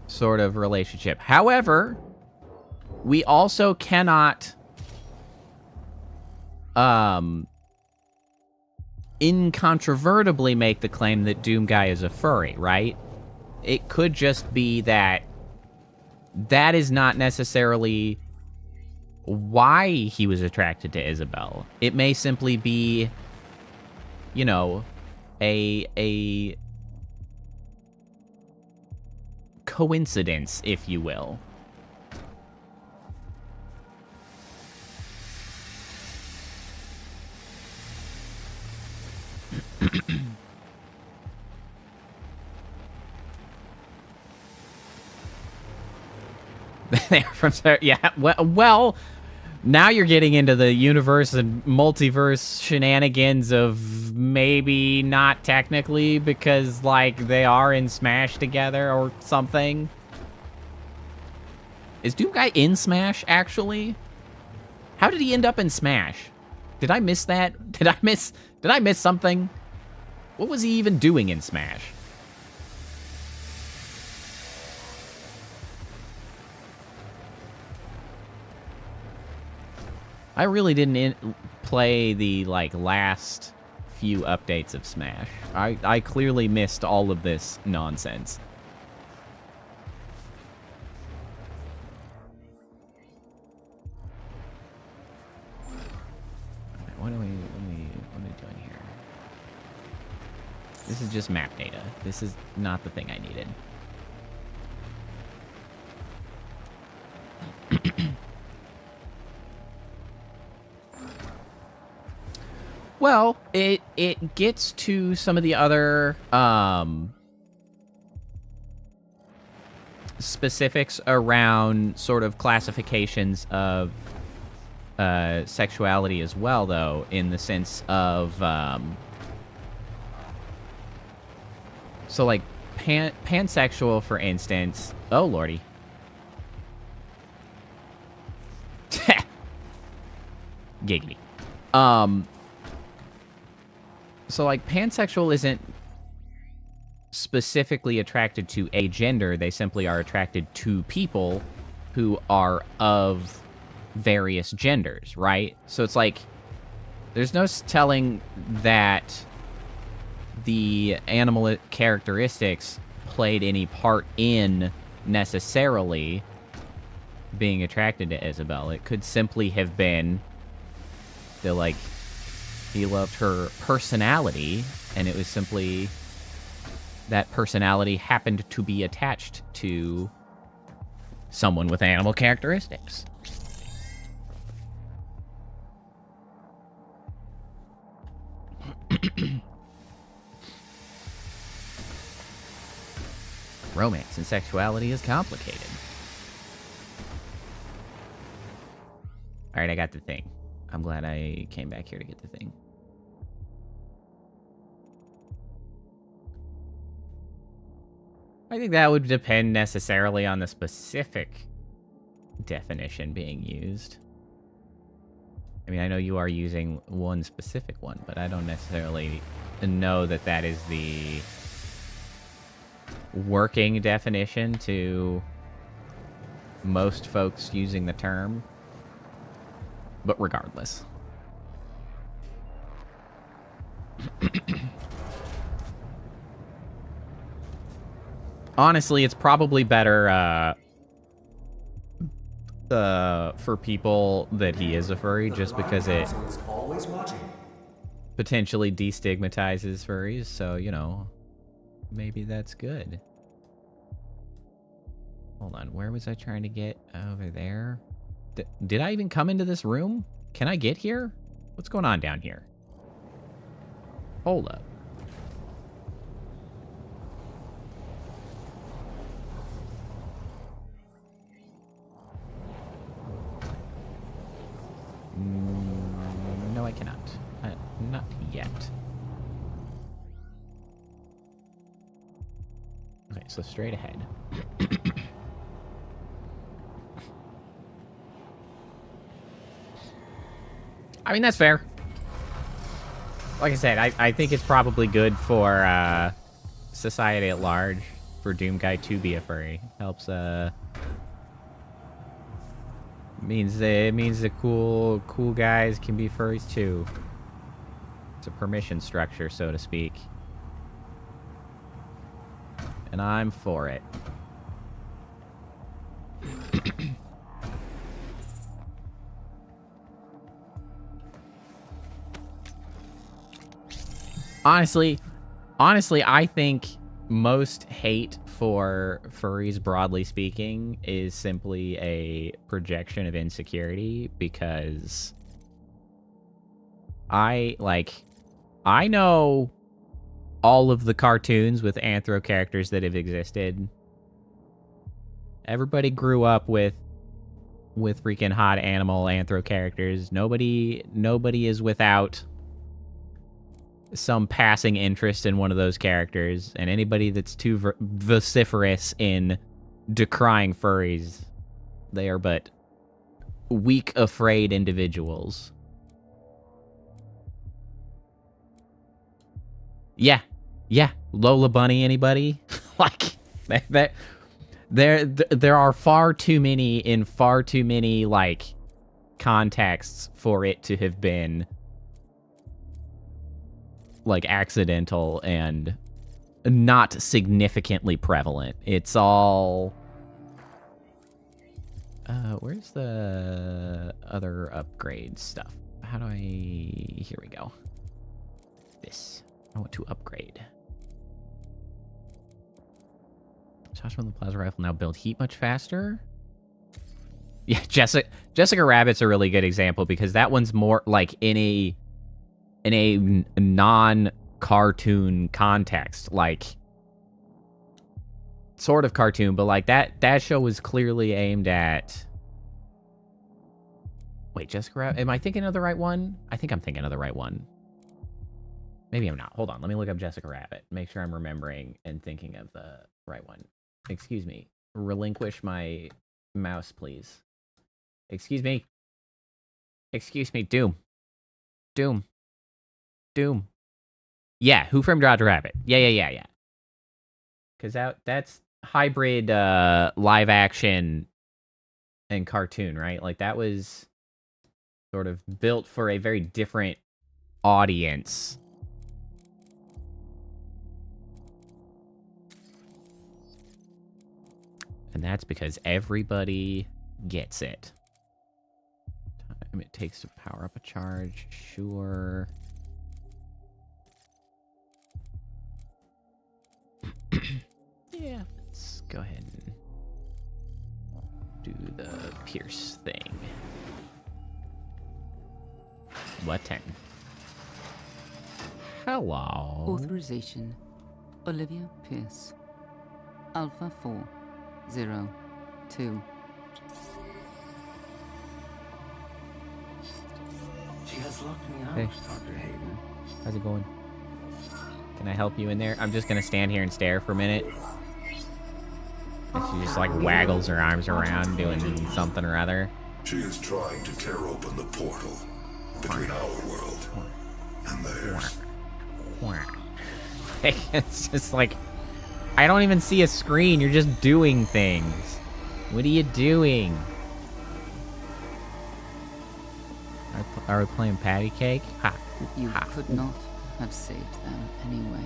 [SPEAKER 1] sort of relationship. However, we also cannot incontrovertibly make the claim that Doomguy is a furry, right? It could just be that that is not necessarily why he was attracted to Isabel. It may simply be, you know, a coincidence, if you will. From yeah, well, now you're getting into the universe and multiverse shenanigans of maybe not technically because, like, they are in Smash together or something. Is Doomguy in Smash, actually? How did he end up in Smash? Did I miss that? Did I miss something? What was he even doing in Smash? I really didn't play the, like, last few updates of Smash. I clearly missed all of this nonsense. What are we doing here? This is just map data. This is not the thing I needed. Well, it gets to some of the other specifics around sort of classifications of sexuality as well, though, in the sense of so, like, pansexual, for instance. Oh, lordy. Giggity. So, like, pansexual isn't specifically attracted to a gender. They simply are attracted to people who are of various genders, right? So it's like, there's no telling that the animal characteristics played any part in necessarily being attracted to Isabel. It could simply have been that, like, he loved her personality, and it was simply that personality happened to be attached to someone with animal characteristics. Romance and sexuality is complicated. Alright, I got the thing. I'm glad I came back here to get the thing. I think that would depend necessarily on the specific definition being used. I mean, I know you are using one specific one, but I don't necessarily know that that is the working definition to most folks using the term. But regardless. Honestly, it's probably better for people that he is a furry, just because it potentially destigmatizes furries, so, you know, maybe that's good. Hold on, where was I trying to get? Over there? Did I even come into this room? Can I get here? What's going on down here? Hold up. No, I cannot. Not yet. Okay, so straight ahead. I mean, that's fair. Like I said, I think it's probably good for society at large for Doom Guy to be a furry. Helps, means the cool guys can be furries too. It's a permission structure, so to speak. And I'm for it. Honestly, I think most hate for furries, broadly speaking, is simply a projection of insecurity, because I know all of the cartoons with anthro characters that have existed. Everybody grew up with freaking hot animal anthro characters. Nobody is without some passing interest in one of those characters, and anybody that's too vociferous in decrying furries, they are but weak, afraid individuals. Yeah. Lola Bunny, anybody? Like, there are far too many, like, contexts for it to have been, like, accidental and not significantly prevalent. It's all... where's the other upgrade stuff? How do I... Here we go. This. I want to upgrade. Shots from the plasma rifle now build heat much faster. Yeah, Jessica Rabbit's a really good example, because that one's more like in a non-cartoon context, like sort of cartoon, but like that show was clearly aimed at... Wait, Jessica Rabbit? Am I thinking of the right one? I think I'm thinking of the right one. Maybe I'm not. Hold on, let me look up Jessica Rabbit. Make sure I'm remembering and thinking of the right one. Excuse me. Relinquish my mouse, please. Excuse me. Excuse me. Doom. Yeah, Who Framed Roger Rabbit? Yeah. Because that's hybrid live action and cartoon, right? Like, that was sort of built for a very different audience. And that's because everybody gets it. Time it takes to power up a charge, sure. Yeah, let's go ahead and do the pierce thing. What 10? hello.
[SPEAKER 3] Authorization. Olivia Pierce. Alpha 402.
[SPEAKER 2] She has locked me out,
[SPEAKER 1] Hey.
[SPEAKER 2] Dr. Hayden.
[SPEAKER 1] How's it going? Can I help you in there? I'm just gonna stand here and stare for a minute. And she just like waggles her arms around doing something or other.
[SPEAKER 5] She is trying to tear open the portal between our world and theirs.
[SPEAKER 1] It's just like, I don't even see a screen. You're just doing things. What are you doing? Are we playing patty cake? Ha.
[SPEAKER 3] You
[SPEAKER 1] Ha.
[SPEAKER 3] could not have saved them anyway.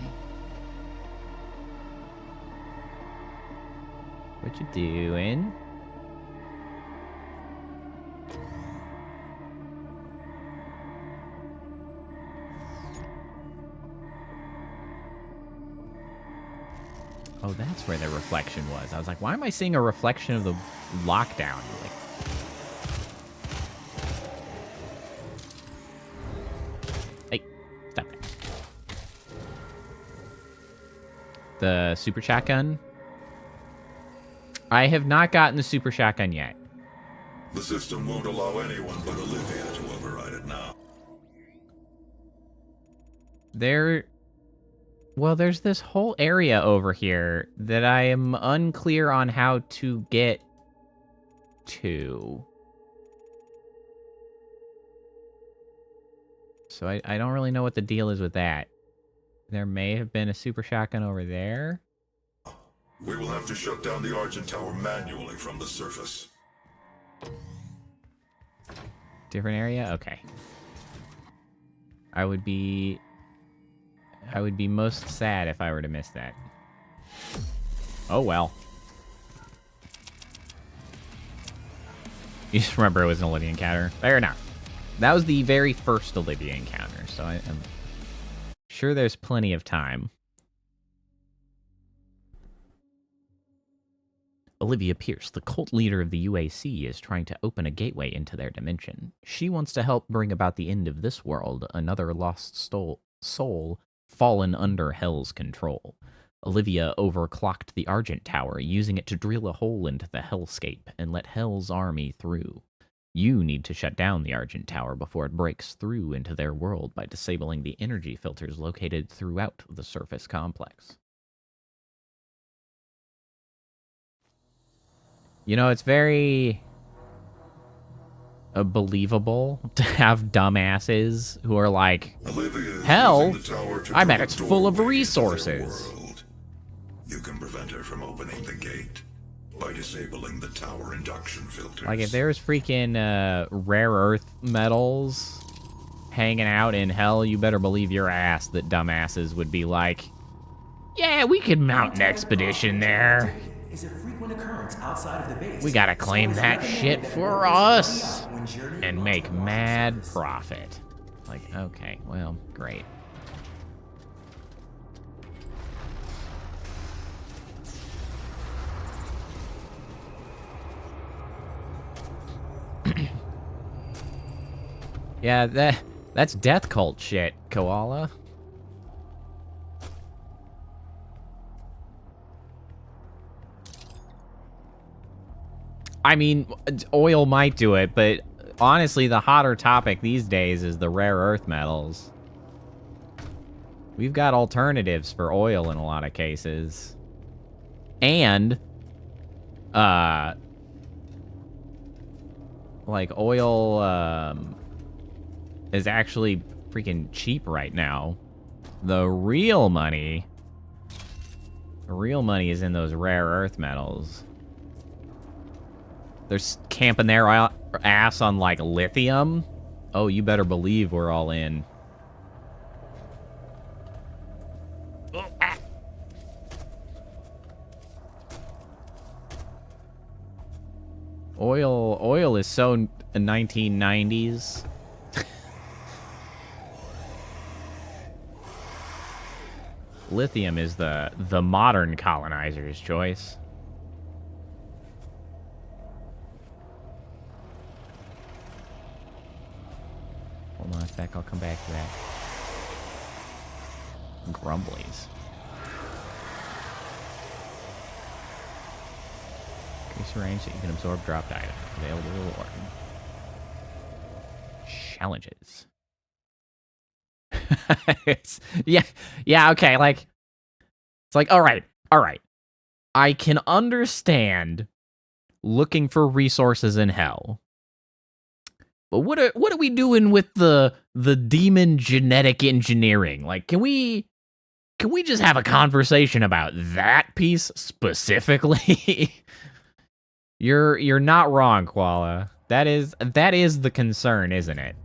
[SPEAKER 1] What you doing? Oh, that's where the reflection was. I was like, why am I seeing a reflection of the lockdown? Like, hey, stop it. The super shotgun? I have not gotten the super shotgun yet.
[SPEAKER 5] The system won't allow anyone but Olivia to override it now.
[SPEAKER 1] Well, there's this whole area over here that I am unclear on how to get to. So I don't really know what the deal is with that. There may have been a super shotgun over there.
[SPEAKER 5] We will have to shut down the Argent Tower manually from the surface.
[SPEAKER 1] Different area? Okay. I would be most sad if I were to miss that. Oh well. You just remember it was an Olivia encounter. Fair enough. That was the very first Olivia encounter, so I'm sure there's plenty of time. Olivia Pierce, the cult leader of the UAC, is trying to open a gateway into their dimension. She wants to help bring about the end of this world, another lost soul fallen under Hell's control. Olivia overclocked the Argent Tower, using it to drill a hole into the hellscape and let Hell's army through. You need to shut down the Argent Tower before it breaks through into their world by disabling the energy filters located throughout the surface complex. You know, it's very believable to have dumbasses who are like, hell, I bet it's full of resources.
[SPEAKER 5] You can prevent her from opening the gate by disabling the tower induction filters.
[SPEAKER 1] Like, if there's freaking rare earth metals hanging out in hell, you better believe your ass that dumbasses would be like, yeah, we could mount an expedition there.
[SPEAKER 6] Is a frequent occurrence outside of the base.
[SPEAKER 1] We gotta claim that shit for us and make mad profit. Like, okay, well, great. Yeah, that's death cult shit, Koala. I mean, oil might do it, but honestly, the hotter topic these days is the rare earth metals. We've got alternatives for oil in a lot of cases. And, like, oil, is actually freaking cheap right now. The real money is in those rare earth metals. They're camping their ass on, like, lithium. Oh, you better believe we're all in. Oh, ah. Oil is so 1990s. Lithium is the modern colonizer's choice. Hold on a sec, I'll come back to that. grumblies. Increase range so you can absorb dropped items. Available reward. Challenges. yeah, okay, like, it's like, all right. I can understand looking for resources in hell. But what are we doing with the demon genetic engineering? Like, can we just have a conversation about that piece specifically? You're not wrong, Koala. That is the concern, isn't it?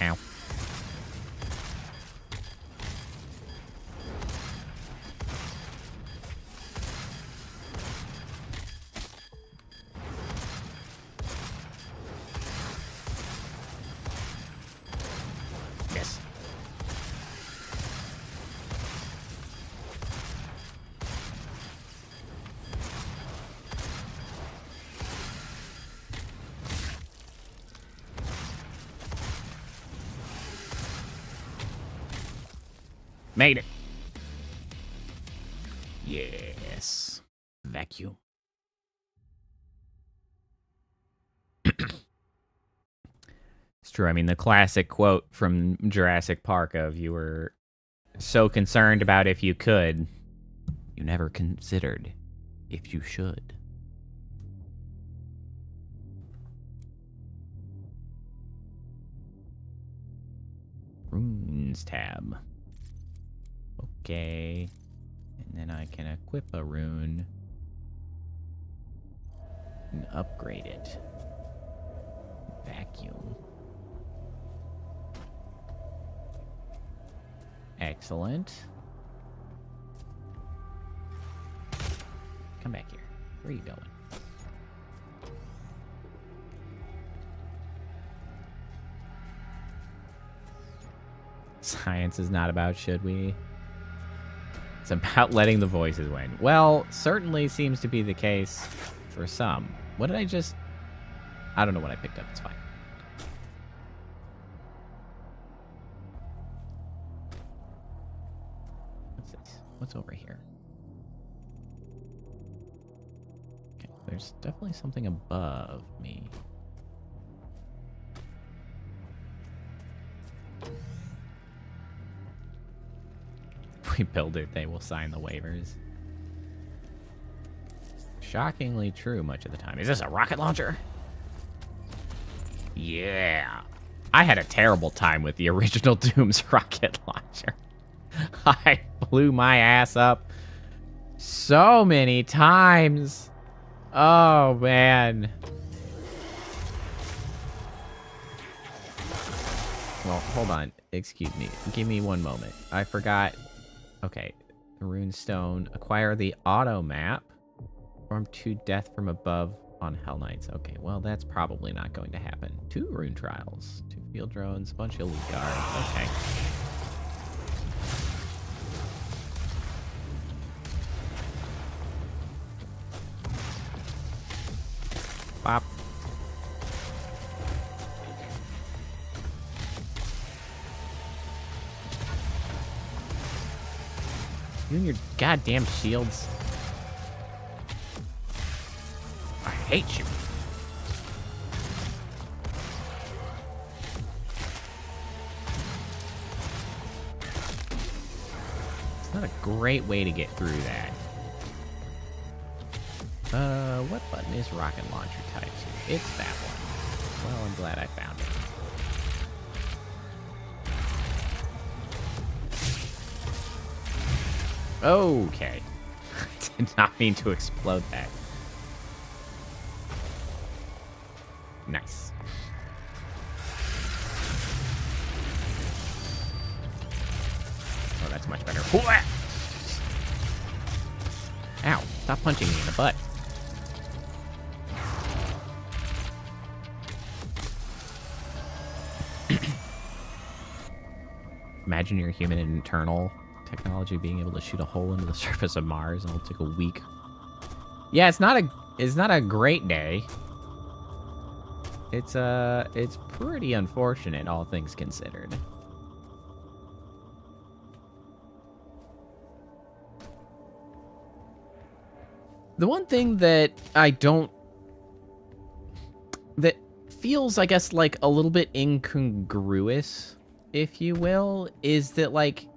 [SPEAKER 1] Ow. Yes. Made it. Yes. Vacuum. It's true. I mean, the classic quote from Jurassic Park of, you were so concerned about if you could, you never considered if you should. Runes tab. Okay. And then I can equip a rune and upgrade it. Vacuum. Excellent. Come back here. Where are you going? Science is not about should we. It's about letting the voices win. Well, certainly seems to be the case for some. What did I just... I don't know what I picked up. It's fine. What's this? What's over here? Okay, there's definitely something above me. If we build it, they will sign the waivers. Shockingly true much of the time. Is this a rocket launcher? Yeah. I had a terrible time with the original Doom's rocket launcher. I blew my ass up so many times. Oh, man. Well, hold on. Excuse me. Give me one moment. I forgot. Okay. The rune stone. Acquire the auto map. Form 2 death from above on Hell Knights. Okay, well, that's probably not going to happen. 2 rune trials. 2 field drones. A bunch of elite guards. Okay. Bop. You and your goddamn shields. I hate you. It's not a great way to get through that. What button is rocket launcher type to? It's that one. Well, I'm glad I found it. Okay. I did not mean to explode that. Nice. Oh, that's much better. Ow, stop punching me in the butt. Imagine your human and internal technology being able to shoot a hole into the surface of Mars, and it'll take a week. Yeah, it's not a great day. It's pretty unfortunate, all things considered. The one thing that that feels, I guess, like a little bit incongruous, if you will, is that, like,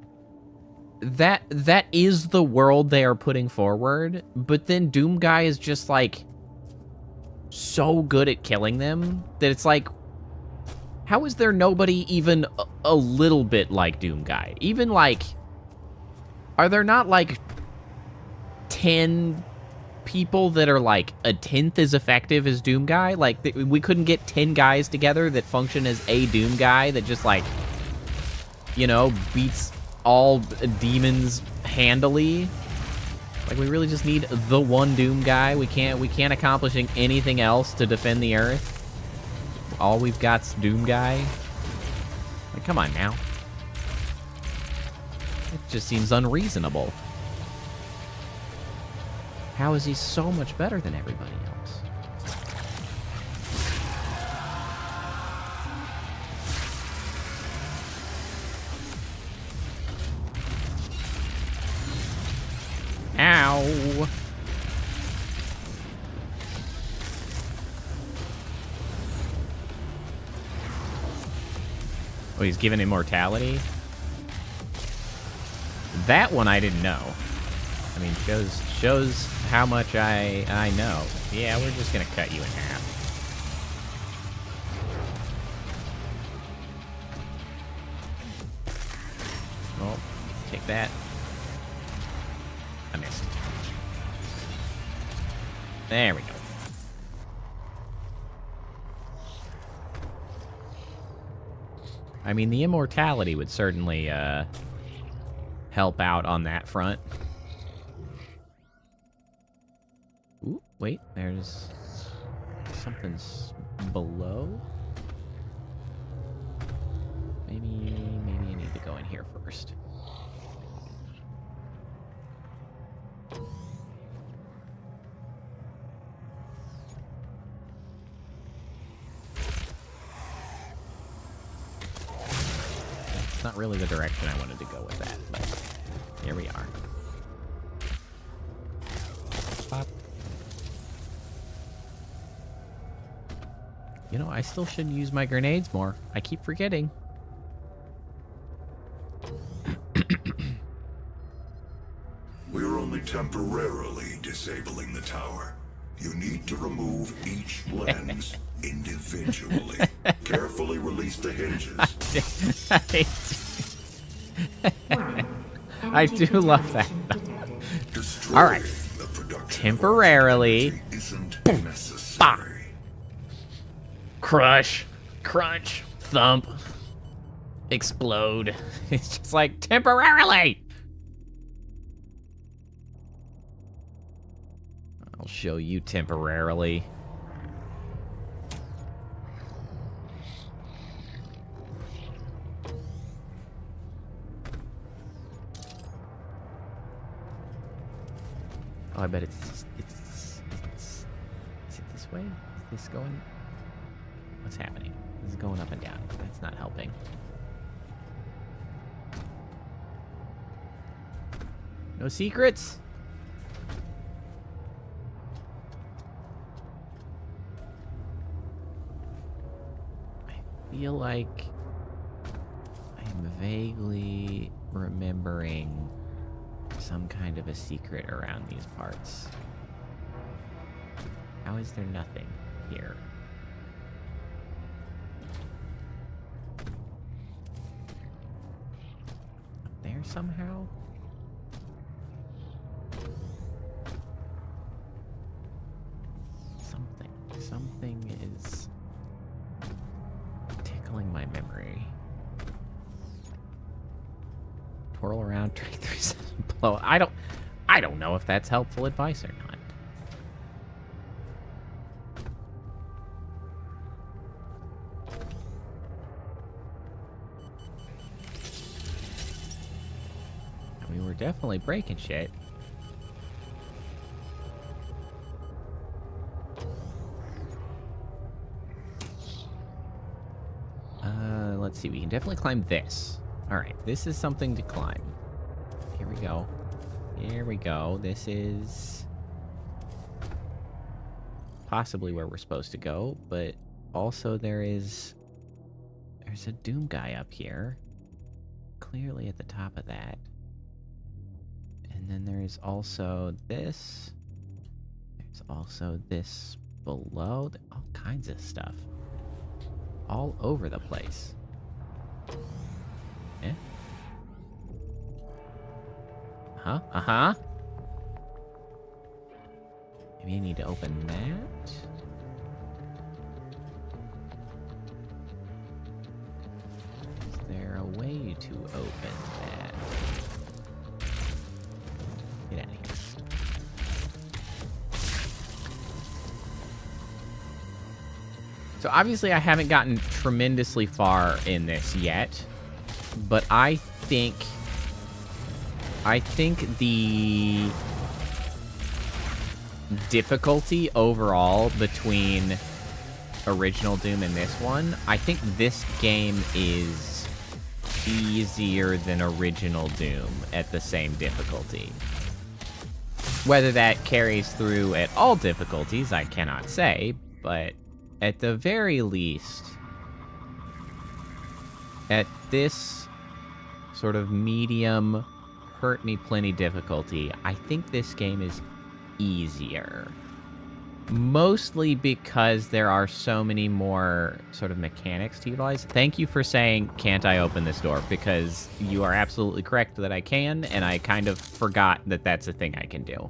[SPEAKER 1] that is the world they are putting forward, but then Doom Guy is just, like, so good at killing them that it's like, how is there nobody even a little bit like Doom Guy? Even, like, are there not, like, 10 people that are, like, a 10th as effective as Doom Guy? Like, we couldn't get 10 guys together that function as a Doom Guy that just, like, you know, beats all demons handily? Like, we really just need the one Doom Guy. We can't accomplish anything else to defend the Earth. All we've got's Doom Guy. Like, come on now. It just seems unreasonable. How is he so much better than everybody else? Ow! Oh, he's given immortality? That one I didn't know. I mean, shows how much I know. Yeah, we're just gonna cut you in half. Oh, take that. I missed. There we go. I mean, the immortality would certainly help out on that front. Ooh, wait, there's something's below. Maybe I need to go in here first. It's not really the direction I wanted to go with that, but here we are. Pop. You know, I still should use my grenades more. I keep forgetting.
[SPEAKER 5] We're only temporarily disabling the tower. You need to remove each lens individually. Carefully release the hinges.
[SPEAKER 1] I do love that.
[SPEAKER 5] Destroying
[SPEAKER 1] All right.
[SPEAKER 5] the production
[SPEAKER 1] Temporarily.
[SPEAKER 5] of isn't necessary.
[SPEAKER 1] Crush. Crunch. Thump. Explode. It's just like, temporarily! I'll show you temporarily. Oh, I bet it's is it this way? Is this going? What's happening? This is going up and down. That's not helping. No secrets? I feel like I'm vaguely remembering some kind of a secret around these parts. How is there nothing here? Up there somehow? Something is tickling my memory. Twirl around, track 37 below. I don't know if that's helpful advice or not. I mean, we're definitely breaking shit. let's see. We can definitely climb this. All right, this is something to climb. Here we go. Here we go. This is possibly where we're supposed to go, but also there's a Doom guy up here. Clearly at the top of that. And then there's also this. There's also this below. All kinds of stuff. All over the place. Eh? Huh? Uh-huh. Maybe I need to open that. Is there a way to open that? Get out of here. So obviously I haven't gotten tremendously far in this yet, but I think the difficulty overall between original Doom and this one, I think this game is easier than original Doom at the same difficulty. Whether that carries through at all difficulties, I cannot say, but at the very least, at this sort of medium, hurt me plenty difficulty, I think this game is easier. Mostly because there are so many more sort of mechanics to utilize. Thank you for saying, can't I open this door? Because you are absolutely correct that I can, and I kind of forgot that that's a thing I can do.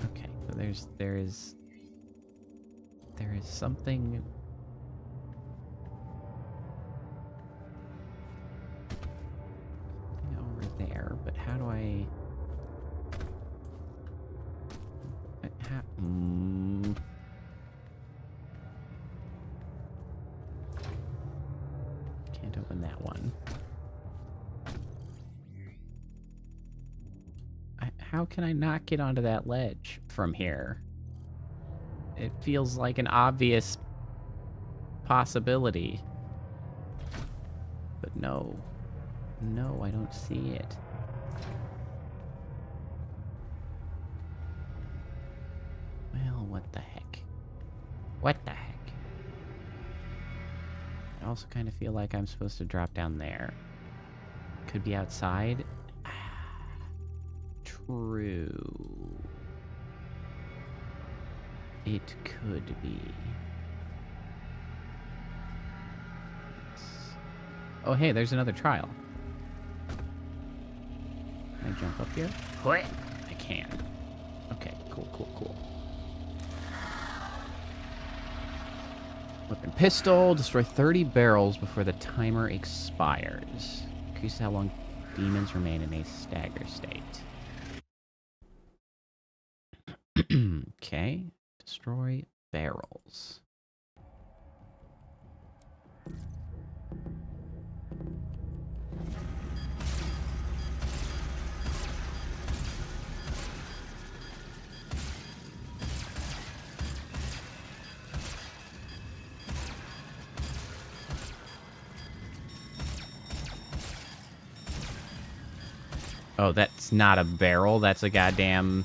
[SPEAKER 1] Okay, so there is something over there, but how do I can't open that one. How can I not get onto that ledge from here? It feels like an obvious possibility. But no. No, I don't see it. Well, what the heck? What the heck? I also kind of feel like I'm supposed to drop down there. Could be outside. True. It could be. Oh, hey, there's another trial. Can I jump up here? What? I can. Okay, cool. Weapon pistol. Destroy 30 barrels before the timer expires. Increases how long demons remain in a stagger state. Okay. Destroy barrels. Oh, that's not a barrel. That's a goddamn...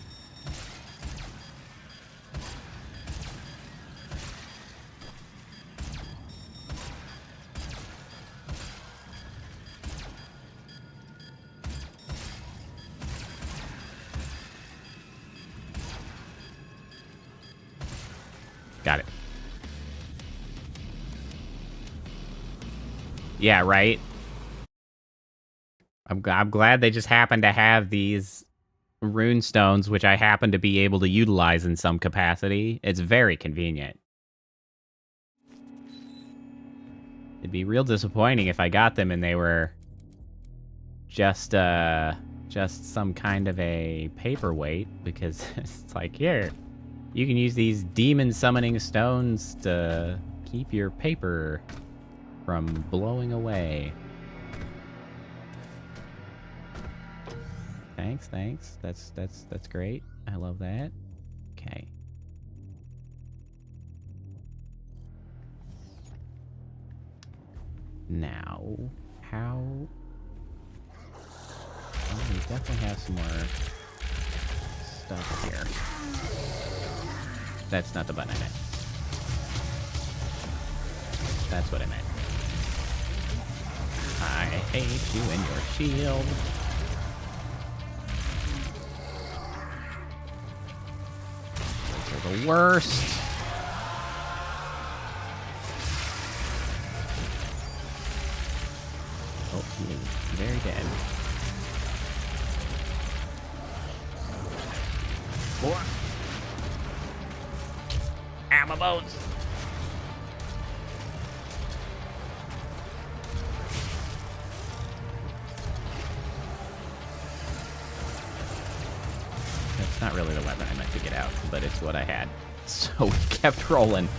[SPEAKER 1] Got it. Yeah, right? I'm glad they just happen to have these rune stones, which I happen to be able to utilize in some capacity. It's very convenient. It'd be real disappointing if I got them and they were just some kind of a paperweight, because it's like, here, you can use these demon summoning stones to keep your paper from blowing away. Okay. Thanks. That's great. I love that. Okay. Now, how... Oh, we definitely have some more stuff here. That's not the button I meant. That's what I meant. I hate you and your shield. Those are the worst. Oh, he is very dead. More. Ammo bones. That's not really the weapon I meant to get out, but it's what I had. So we kept rolling.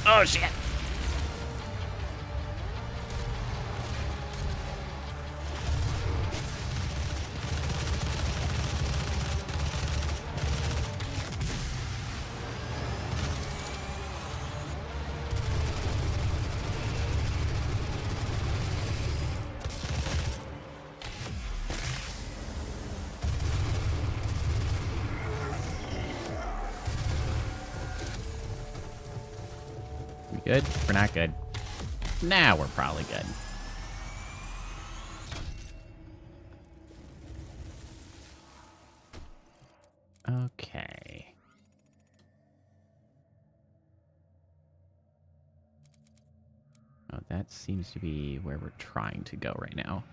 [SPEAKER 1] Oh, shit. Good? We're not good. Now we're probably good. Okay. Oh, that seems to be where we're trying to go right now.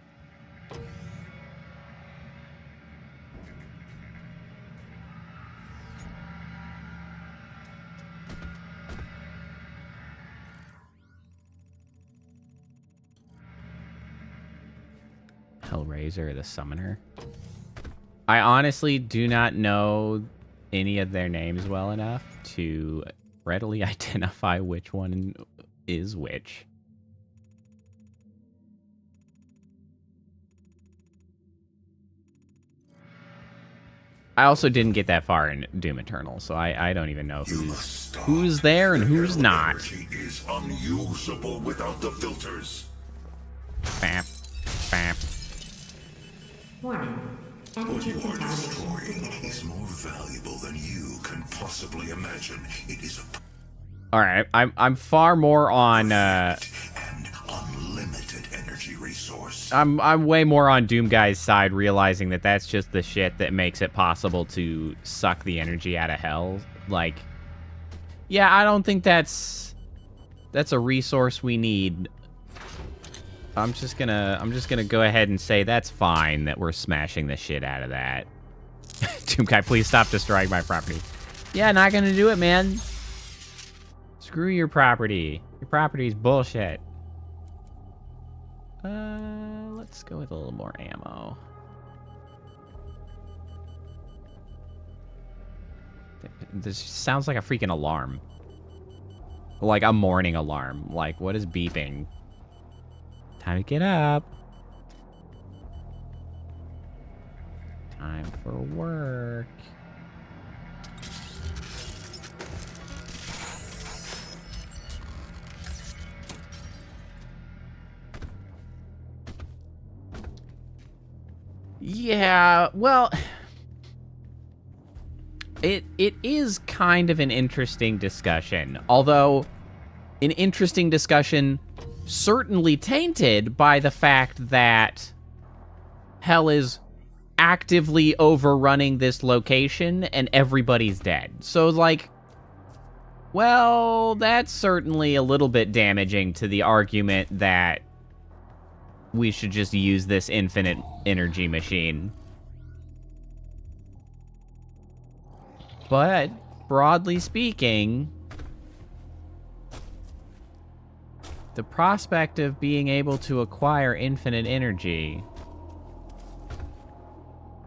[SPEAKER 1] Hellraiser, the Summoner. I honestly do not know any of their names well enough to readily identify which one is which. I also didn't get that far in Doom Eternal, so I don't even know who's there and who's not.
[SPEAKER 5] Energy is unusable without the filters.
[SPEAKER 1] Bam. Bam.
[SPEAKER 4] Warning.
[SPEAKER 5] What
[SPEAKER 4] Energy
[SPEAKER 5] you are
[SPEAKER 4] contamination
[SPEAKER 5] destroying
[SPEAKER 4] detected.
[SPEAKER 5] is more valuable than you can possibly imagine. It is a
[SPEAKER 1] All right, I'm far more on.
[SPEAKER 5] and unlimited energy resource.
[SPEAKER 1] I'm way more on Doom Guy's side, realizing that that's just the shit that makes it possible to suck the energy out of hell. Like, yeah, I don't think that's a resource we need. I'm just gonna go ahead and say that's fine that we're smashing the shit out of that. Doom Guy, please stop destroying my property. Yeah, not gonna do it, man. Screw your property. Your property's bullshit. Let's go with a little more ammo. This sounds like a freaking alarm. Like a morning alarm. Like, what is beeping? Time to get up. Time for work. Yeah, well, it is kind of an interesting discussion. Although, an interesting discussion certainly tainted by the fact that Hell is actively overrunning this location and everybody's dead. So, like, well, that's certainly a little bit damaging to the argument that we should just use this infinite energy machine. But, broadly speaking, the prospect of being able to acquire infinite energy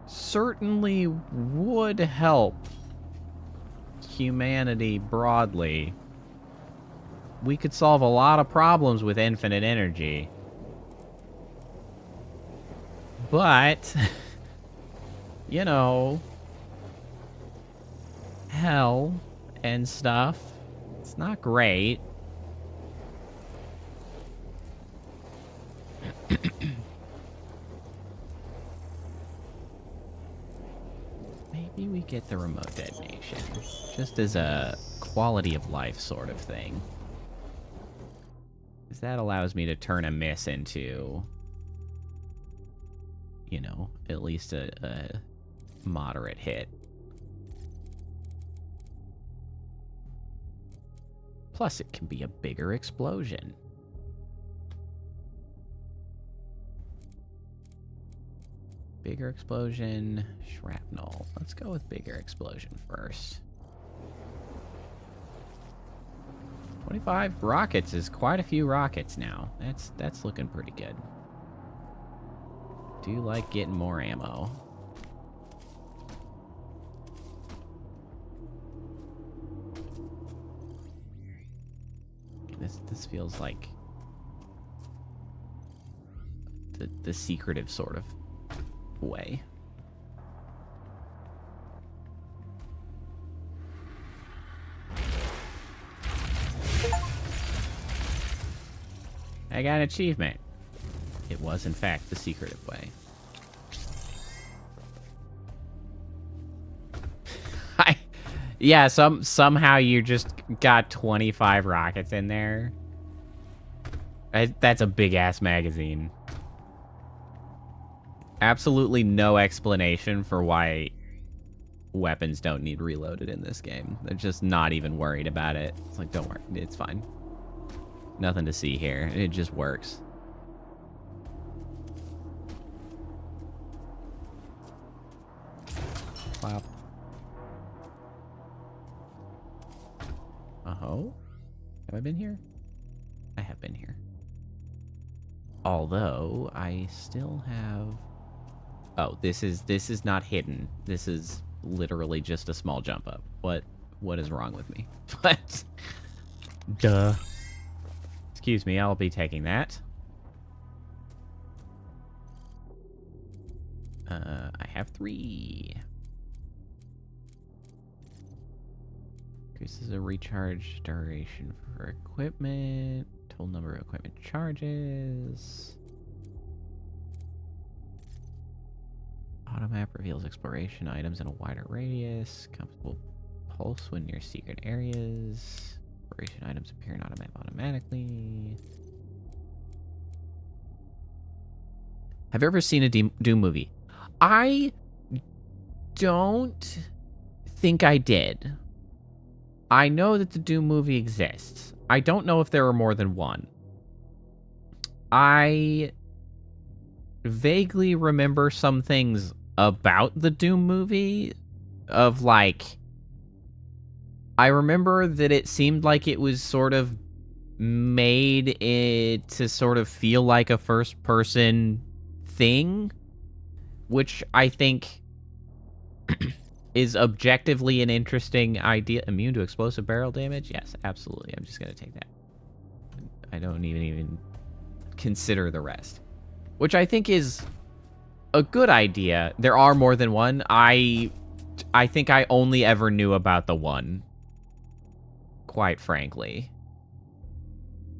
[SPEAKER 1] certainly would help humanity broadly we could solve a lot of problems with infinite energy. But, you know, hell and stuff, it's not great. Maybe we get the remote detonation, just as a quality of life sort of thing. Because that allows me to turn a miss into, you know, at least a moderate hit. Plus, it can be a bigger explosion. Bigger explosion, shrapnel. Let's go with bigger explosion first. 25 rockets is quite a few rockets now. That's looking pretty good. Do like getting more ammo. This feels like the secretive sort of way. I got an achievement. It was in fact the secretive way. Yeah, somehow you just got 25 rockets in there. That's a big ass magazine. Absolutely no explanation for why weapons don't need reloaded in this game. They're just not even worried about it. It's like, don't worry, it's fine. Nothing to see here. It just works. Wow. Oh? Have I been here? I have been here. Although, I still have... Oh, this is not hidden. This is literally just a small jump up. What is wrong with me? What? Duh. Excuse me, I'll be taking that. I have 3. Increases the recharge duration for equipment. Total number of equipment charges. Automap reveals exploration items in a wider radius. Compass will pulse when near secret areas. Exploration items appear in automap automatically. Have you ever seen a Doom movie? I don't think I did. I know that the Doom movie exists. I don't know if there are more than one. I vaguely remember some things about the Doom movie of like... I remember that it seemed like it was sort of made it to sort of feel like a first-person thing, which I think is objectively an interesting idea. Immune to explosive barrel damage? Yes, absolutely. I'm just going to take that. I don't even consider the rest. Which I think is a good idea. There are more than one. I think I only ever knew about the one. Quite frankly.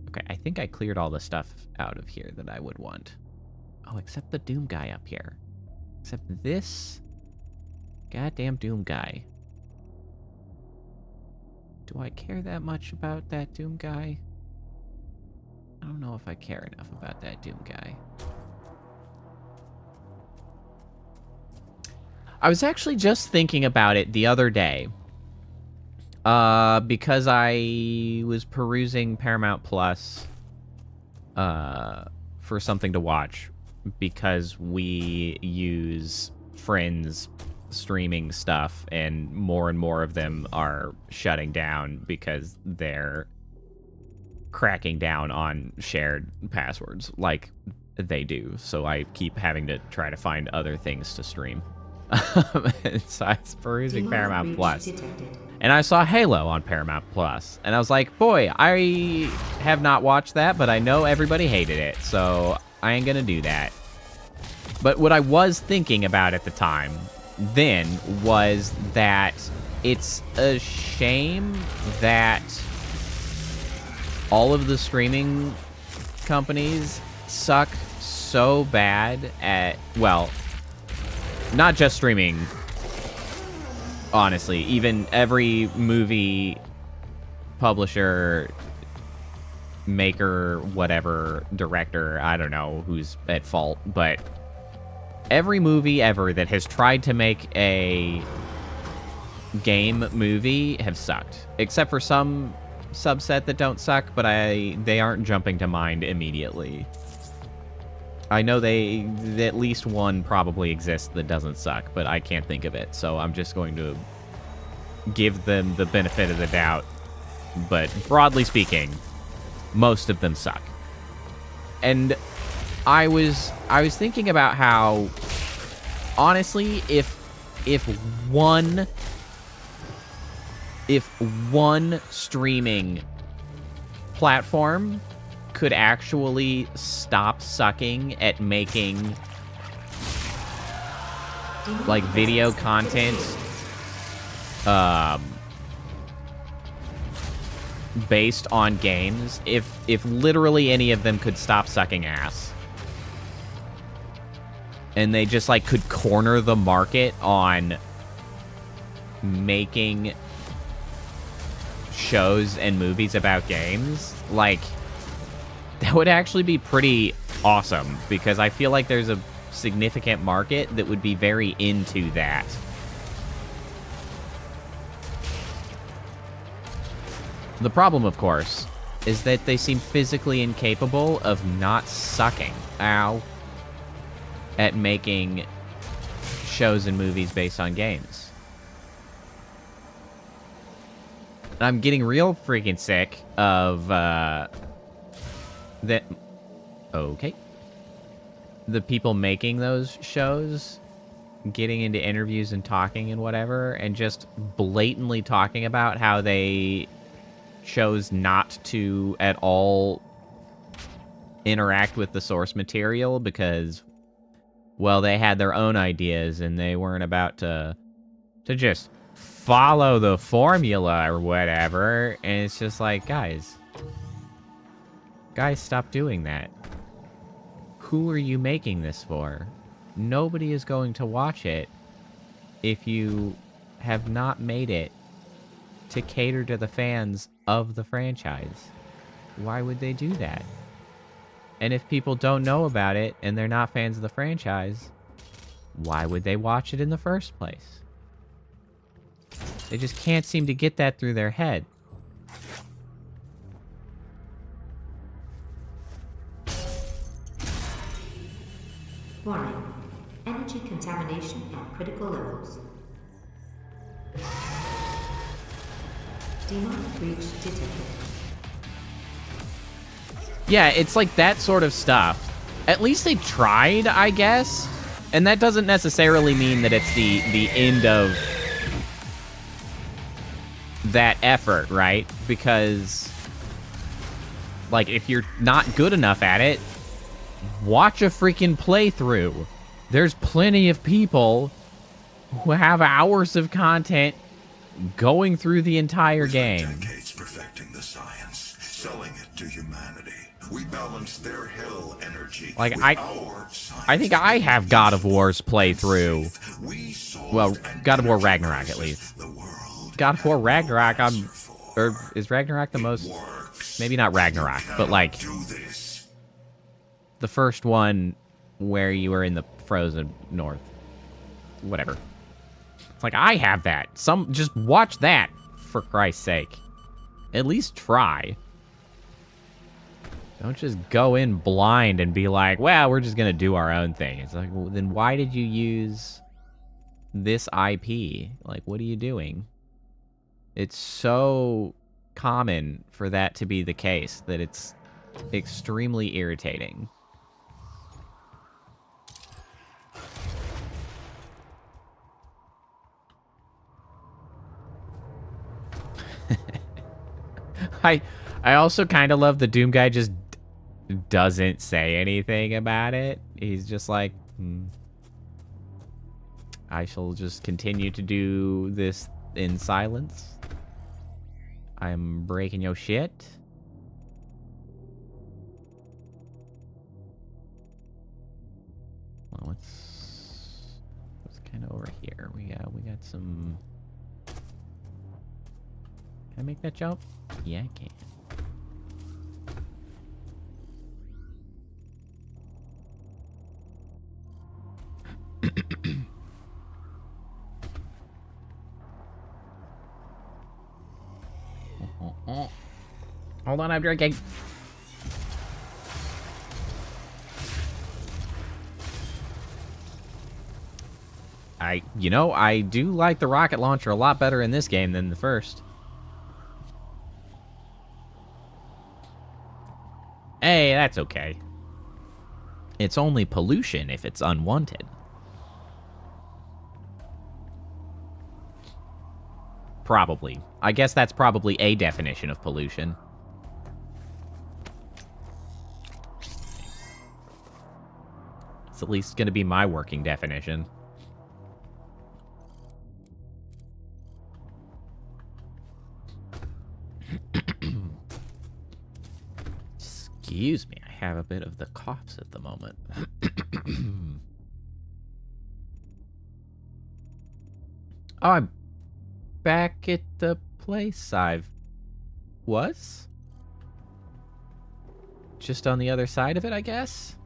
[SPEAKER 1] Okay, I think I cleared all the stuff out of here that I would want. Oh, except the Doom guy up here. Except this goddamn Doom guy. Do I care that much about that Doom guy? I don't know if I care enough about that Doom guy. I was actually just thinking about it the other day. Because I was perusing Paramount Plus for something to watch. Because we use friends streaming stuff, and more of them are shutting down because they're cracking down on shared passwords like they do. So I keep having to try to find other things to stream. So I was perusing Paramount Plus. And I saw Halo on Paramount Plus, and I was like, boy, I have not watched that, but I know everybody hated it, so I ain't gonna do that. But what I was thinking about at the time then was that it's a shame that all of the streaming companies suck so bad at, well, not just streaming, honestly, even every movie publisher, maker, whatever, director, I don't know who's at fault, but every movie ever that has tried to make a game movie have sucked. Except for some subset that don't suck, but they aren't jumping to mind immediately. I know at least one probably exists that doesn't suck, but I can't think of it, so I'm just going to give them the benefit of the doubt. But broadly speaking, most of them suck. And I was thinking about how, honestly, if one streaming platform could actually stop sucking at making like video content based on games, if literally any of them could stop sucking ass and they just like could corner the market on making shows and movies about games, like, that would actually be pretty awesome, because I feel like there's a significant market that would be very into that. The problem, of course, is that they seem physically incapable of not sucking, at making shows and movies based on games. I'm getting real freaking sick of, that, okay. The people making those shows getting into interviews and talking and whatever, and just blatantly talking about how they chose not to at all interact with the source material because, well, they had their own ideas and they weren't about to just follow the formula or whatever. And it's just like, guys, stop doing that. Who are you making this for? Nobody is going to watch it if you have not made it to cater to the fans of the franchise. Why would they do that? And if people don't know about it and they're not fans of the franchise, why would they watch it in the first place? They just can't seem to get that through their head.
[SPEAKER 4] Warning. Energy contamination at critical levels. Demonic breach detected.
[SPEAKER 1] Yeah, it's like that sort of stuff. At least they tried, I guess. And that doesn't necessarily mean that it's the end of that effort, right? Because, like, if you're not good enough at it, watch a freaking playthrough. There's plenty of people who have hours of content going through the entire game.
[SPEAKER 5] Decades perfecting the science, selling it to humanity. We balance their hell energy.
[SPEAKER 1] Like, I think I have God of War's playthrough. Well, God of War Ragnarok, at least. God of War Ragnarok, or is Ragnarok the most? Maybe not Ragnarok, but like the first one where you were in the frozen north. Whatever. It's like, I have that. Just watch that, for Christ's sake. At least try. Don't just go in blind and be like, well, we're just going to do our own thing. It's like, well, then why did you use this IP? Like, what are you doing? It's so common for that to be the case that it's extremely irritating. I also kind of love the Doom guy just doesn't say anything about it. He's just like, I shall just continue to do this in silence. I'm breaking your shit. Well, what's kind of over here? We got some. Can I make that jump? Yeah, I can. Hold on, I'm drinking. I do like the rocket launcher a lot better in this game than the first. Hey, that's okay. It's only pollution if it's unwanted. Probably. I guess that's probably a definition of pollution. It's at least going to be my working definition. Excuse me, I have a bit of the coughs at the moment. Oh, I'm back at the place I was? Just on the other side of it, I guess?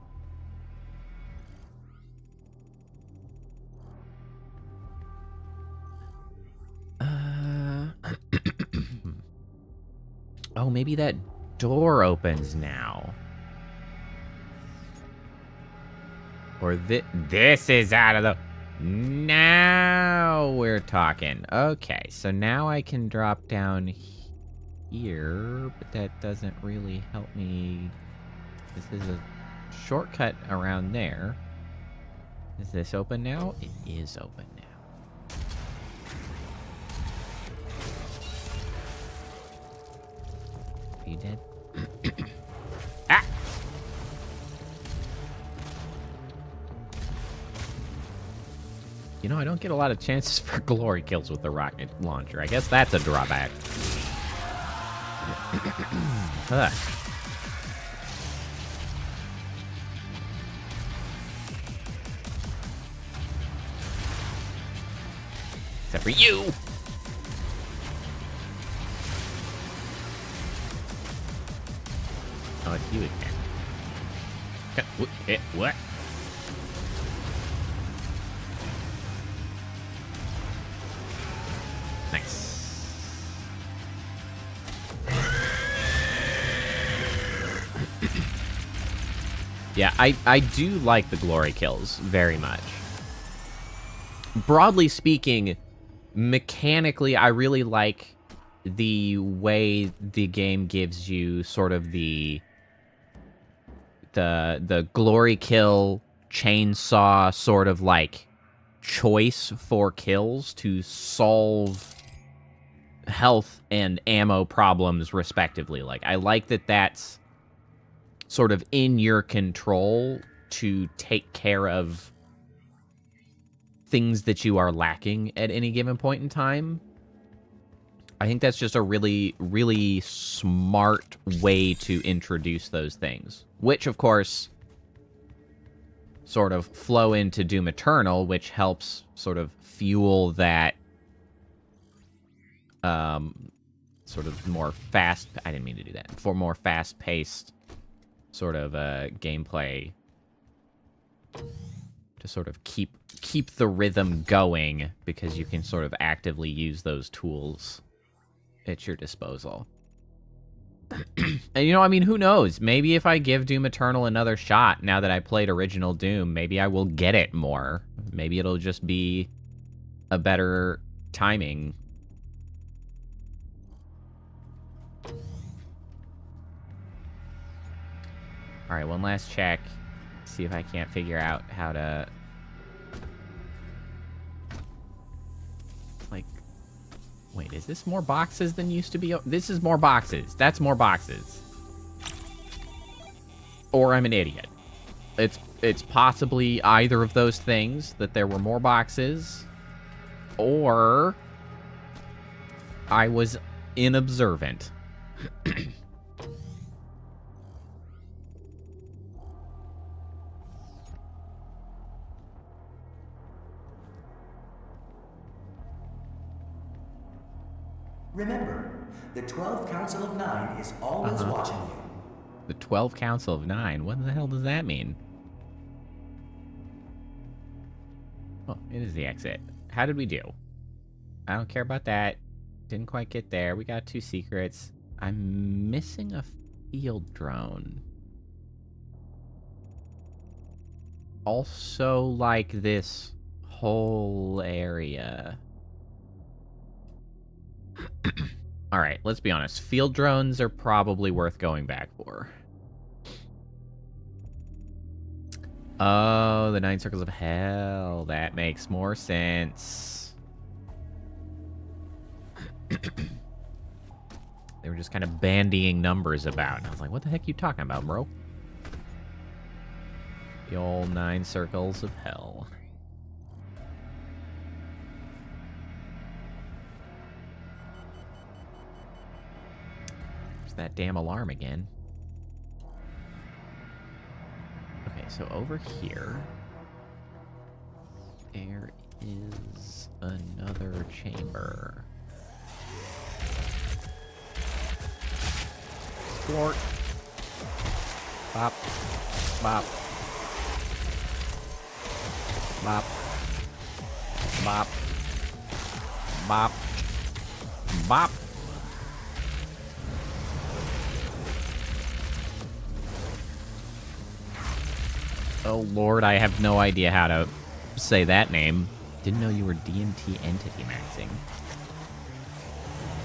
[SPEAKER 1] Oh, maybe that door opens now. Or this is out of the... Now we're talking. Okay, so now I can drop down here, but that doesn't really help me. This is a shortcut around there. Is this open now? It is open now. Are you dead? Ah! You know, I don't get a lot of chances for glory kills with the rocket launcher. I guess that's a drawback. Ugh. Except for you! Oh, it's you again. What? Nice. Yeah, I do like the glory kills very much. Broadly speaking, mechanically, I really like the way the game gives you sort of the glory kill chainsaw sort of like choice for kills to solve health and ammo problems respectively. Like, I like that that's sort of in your control to take care of things that you are lacking at any given point in time. I think that's just a really, really smart way to introduce those things. Which, of course, sort of flow into Doom Eternal, which helps sort of fuel that sort of more fast... I didn't mean to do that. For more fast-paced sort of gameplay to sort of keep the rhythm going, because you can sort of actively use those tools at your disposal. And, you know, I mean, who knows? Maybe if I give Doom Eternal another shot, now that I played original Doom, maybe I will get it more. Maybe it'll just be a better timing. Alright, one last check. See if I can't figure out how to... like, Wait, is this more boxes than used to be? This is more boxes. That's more boxes. Or I'm an idiot. It's possibly either of those things, that there were more boxes, or I was inobservant.
[SPEAKER 6] Remember, the 12 Council of Nine is always watching you.
[SPEAKER 1] The 12 Council of Nine? What the hell does that mean? Oh, it is the exit. How did we do? I don't care about that. Didn't quite get there. We got 2 secrets. I'm missing a field drone. Also, like, this whole area. Alright, let's be honest. Field drones are probably worth going back for. Oh, the 9 Circles of Hell. That makes more sense. They were just kind of bandying numbers about. And I was like, what the heck are you talking about, bro? The old 9 Circles of Hell. There's that damn alarm again. Okay, so over here, there is another chamber. Splort. Bop. Bop. Bop. Bop. Bop. Bop. Oh lord, I have no idea how to say that name. Didn't know you were DMT entity maxing.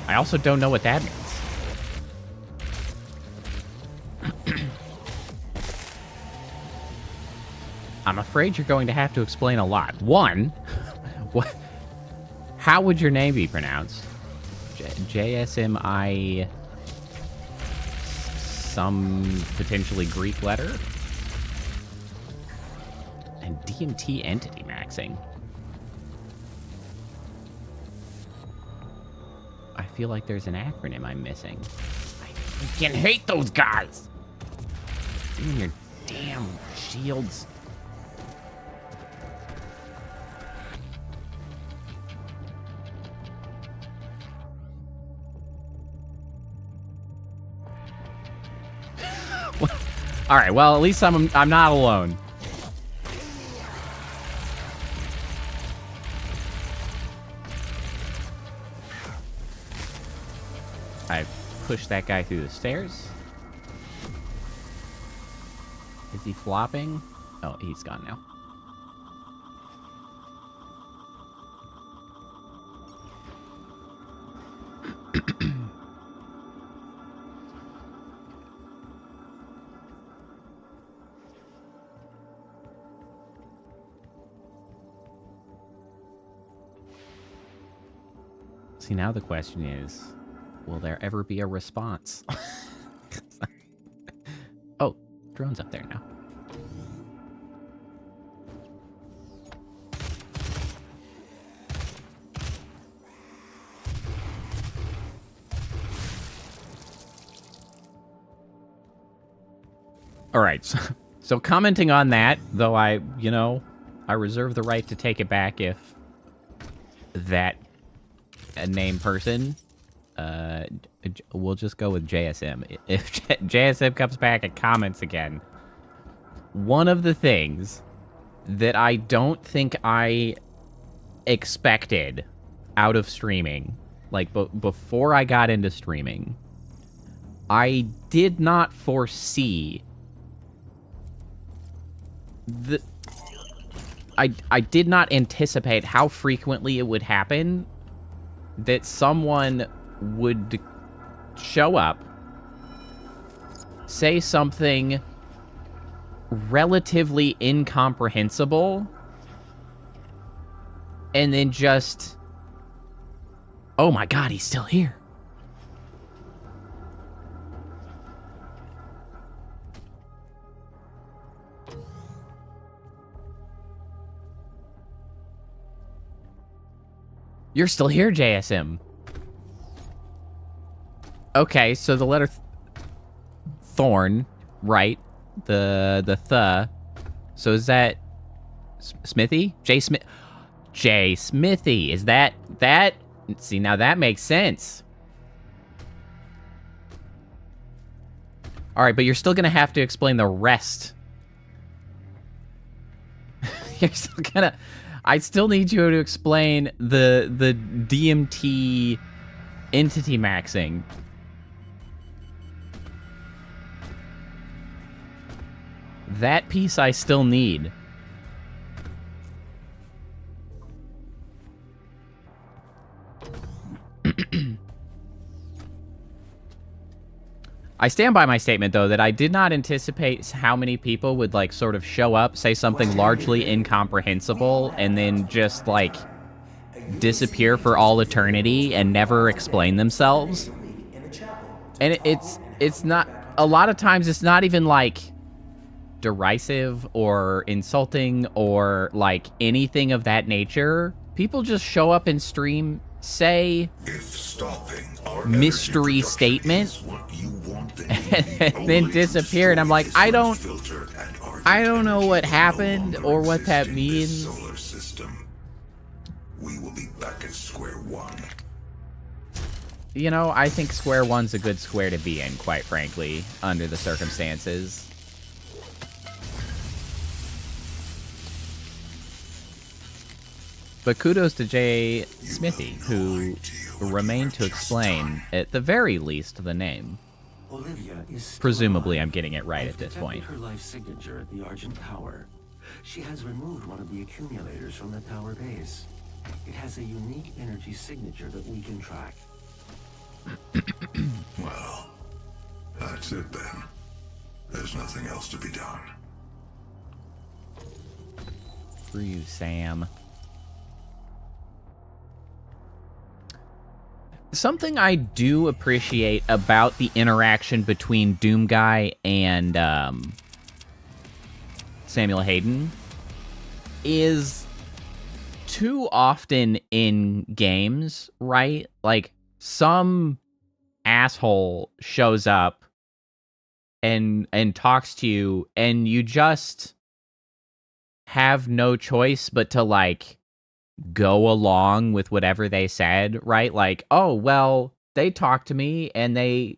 [SPEAKER 1] I also don't know what that means. I'm afraid you're going to have to explain a lot. One, what? How would your name be pronounced? JSMI, some potentially Greek letter? And DMT entity maxing. I feel like there's an acronym I'm missing. I freaking hate those guys! You and your damn shields. All right, well, at least I'm not alone. I pushed that guy through the stairs. Is he flopping? Oh, he's gone now. See, now the question is, will there ever be a response? Oh, drone's up there now. All right, so commenting on that, though I reserve the right to take it back if that a name person, we'll just go with JSM. If JSM comes back and comments again, one of the things that I don't think I expected out of streaming, like before I got into streaming, I did not foresee I did not anticipate how frequently it would happen that someone would show up, say something relatively incomprehensible, and then just Oh my god, he's still here. You're still here, JSM. Okay, so the letter Thorn, right? The th. So is that Smithy? J Smith. J Smithy. Is that? See, now that makes sense. All right, but you're still gonna have to explain the rest. You're still gonna. I still need you to explain the DMT entity maxing. That piece I still need. I stand by my statement, though, that I did not anticipate how many people would, like, sort of show up, say something largely incomprehensible, and then just, like, disappear for all eternity and never explain themselves. And it's not... A lot of times, it's not even, like, derisive or insulting or, like, anything of that nature. People just show up and stream, say...
[SPEAKER 5] If stopping our
[SPEAKER 1] mystery statement and then disappear, and I'm like, I don't know what happened or what that means.
[SPEAKER 5] Solar system. We will be back at square one.
[SPEAKER 1] You know, I think square one's a good square to be in, quite frankly, under the circumstances. But kudos to Jay Smithy, who remained to explain, at the very least, the name.
[SPEAKER 2] Olivia is
[SPEAKER 1] Presumably, I'm getting it right
[SPEAKER 2] I've
[SPEAKER 1] at this
[SPEAKER 2] detected
[SPEAKER 1] point.
[SPEAKER 2] her life signature at the Argent Tower. She has removed one of the accumulators from the tower base. It has a unique energy signature that we can track.
[SPEAKER 5] Well, that's it then. There's nothing else to be done.
[SPEAKER 1] For you, Sam. Something I do appreciate about the interaction between Doomguy and Samuel Hayden is too often in games, right? Like, some asshole shows up and talks to you, and you just have no choice but to, like, go along with whatever they said, right? Like, oh, well, they talked to me and they,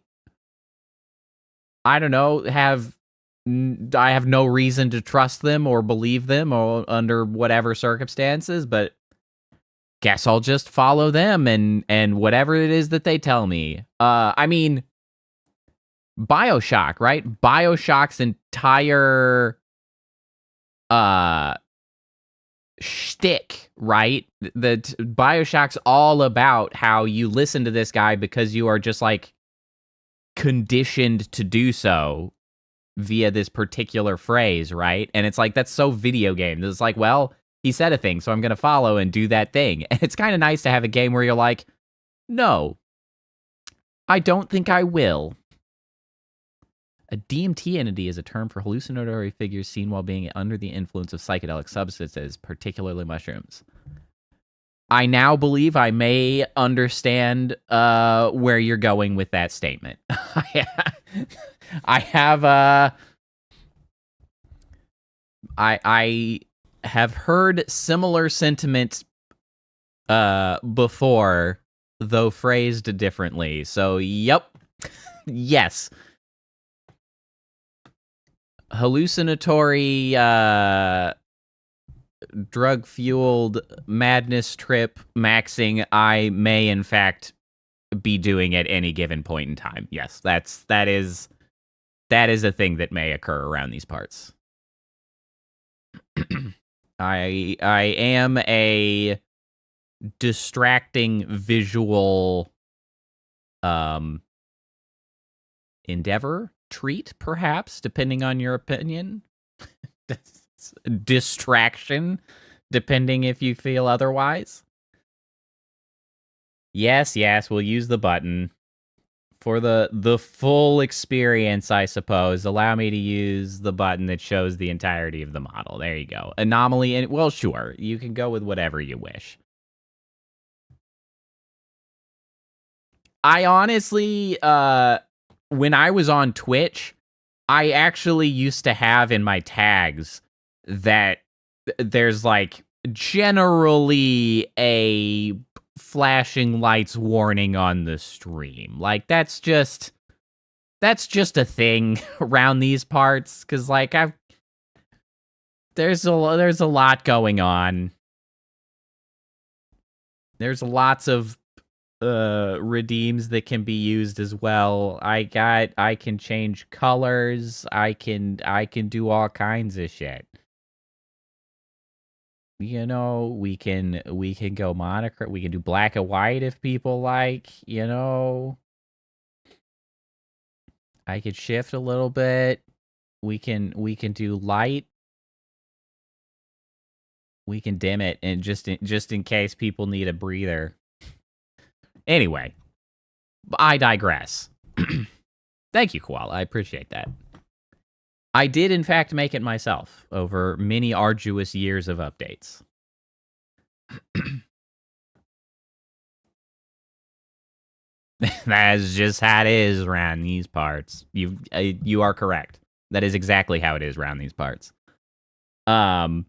[SPEAKER 1] I don't know, I have no reason to trust them or believe them or under whatever circumstances, but guess I'll just follow them and whatever it is that they tell me. I mean, BioShock, right? BioShock's entire shtick, right? The BioShock's all about how you listen to this guy because you are just, like, conditioned to do so via this particular phrase, right? And it's like, that's so video game. It's like, well, he said a thing, so I'm going to follow and do that thing. And it's kind of nice to have a game where you're like, no, I don't think I will. A DMT entity is a term for hallucinatory figures seen while being under the influence of psychedelic substances, particularly mushrooms. I now believe I may understand where you're going with that statement. I have heard similar sentiments before, though phrased differently. So, yep. Yes. Hallucinatory, drug-fueled madness trip maxing, I may, in fact, be doing at any given point in time. Yes, that is a thing that may occur around these parts. I am a distracting visual endeavor, treat, perhaps, depending on your opinion. Distraction, depending if you feel otherwise. Yes, we'll use the button. For the full experience, I suppose, allow me to use the button that shows the entirety of the model. There you go. Anomaly, and well, sure, you can go with whatever you wish. I honestly, when I was on Twitch, I actually used to have in my tags that there's like generally a flashing lights warning on the stream. Like that's just a thing around these parts, cuz like there's a lot going on. There's lots of redeems that can be used as well. I can change colors. I can do all kinds of shit. You know, we can go monochrome. We can do black and white if people like, you know. I could shift a little bit. We can do light. We can dim it, and just in case people need a breather. Anyway, I digress. Thank you, Koala. I appreciate that. I did, in fact, make it myself over many arduous years of updates. That's just how it is around these parts. You are correct. That is exactly how it is around these parts. Now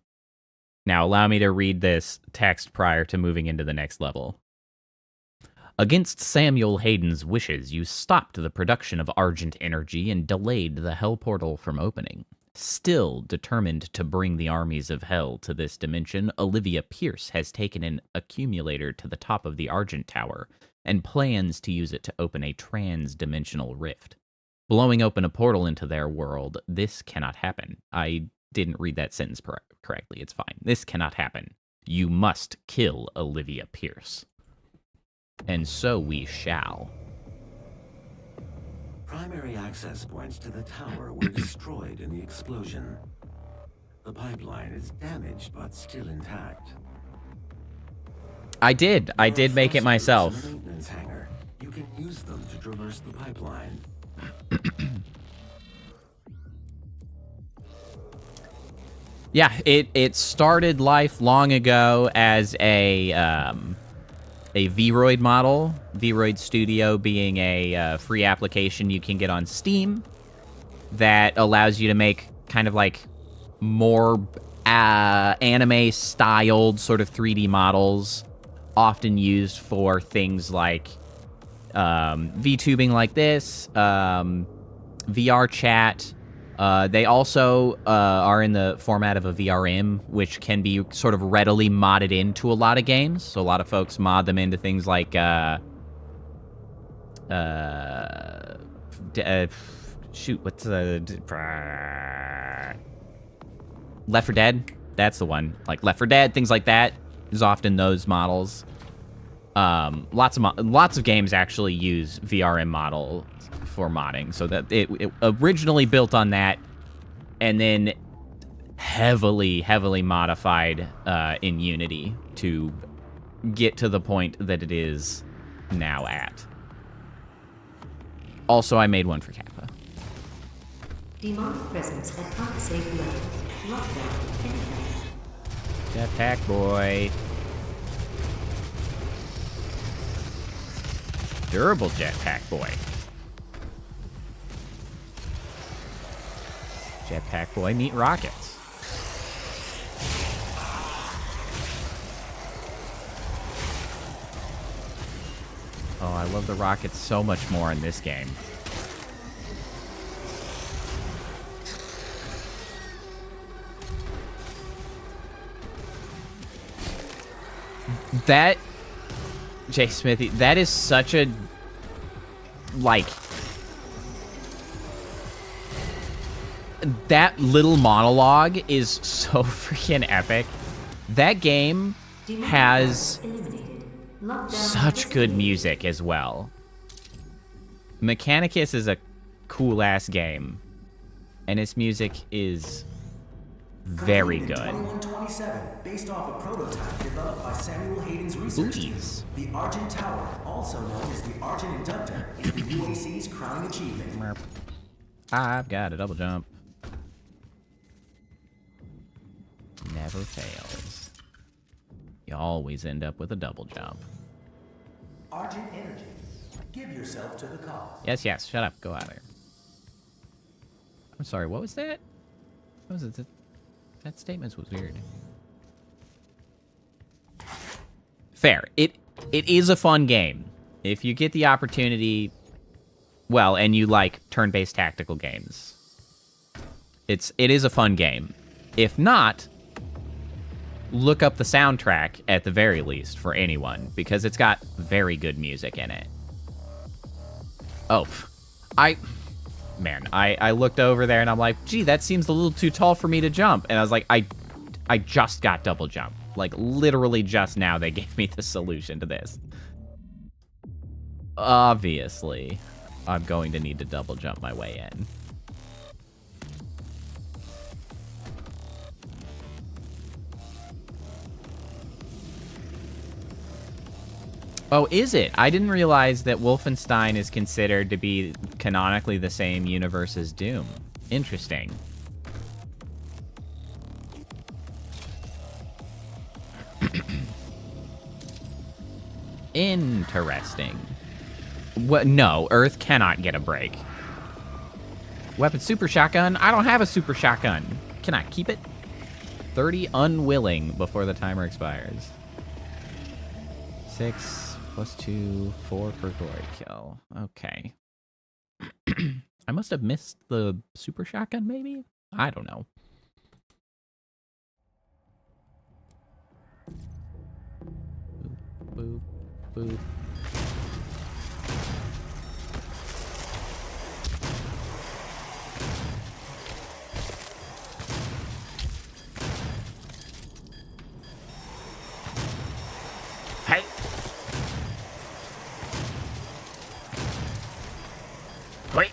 [SPEAKER 1] allow me to read this text prior to moving into the next level. Against Samuel Hayden's wishes, you stopped the production of Argent energy and delayed the Hell portal from opening. Still determined to bring the armies of Hell to this dimension, Olivia Pierce has taken an accumulator to the top of the Argent Tower and plans to use it to open a trans-dimensional rift. Blowing open a portal into their world, this cannot happen. I didn't read that sentence correctly. It's fine. This cannot happen. You must kill Olivia Pierce. And so we shall.
[SPEAKER 2] Primary access points to the tower were destroyed in the explosion. The pipeline is damaged but still intact.
[SPEAKER 1] I did make it myself.
[SPEAKER 2] In the maintenance hangar. You can use them to traverse the pipeline.
[SPEAKER 1] Yeah, it started life long ago as a Vroid model. Vroid Studio being a free application you can get on Steam that allows you to make kind of like more anime-styled sort of 3D models, often used for things like VTubing like this, VR chat. They also are in the format of a VRM, which can be sort of readily modded into a lot of games. So a lot of folks mod them into things like shoot, what's Left 4 Dead? That's the one. Like Left 4 Dead, things like that is often those models. Lots of games actually use VRM models for modding, so that it originally built on that, and then heavily modified in Unity to get to the point that it is now at. Also, I made one for Kappa.
[SPEAKER 4] Demonic presence at unsafe levels. Lockdown. Anything.
[SPEAKER 1] Jetpack boy. Durable jetpack boy. Jetpack boy meet rockets. Oh, I love the rockets so much more in this game. That, Jay Smithy, that is such a, like, that little monologue is so freaking epic. That game has such good music as well. Mechanicus is a cool-ass game, and its music is very
[SPEAKER 6] Completed in
[SPEAKER 1] good.
[SPEAKER 6] 2127, based off a prototype developed by Samuel Hayden's research team.
[SPEAKER 1] Booties.
[SPEAKER 6] The Argent Tower, also known as the Argent Inductor, is the UAC's crowning achievement.
[SPEAKER 1] Merp. I've got a double jump. Never fails. You always end up with a double jump.
[SPEAKER 6] Argent Energy. Give yourself to the cause.
[SPEAKER 1] Yes, yes. Shut up. Go out of here. I'm sorry. What was that? What was it? That statement was weird. Fair. It is a fun game. If you get the opportunity, well, and you like turn-based tactical games, it is a fun game. If not, look up the soundtrack at the very least for anyone, because it's got very good music in it. Oh, I looked over there and I'm like, gee, that seems a little too tall for me to jump. And I was like, I just got double jump. Like, literally just now they gave me the solution to this. Obviously, I'm going to need to double jump my way in. Oh, is it? I didn't realize that Wolfenstein is considered to be canonically the same universe as Doom. Interesting. Interesting. What? No, Earth cannot get a break. Weapon super shotgun? I don't have a super shotgun. Can I keep it? 30 unwilling before the timer expires. 6 plus 2, 4 per glory kill. Okay. I must have missed the super shotgun, maybe? I don't know. Boop, boop, boop. Hey! Wait!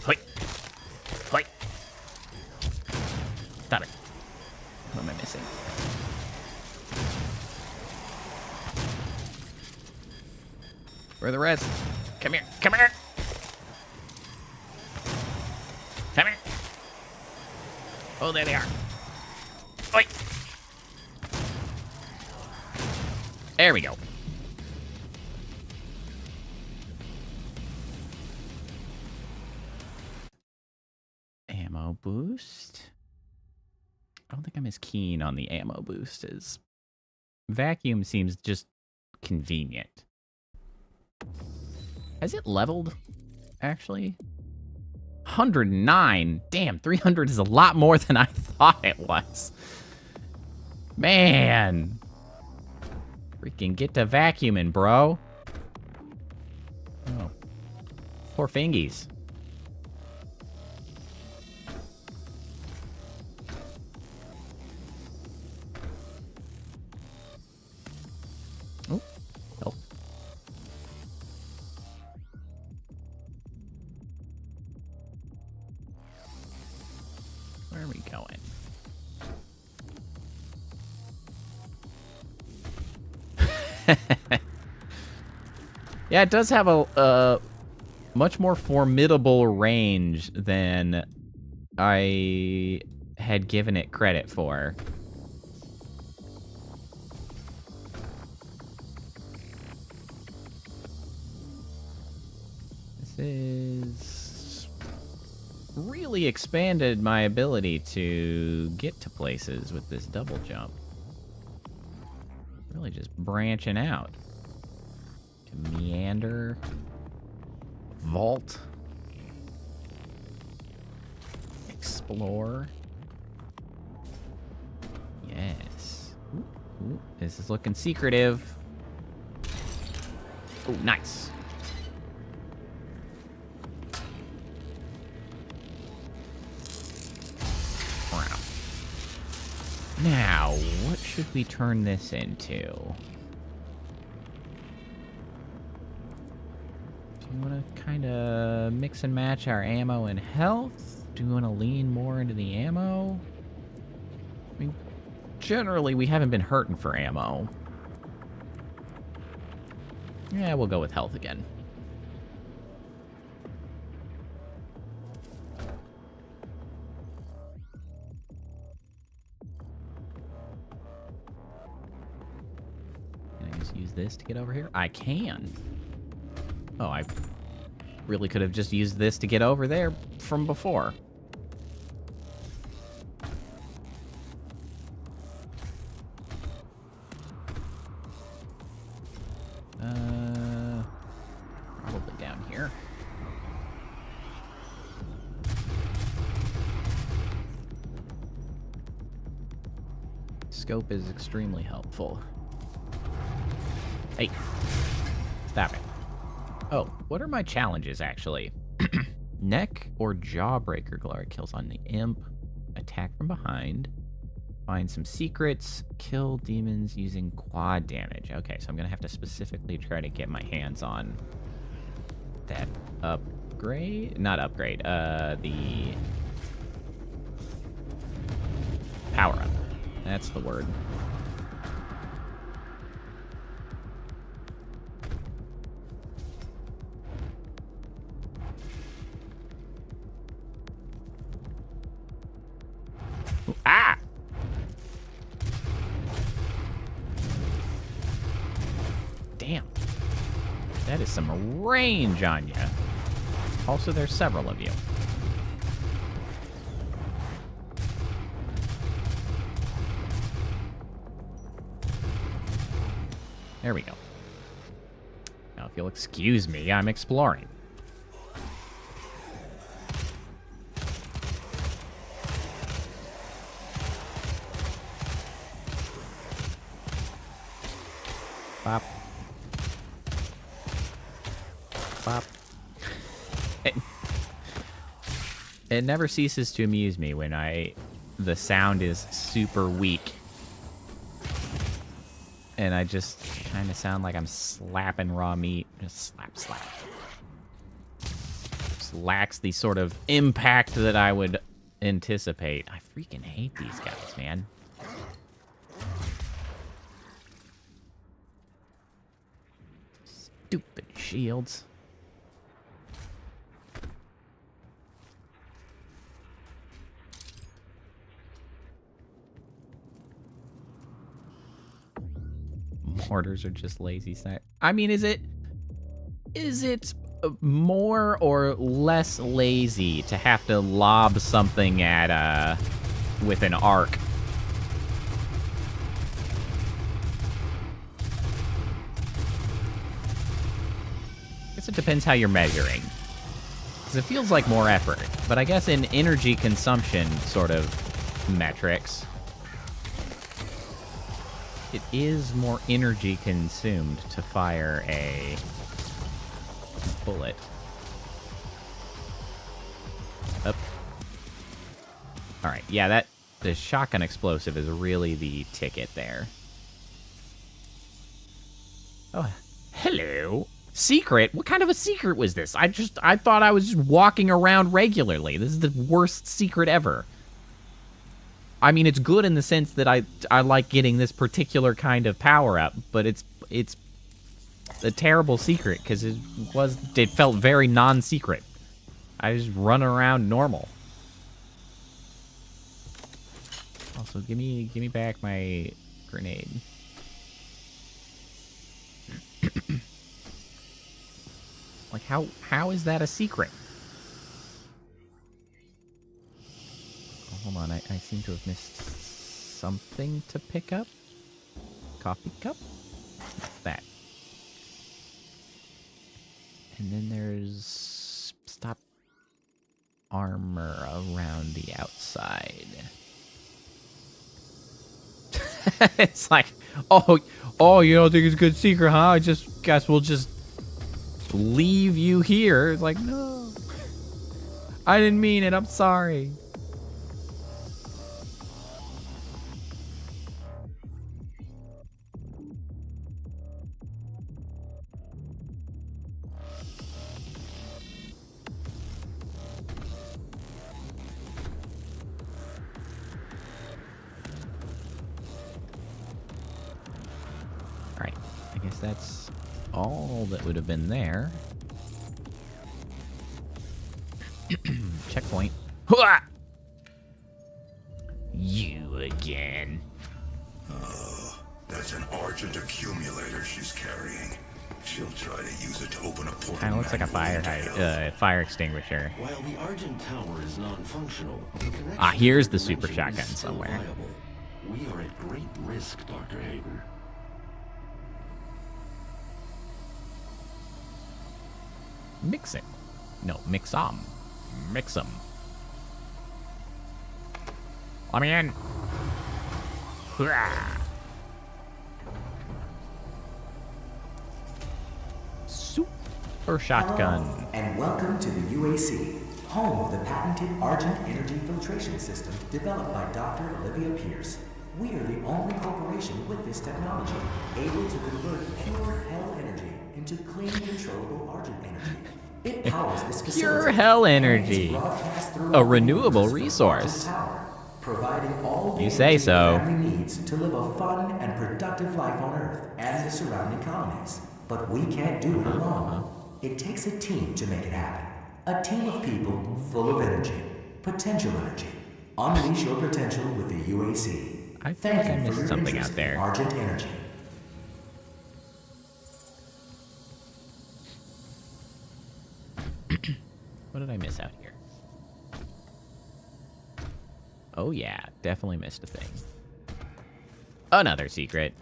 [SPEAKER 1] Wait! Wait! Stop it. What am I missing? Where are the rest? Come here. Come here. Come here. Oh, there they are. Oi. There we go. Ammo boost. I don't think I'm as keen on the ammo boost as vacuum seems just convenient. Has it leveled, actually? 109. Damn, 300 is a lot more than I thought it was. Man. Freaking get to vacuuming, bro. Oh. Poor fingies. Oh, help. Where are we going? Yeah, it does have a much more formidable range than I had given it credit for. This is really expanded my ability to get to places with this double jump. Really just branching out. To meander. Vault. Explore. Yes. Ooh, ooh, this is looking secretive. Oh, nice. Now, what should we turn this into? Do you want to kind of mix and match our ammo and health? Do you want to lean more into the ammo? I mean, generally, we haven't been hurting for ammo. Yeah, we'll go with health again. Can I just use this to get over here? I can. Oh, I really could have just used this to get over there from before. Probably down here. Scope is extremely helpful. Hey, stop it. Oh, what are my challenges, actually? Neck or jawbreaker glory kills on the imp. Attack from behind. Find some secrets. Kill demons using quad damage. Okay, so I'm going to have to specifically try to get my hands on that upgrade. Not upgrade. The power up. That's the word. Ooh, ah! Damn. That is some range on you. Also, there's several of you. There we go. Now, if you'll excuse me, I'm exploring. Bop. Bop. It never ceases to amuse me when the sound is super weak. And I just kind of sound like I'm slapping raw meat. Just slap, slap. Just lacks the sort of impact that I would anticipate. I freaking hate these guys, man. Stupid shields. Mortars are just lazy snipe. I mean, is it more or less lazy to have to lob something at with an arc? I guess it depends how you're measuring. Because it feels like more effort. But I guess in energy consumption sort of metrics, it is more energy consumed to fire a bullet. Up. Alright, yeah, the shotgun explosive is really the ticket there. Oh, hello. Secret? What kind of a secret was this? I thought I was just walking around regularly. This is the worst secret ever. I mean, it's good in the sense that I like getting this particular kind of power-up, but it's a terrible secret, because it felt very non-secret. I just run around normal. Also, give me back my grenade. Like, how is that a secret? Hold on, I seem to have missed something to pick up. Coffee cup? What's that? And then there's stop armor around the outside. It's like, oh, you don't think it's a good secret, huh? I just guess we'll just leave you here. It's like, no. I didn't mean it, I'm sorry. I guess that's all that would have been there. Checkpoint. Hooah! You again.
[SPEAKER 5] That's an Argent accumulator she's carrying. She'll try to use it to open a portal.
[SPEAKER 1] Kind of looks like a fire extinguisher.
[SPEAKER 2] While the Argent Tower is non-functional, the connection
[SPEAKER 1] here's
[SPEAKER 2] to
[SPEAKER 1] the super
[SPEAKER 2] dimension
[SPEAKER 1] shotgun
[SPEAKER 2] is still
[SPEAKER 1] somewhere.
[SPEAKER 2] viable. We are at great risk, Dr. Hayden.
[SPEAKER 1] Mix it. No, mix 'em. Mix 'em. Let me in. Hurrah. Super shotgun.
[SPEAKER 6] Hello, and welcome to the UAC, home of the patented Argent Energy Filtration System developed by Dr. Olivia Pierce. We are the only corporation with this technology, able to convert pure hell energy into clean, controllable Argent energy. It powers this facility.
[SPEAKER 1] Pure hell
[SPEAKER 6] and
[SPEAKER 1] energy.
[SPEAKER 6] is broadcast through
[SPEAKER 1] A renewable
[SPEAKER 6] waves from
[SPEAKER 1] resource.
[SPEAKER 6] Argent Tower, providing all the
[SPEAKER 1] You say
[SPEAKER 6] energy
[SPEAKER 1] so.
[SPEAKER 6] your family needs to live a fun and productive life on Earth and the surrounding colonies. But we can't do it alone. It takes a team to make it happen. A team of people full of energy, potential energy. Unleash your potential with the UAC.
[SPEAKER 1] I think
[SPEAKER 6] Thank
[SPEAKER 1] I
[SPEAKER 6] you for
[SPEAKER 1] missed
[SPEAKER 6] your
[SPEAKER 1] something
[SPEAKER 6] interest
[SPEAKER 1] out there.
[SPEAKER 6] in Argent Energy.
[SPEAKER 1] What did I miss out here? Oh yeah, definitely missed a thing. Another secret.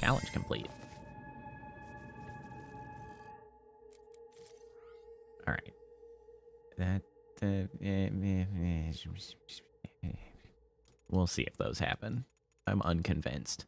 [SPEAKER 1] Challenge complete. Alright. That... we'll see if those happen. I'm unconvinced.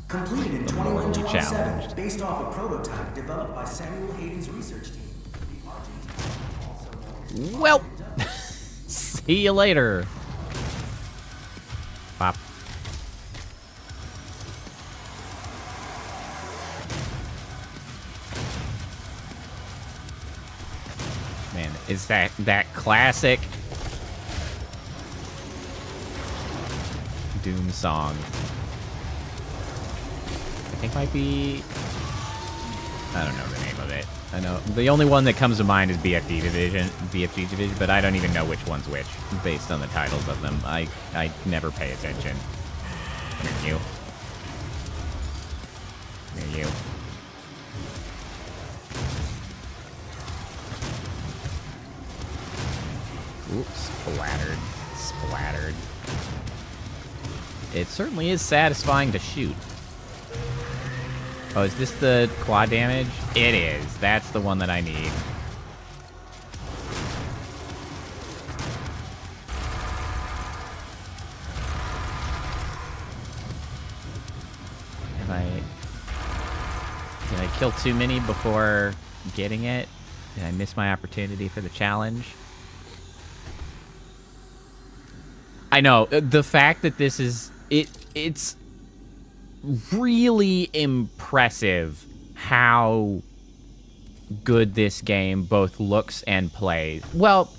[SPEAKER 6] Completed in
[SPEAKER 1] Morally
[SPEAKER 6] 2127,
[SPEAKER 1] challenged.
[SPEAKER 6] based off a prototype developed by Samuel Hayden's research team. The Argent, also known as
[SPEAKER 1] Well, see you later. Pop. Man, is that classic Doom song? I think might be... I don't know the name of it. I know the only one that comes to mind is BFG Division, but I don't even know which one's which based on the titles of them. I never pay attention. Come here, you. Come here, you. Oops, splattered. Splattered. It certainly is satisfying to shoot. Oh, is this the quad damage? It is. That's the one that I need. Did I kill too many before getting it? Did I miss my opportunity for the challenge? I know. The fact that this is... It's really impressive how good this game both looks and plays. Well,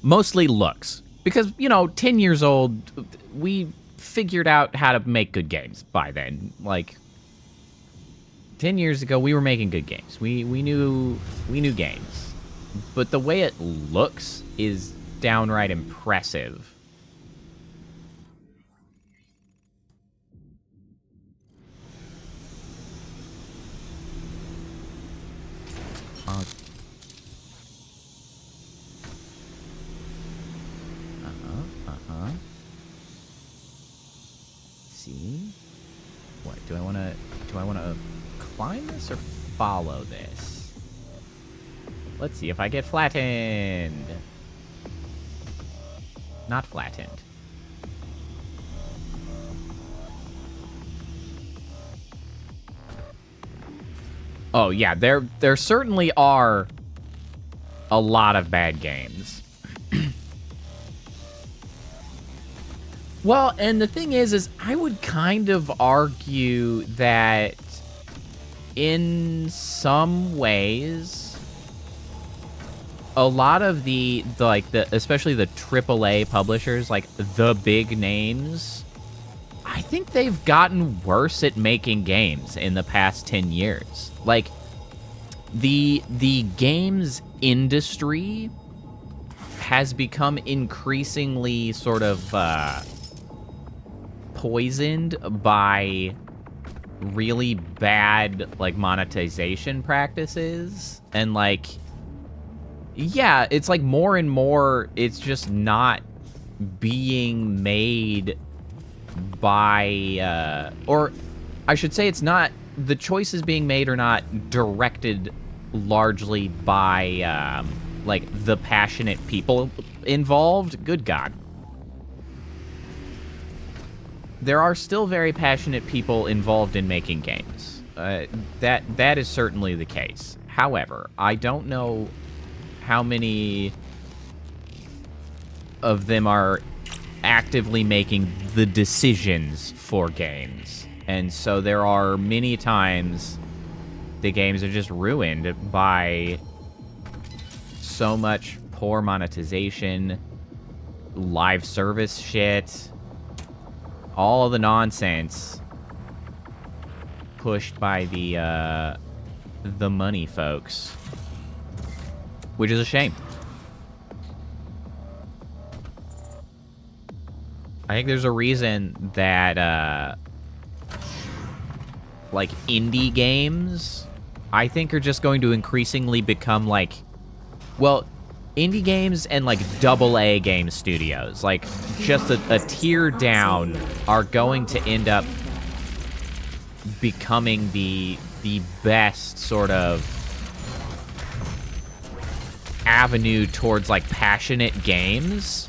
[SPEAKER 1] mostly looks. Because, 10 years old, we figured out how to make good games by then. Like, 10 years ago, we were making good games. We knew games. But the way it looks is downright impressive. See? What, do I want to climb this or follow this? Let's see if I get flattened. Not flattened. Oh yeah, there certainly are a lot of bad games. Well, and the thing is I would kind of argue that in some ways, a lot of the especially the AAA publishers, like the big names, I think they've gotten worse at making games in the past 10 years. Like, the games industry has become increasingly sort of poisoned by really bad, like, monetization practices. And, like, yeah, it's like more and more, it's just not being made by, or I should say it's not, the choices being made are not directed largely by, like, the passionate people involved. Good God. There are still very passionate people involved in making games. That is certainly the case. However, I don't know how many of them are actively making the decisions for games. And so there are many times the games are just ruined by so much poor monetization, live service shit, all the nonsense pushed by the money folks, which is a shame. I think there's a reason that, like, indie games, I think, are just going to increasingly become, like, well, indie games and, like, AA game studios, like, just a tier down, are going to end up becoming the best sort of avenue towards, like, passionate games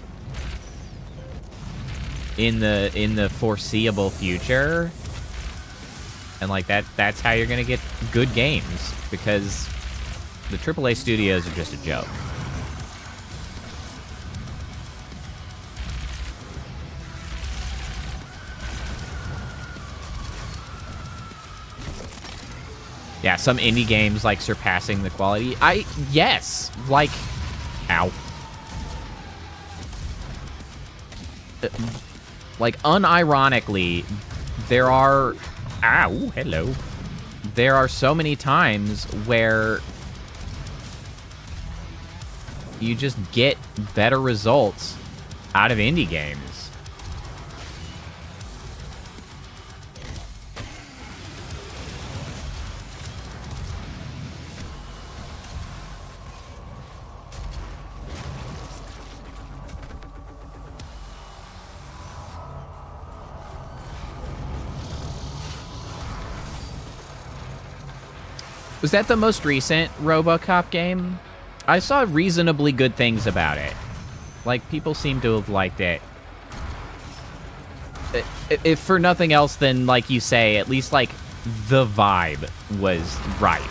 [SPEAKER 1] in the foreseeable future. And, like, that's how you're gonna get good games, because the AAA studios are just a joke. Yeah, some indie games, like, surpassing the quality. Yes, like, ow. Like, unironically, there are, ow, hello. There are so many times where you just get better results out of indie games. Was that the most recent RoboCop game? I saw reasonably good things about it. Like, people seem to have liked it. If for nothing else than, like you say, at least, like, the vibe was right.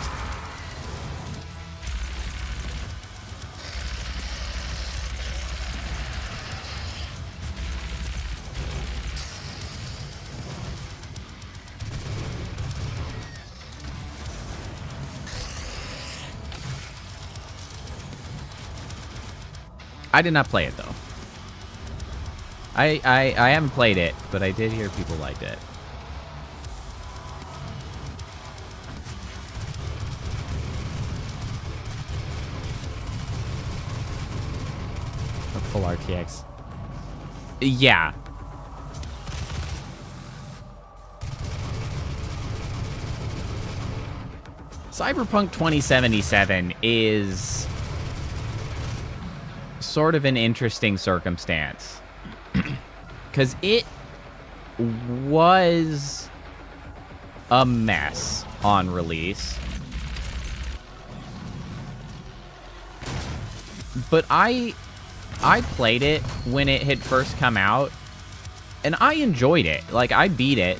[SPEAKER 1] I did not play it, though. I haven't played it, but I did hear people liked it. A full RTX. Yeah. Cyberpunk 2077 is sort of an interesting circumstance, because it was a mess on release, but I played it when it had first come out, and I enjoyed it. Like, I beat it,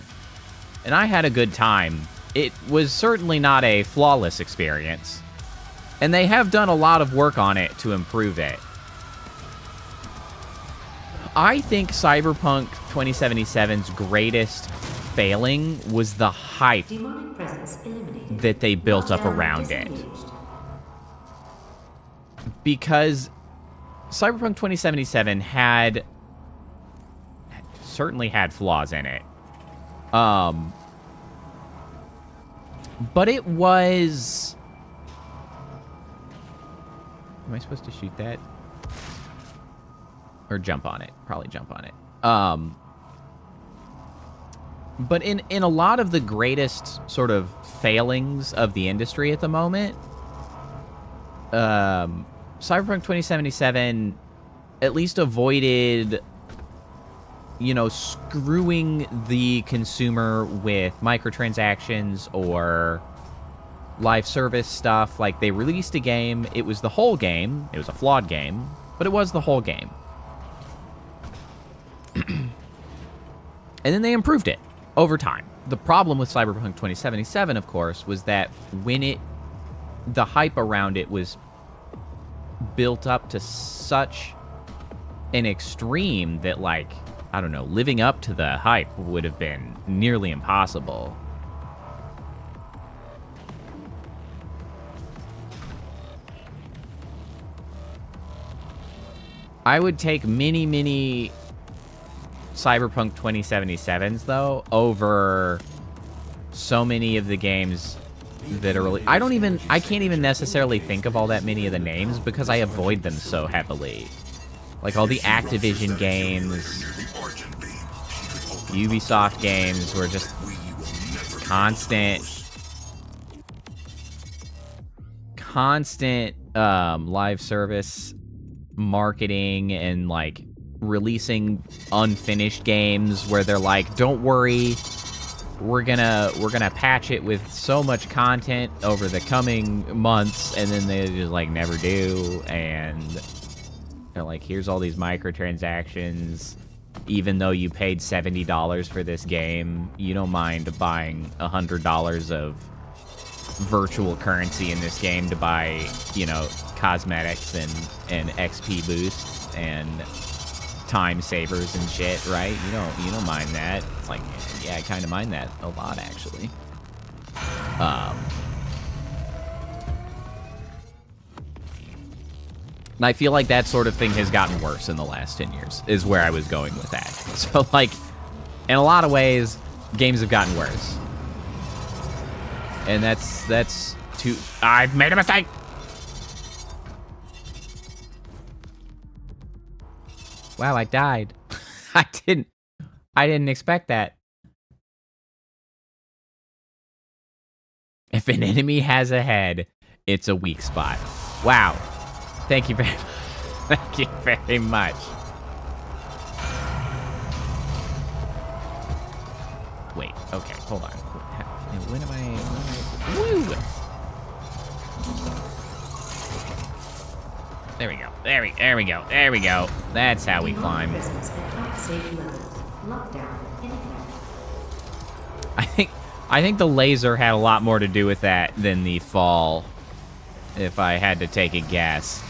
[SPEAKER 1] and I had a good time. It was certainly not a flawless experience, and they have done a lot of work on it to improve it. I think Cyberpunk 2077's greatest failing was the hype
[SPEAKER 4] Demonic presence eliminated.
[SPEAKER 1] that they built up
[SPEAKER 4] Lockdown
[SPEAKER 1] around it.
[SPEAKER 4] disengaged.
[SPEAKER 1] Because Cyberpunk 2077 certainly had flaws in it. But it was... Am I supposed to shoot that? Or jump on it? Probably jump on it. But in a lot of the greatest sort of failings of the industry at the moment, Cyberpunk 2077 at least avoided, you know, screwing the consumer with microtransactions or live service stuff. Like, they released a game, it was the whole game, it was a flawed game, but it was the whole game. And then they improved it over time. The problem with Cyberpunk 2077, of course, was that when the hype around it was built up to such an extreme that, like, I don't know, living up to the hype would have been nearly impossible. I would take many Cyberpunk 2077s, though, over so many of the games that are really... I can't even necessarily think of all that many of the names because I avoid them so heavily. Like, all the Activision games, Ubisoft games were just constant live service marketing and, like, releasing unfinished games where they're like, don't worry, we're gonna patch it with so much content over the coming months, and then they just, like, never do, and they're like, here's all these microtransactions. Even though you paid $70 for this game, you don't mind buying $100 of virtual currency in this game to buy, you know, cosmetics and XP boosts and time savers and shit, right? You don't mind that. It's like, yeah, I kind of mind that a lot, actually. And I feel like that sort of thing has gotten worse in the last 10 years, is where I was going with that. So, like, in a lot of ways, games have gotten worse. And that's too... I've made a mistake! Wow, I died. I didn't expect that. If an enemy has a head, it's a weak spot. Wow. Thank you very much. Thank you very much. Wait, okay, hold on. When am I... Woo! There we go. There we go. That's how we climb.
[SPEAKER 4] Presence at unsafe levels. Lockdown in effect.
[SPEAKER 1] I think the laser had a lot more to do with that than the fall, if I had to take a guess.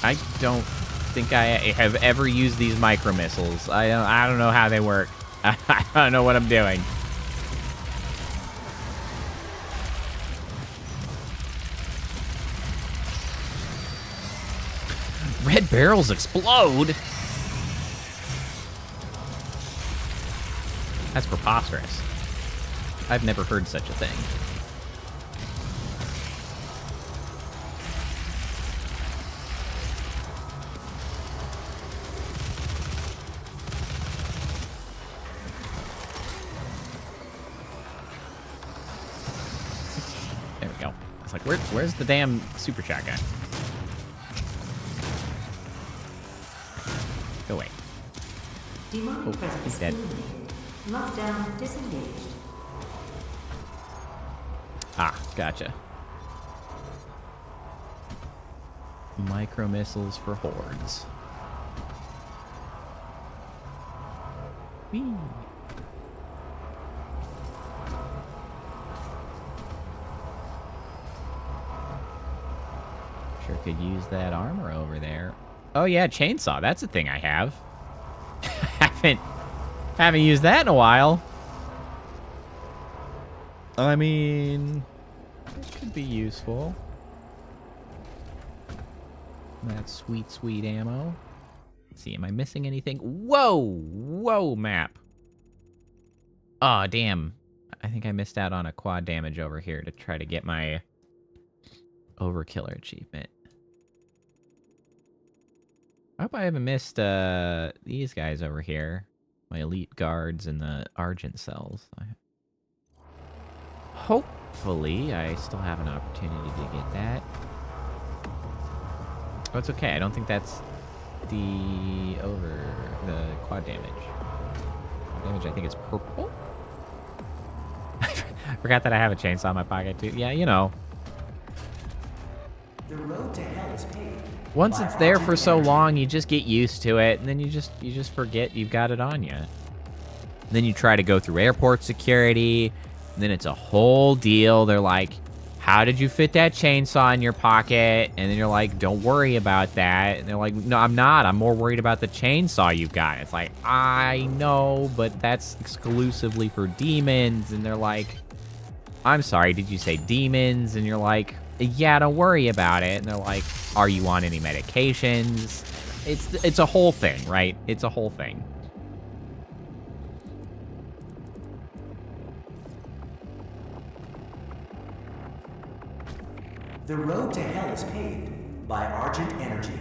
[SPEAKER 1] I don't think I have ever used these micro missiles. I don't know how they work. I don't know what I'm doing. Red barrels explode? That's preposterous. I've never heard such a thing. Where's the damn super shotgun? Go away.
[SPEAKER 4] Demonic
[SPEAKER 1] Oh,
[SPEAKER 4] presence
[SPEAKER 1] he's dead.
[SPEAKER 4] eliminated. Lockdown disengaged.
[SPEAKER 1] Ah, gotcha. Micro missiles for hordes. Whee. Sure could use that armor over there. Oh yeah, chainsaw. That's a thing I have. haven't used that in a while. I mean, it could be useful. That sweet, sweet ammo. Let's see, am I missing anything? Whoa! Whoa, map. Aw, damn. I think I missed out on a quad damage over here to try to get my Overkiller achievement. I hope I haven't missed these guys over here. My elite guards and the Argent cells. Hopefully, I still have an opportunity to get that. Oh, it's okay. I don't think that's the quad damage. Quad damage, I think it's purple. I forgot that I have a chainsaw in my pocket too. Yeah, you know.
[SPEAKER 6] The road to hell is paved.
[SPEAKER 1] Once it's there for so long, you just get used to it, and then you just forget you've got it on you. And then you try to go through airport security, and then it's a whole deal. They're like, how did you fit that chainsaw in your pocket? And then you're like, don't worry about that. And they're like, no, I'm not. I'm more worried about the chainsaw you've got. It's like, I know, but that's exclusively for demons. And they're like, I'm sorry, did you say demons? And you're like, yeah, don't worry about it. And they're like, are you on any medications? It's a whole thing, right? It's a whole thing.
[SPEAKER 6] The road to hell is paved by Argent Energy.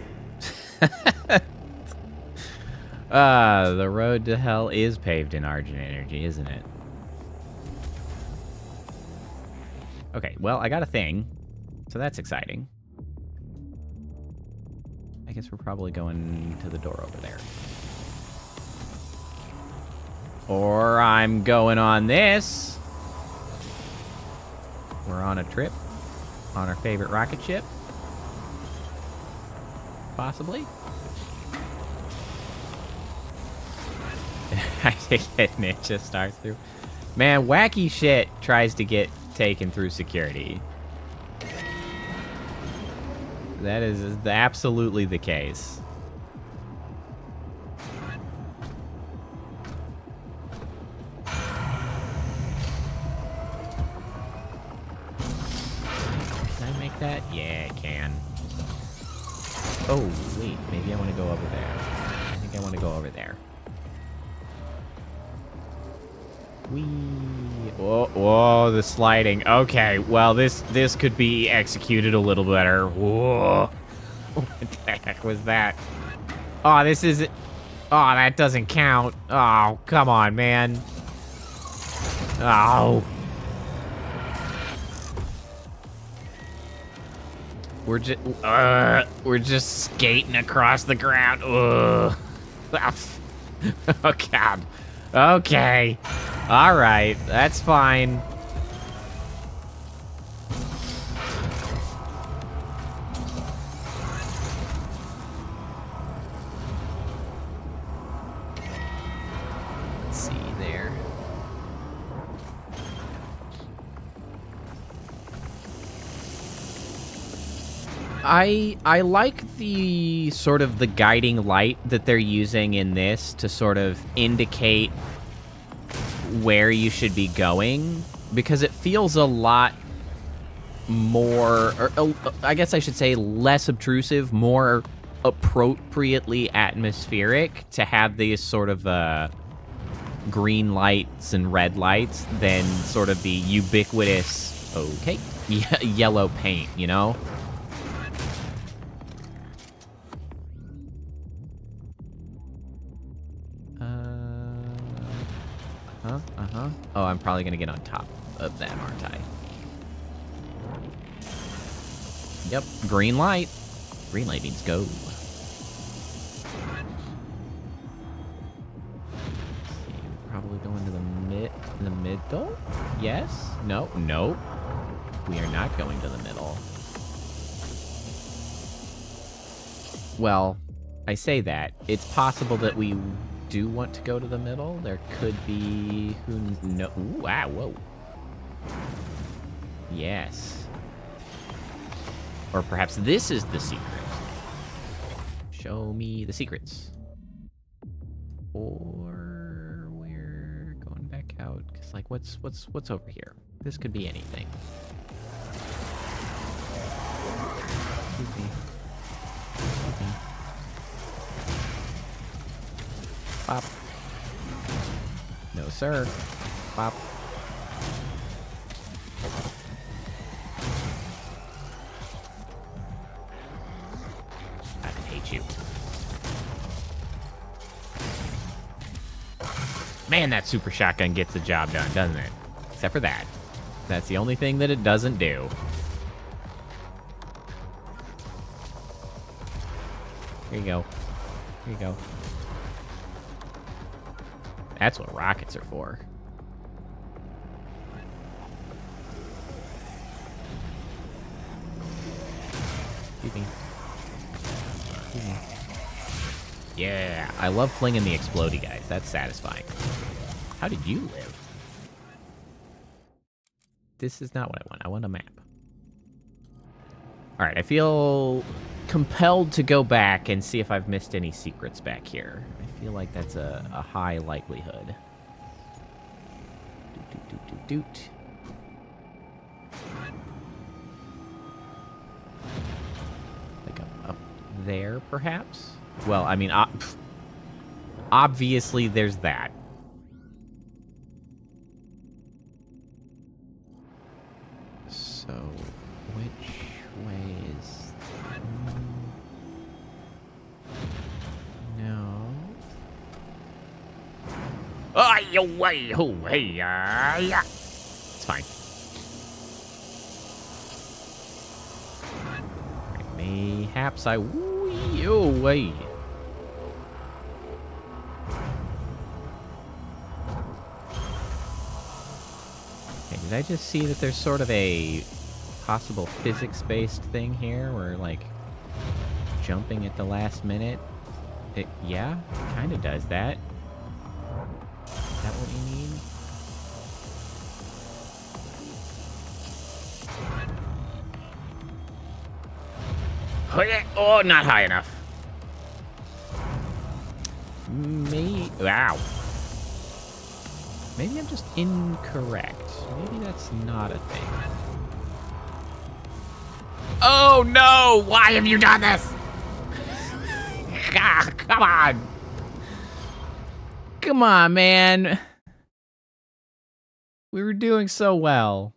[SPEAKER 1] The road to hell is paved in Argent Energy, isn't it? Okay, well, I got a thing. So that's exciting. I guess we're probably going to the door over there. Or I'm going on this. We're on a trip. On our favorite rocket ship. Possibly. I think it ninja starts through. Man, wacky shit tries to get taken through security. That is absolutely the case. Can I make that? Yeah, I can. Oh, wait. Maybe I want to go over there. I think I want to go over there. Whee. Whoa, whoa, the sliding. Okay, well, this could be executed a little better. Whoa. What the heck was that? Oh, this isn't... Oh, that doesn't count. Oh, come on, man. Oh. We're just skating across the ground. Ugh. Oh, God. Okay. All right. That's fine. Let's see there. I like the sort of the guiding light that they're using in this to sort of indicate where you should be going, because it feels a lot more, or I guess I should say less obtrusive, more appropriately atmospheric to have these sort of green lights and red lights than sort of the ubiquitous, okay, yellow paint, you know? Oh, I'm probably gonna get on top of that, aren't I? Yep, green light. Green light means go. probably go into the middle? Yes? No? Nope. We are not going to the middle. Well, I say that. It's possible that we do want to go to the middle. There could be... Ooh, ah, whoa. Yes. Or perhaps this is the secret. Show me the secrets. Or we're going back out. Cause like, what's over here? This could be anything. Excuse me. Excuse me. Pop. No, sir. Pop. I hate you. Man, that super shotgun gets the job done, doesn't it? Except for that. That's the only thing that it doesn't do. Here you go. Here you go. That's what rockets are for. Excuse me. Excuse me. Yeah, I love flinging the explodey guys. That's satisfying. How did you live? This is not what I want. I want a map. Alright, I feel compelled to go back and see if I've missed any secrets back here. I feel like that's a high likelihood. Doot. Like up there, perhaps? Well, I mean, obviously there's that. So, which way is... No. Oh, you way, oh, hey, yeah. It's fine. Right, mayhaps I wee away. Okay, did I just see that there's sort of a possible physics-based thing here where, like, jumping at the last minute? Yeah, kind of does that. Is that what you need? Oh, not high enough. Wow. Maybe I'm just incorrect. Maybe that's not a thing. Oh, no! Why have you done this? Ah, come on. Come on, man. We were doing so well.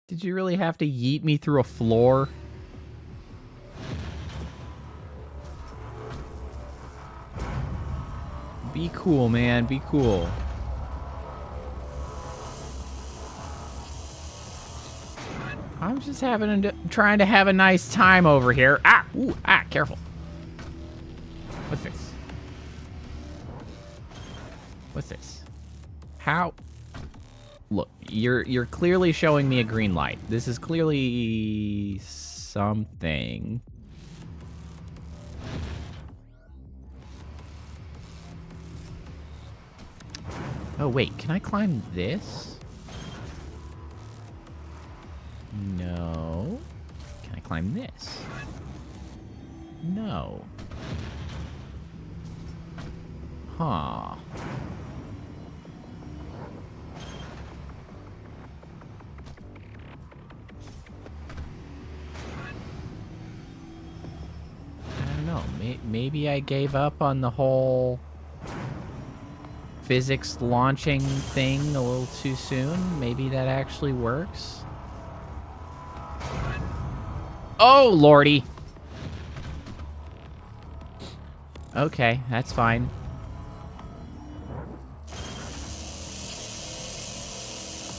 [SPEAKER 1] Did you really have to yeet me through a floor? Be cool, man. Be cool. I'm just trying to have a nice time over here. Ah! Ooh, ah, careful. What's this? What's this? How? Look, you're clearly showing me a green light. This is clearly something. Oh, wait, can I climb this? No. Can I climb this? No. Huh. I don't know. Maybe I gave up on the whole physics launching thing a little too soon. Maybe that actually works. Oh, lordy. Okay, that's fine.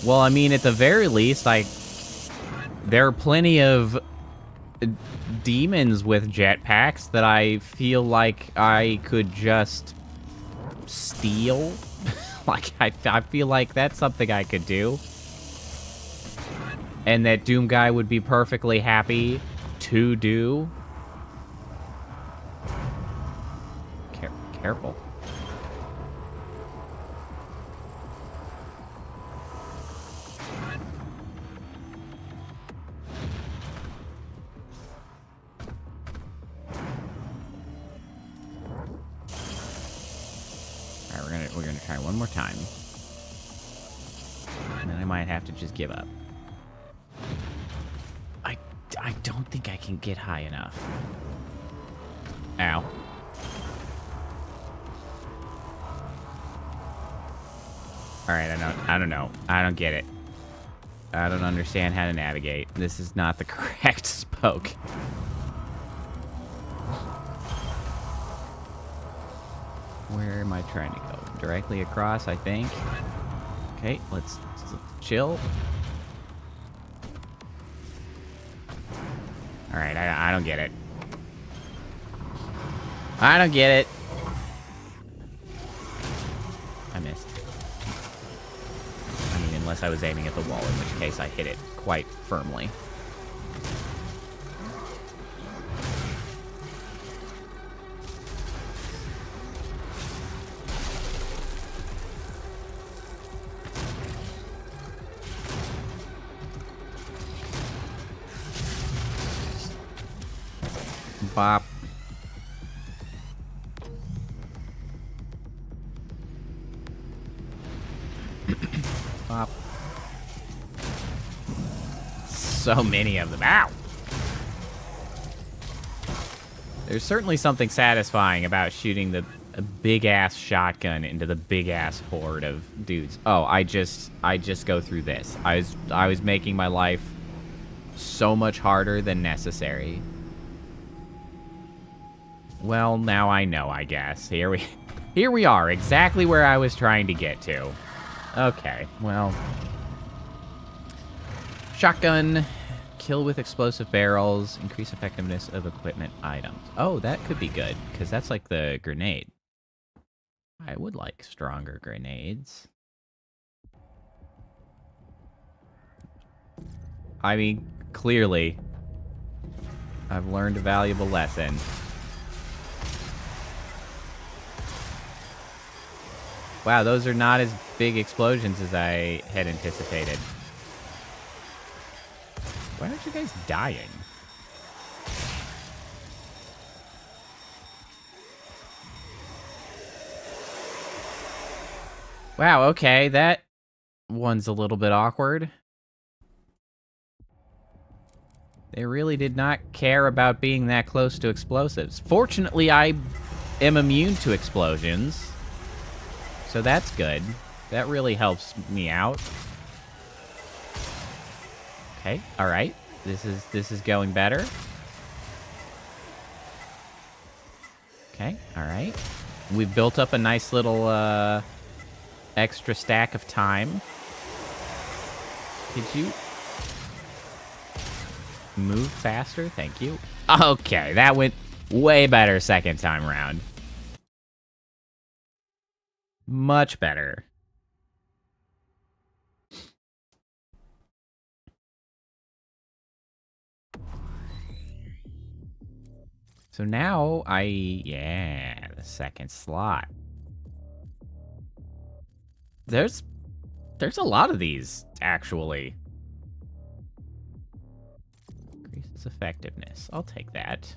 [SPEAKER 1] Well, I mean, at the very least, there are plenty of demons with jetpacks that I feel like I could just steal. Like, I feel like that's something I could do. And that Doom Guy would be perfectly happy to do. Careful. Alright, we're gonna try one more time. And then I might have to just give up. I don't think I can get high enough. Ow. Alright, I don't know. I don't get it. I don't understand how to navigate. This is not the correct spoke. Where am I trying to go? Directly across, I think. Okay, let's chill. Alright, I don't get it. I don't get it. I missed. I mean, unless I was aiming at the wall, in which case I hit it quite firmly. Bop. Bop. So many of them. Ow! There's certainly something satisfying about shooting a big-ass shotgun into the big-ass horde of dudes. Oh, I just go through this. I was making my life so much harder than necessary. Well, now I know, I guess. Here we are, exactly where I was trying to get to. Okay, well. Shotgun, kill with explosive barrels, increase effectiveness of equipment items. Oh, that could be good, because that's like the grenade. I would like stronger grenades. I mean, clearly, I've learned a valuable lesson. Wow, those are not as big explosions as I had anticipated. Why aren't you guys dying? Wow, okay, that one's a little bit awkward. They really did not care about being that close to explosives. Fortunately, I am immune to explosions. So that's good. That really helps me out. Okay, alright. This is going better. Okay, alright. We've built up a nice little extra stack of time. Could you move faster? Thank you. Okay, that went way better second time round. Much better. So now yeah, the second slot. There's a lot of these, actually. Increases effectiveness. I'll take that.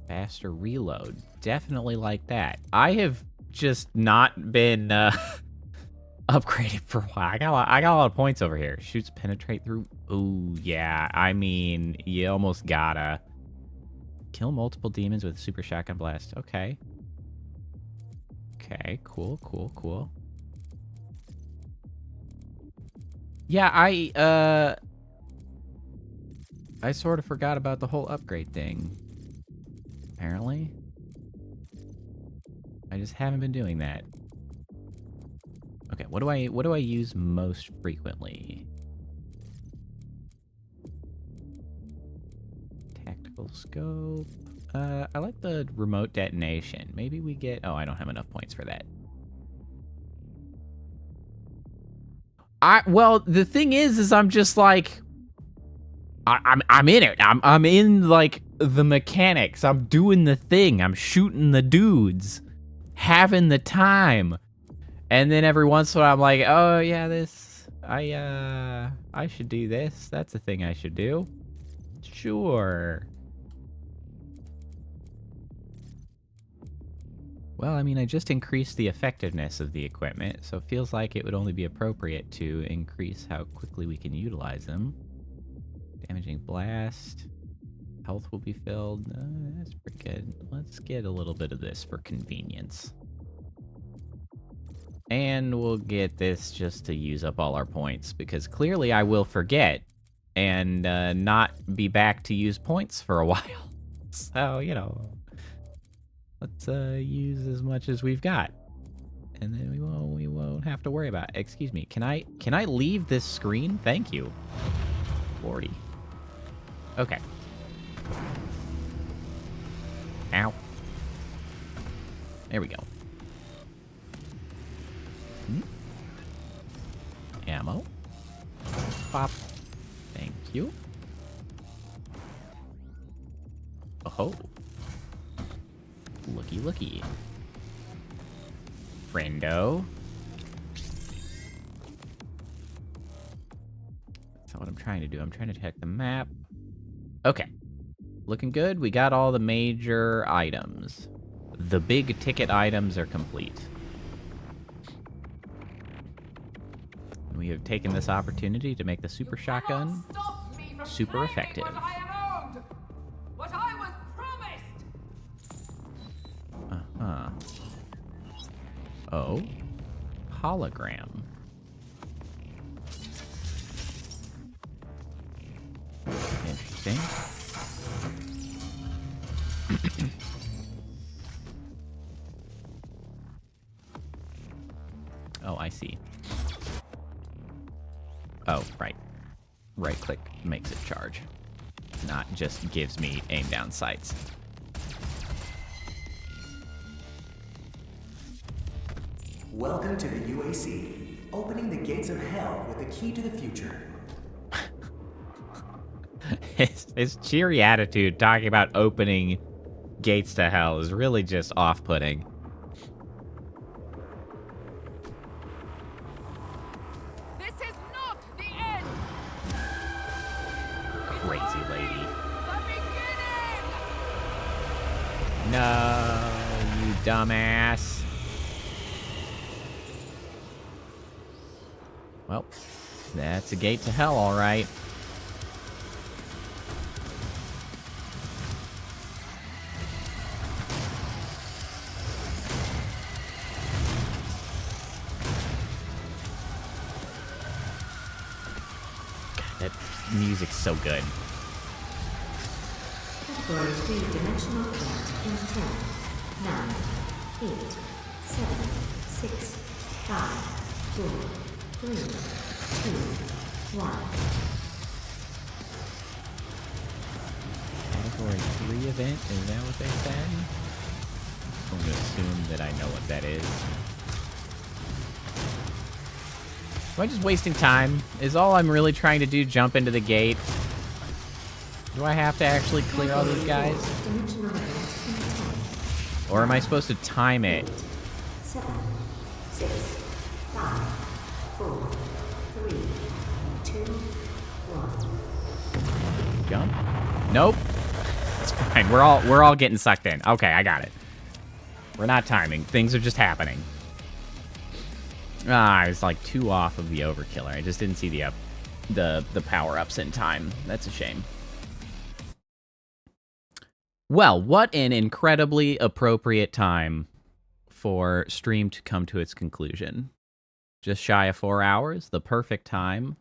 [SPEAKER 1] Faster reload. Definitely like that. I have just not been upgraded for a while. I got a lot of points over here. Shoots penetrate through. Ooh, yeah. I mean, you almost gotta. Kill multiple demons with a super shotgun blast. Okay. Okay, cool. Yeah, I sort of forgot about the whole upgrade thing. Apparently. I just haven't been doing that. Okay, what do I use most frequently? Tactical scope. I like the remote detonation. Maybe we get... Oh, I don't have enough points for that. Well, the thing is I'm just like... I'm in it. I'm in, like, the mechanics. I'm doing the thing. I'm shooting the dudes. Having the time. And then every once in a while I'm like, oh, yeah, this... I should do this. That's a thing I should do. Sure. Well, I mean, I just increased the effectiveness of the equipment, so it feels like it would only be appropriate to increase how quickly we can utilize them. Damaging blast. Health will be filled. That's pretty good. Let's get a little bit of this for convenience. And we'll get this just to use up all our points, because clearly I will forget and not be back to use points for a while. So, you know... Let's use as much as we've got, and then we won't have to worry about it. Excuse me. Can I leave this screen? Thank you. Lordy. Okay. Ow. There we go. Ammo. Pop. Thank you. Oh. Looky, looky. Friendo. That's not what I'm trying to do. I'm trying to check the map. Okay. Looking good. We got all the major items. The big ticket items are complete. We have taken this opportunity to make the super shotgun super effective. Oh. Hologram. Interesting. Oh, I see. Oh, right. Right click makes it charge. Not just gives me aim down sights.
[SPEAKER 6] Welcome to the UAC, opening the gates of hell with the key to the future.
[SPEAKER 1] His cheery attitude talking about opening gates to hell is really just off-putting.
[SPEAKER 7] This is not the end.
[SPEAKER 1] Crazy lady.
[SPEAKER 7] The beginning.
[SPEAKER 1] No, you dumbass. Well, that's a gate to hell, all right. God, that music's so good.
[SPEAKER 4] Category 3-dimensional event in 10, 9, 8, 7, 6, 5, 4, 3, 2, 1.
[SPEAKER 1] Category 3 event? Is that what they said? I'm going to assume that I know what that is. Am I just wasting time? Is all I'm really trying to do jump into the gate? Do I have to actually clear all these guys? Or am I supposed to time it?
[SPEAKER 4] 7, 6, 5, 4, 3, 2, 1.
[SPEAKER 1] Jump? Nope. It's fine. We're all getting sucked in. Okay, I got it. We're not timing. Things are just happening. I was like 2 off of the overkiller. I just didn't see the power-ups in time. That's a shame. Well, what an incredibly appropriate time for stream to come to its conclusion. Just shy of 4 hours, the perfect time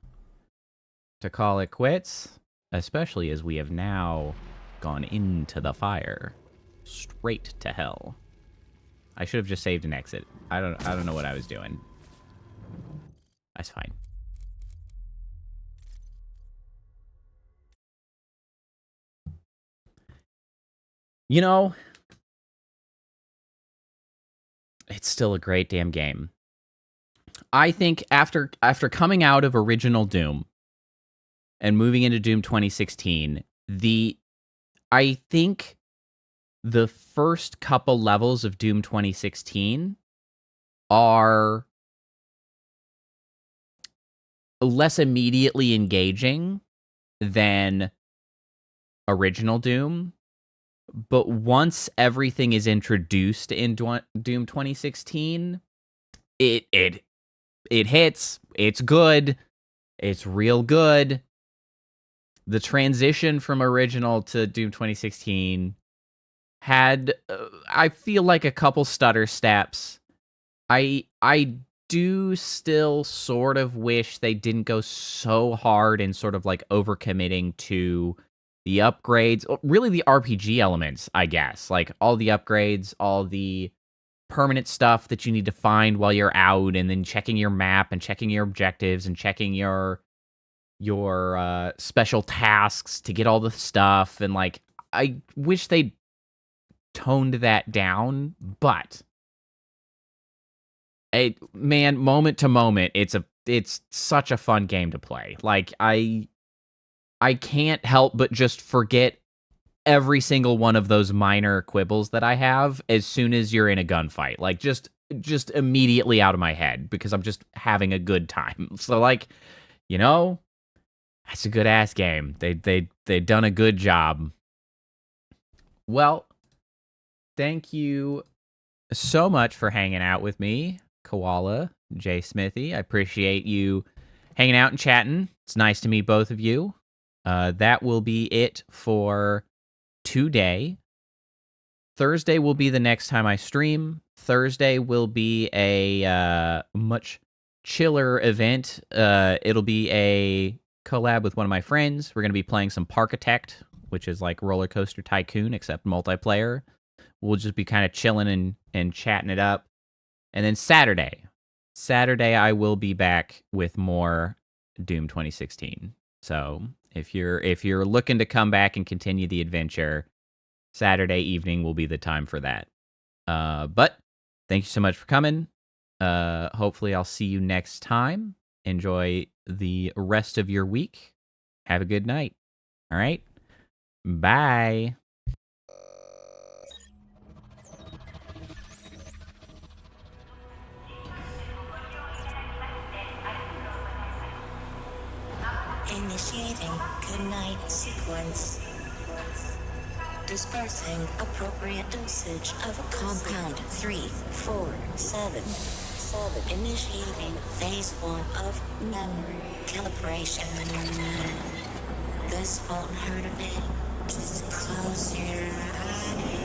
[SPEAKER 1] to call it quits, especially as we have now gone into the fire, straight to hell. I should have just saved an exit. I don't know what I was doing. That's fine. You know, it's still a great damn game. I think after coming out of original Doom and moving into Doom 2016, I think the first couple levels of Doom 2016 are less immediately engaging than original Doom. But once everything is introduced in Doom 2016, it hits. It's good. It's real good. The transition from original to Doom 2016 had, I feel like, a couple stutter steps. I do still sort of wish they didn't go so hard and sort of like overcommitting to the upgrades, really the RPG elements, I guess. Like all the upgrades, all the permanent stuff that you need to find while you're out, and then checking your map and checking your objectives and checking your special tasks to get all the stuff. And like, I wish they toned that down, but moment to moment, it's such a fun game to play. Like I can't help but just forget every single one of those minor quibbles that I have as soon as you're in a gunfight. Like just immediately out of my head because I'm just having a good time. So like, you know, that's a good ass game. They done a good job. Well, thank you so much for hanging out with me, Koala, Jay Smithy. I appreciate you hanging out and chatting. It's nice to meet both of you. That will be it for today. Thursday will be the next time I stream. Thursday will be a much chiller event. It'll be a collab with one of my friends. We're going to be playing some Parkitect, which is like Roller Coaster Tycoon, except multiplayer. We'll just be kind of chilling and chatting it up. And then Saturday I will be back with more Doom 2016. So if you're looking to come back and continue the adventure, Saturday evening will be the time for that. But thank you so much for coming. Hopefully I'll see you next time. Enjoy the rest of your week. Have a good night. All right. Bye.
[SPEAKER 8] Initiating goodnight sequence. Dispersing appropriate dosage of compound 347. Initiating phase 1 of memory calibration. This won't hurt a bit. Just close your eyes.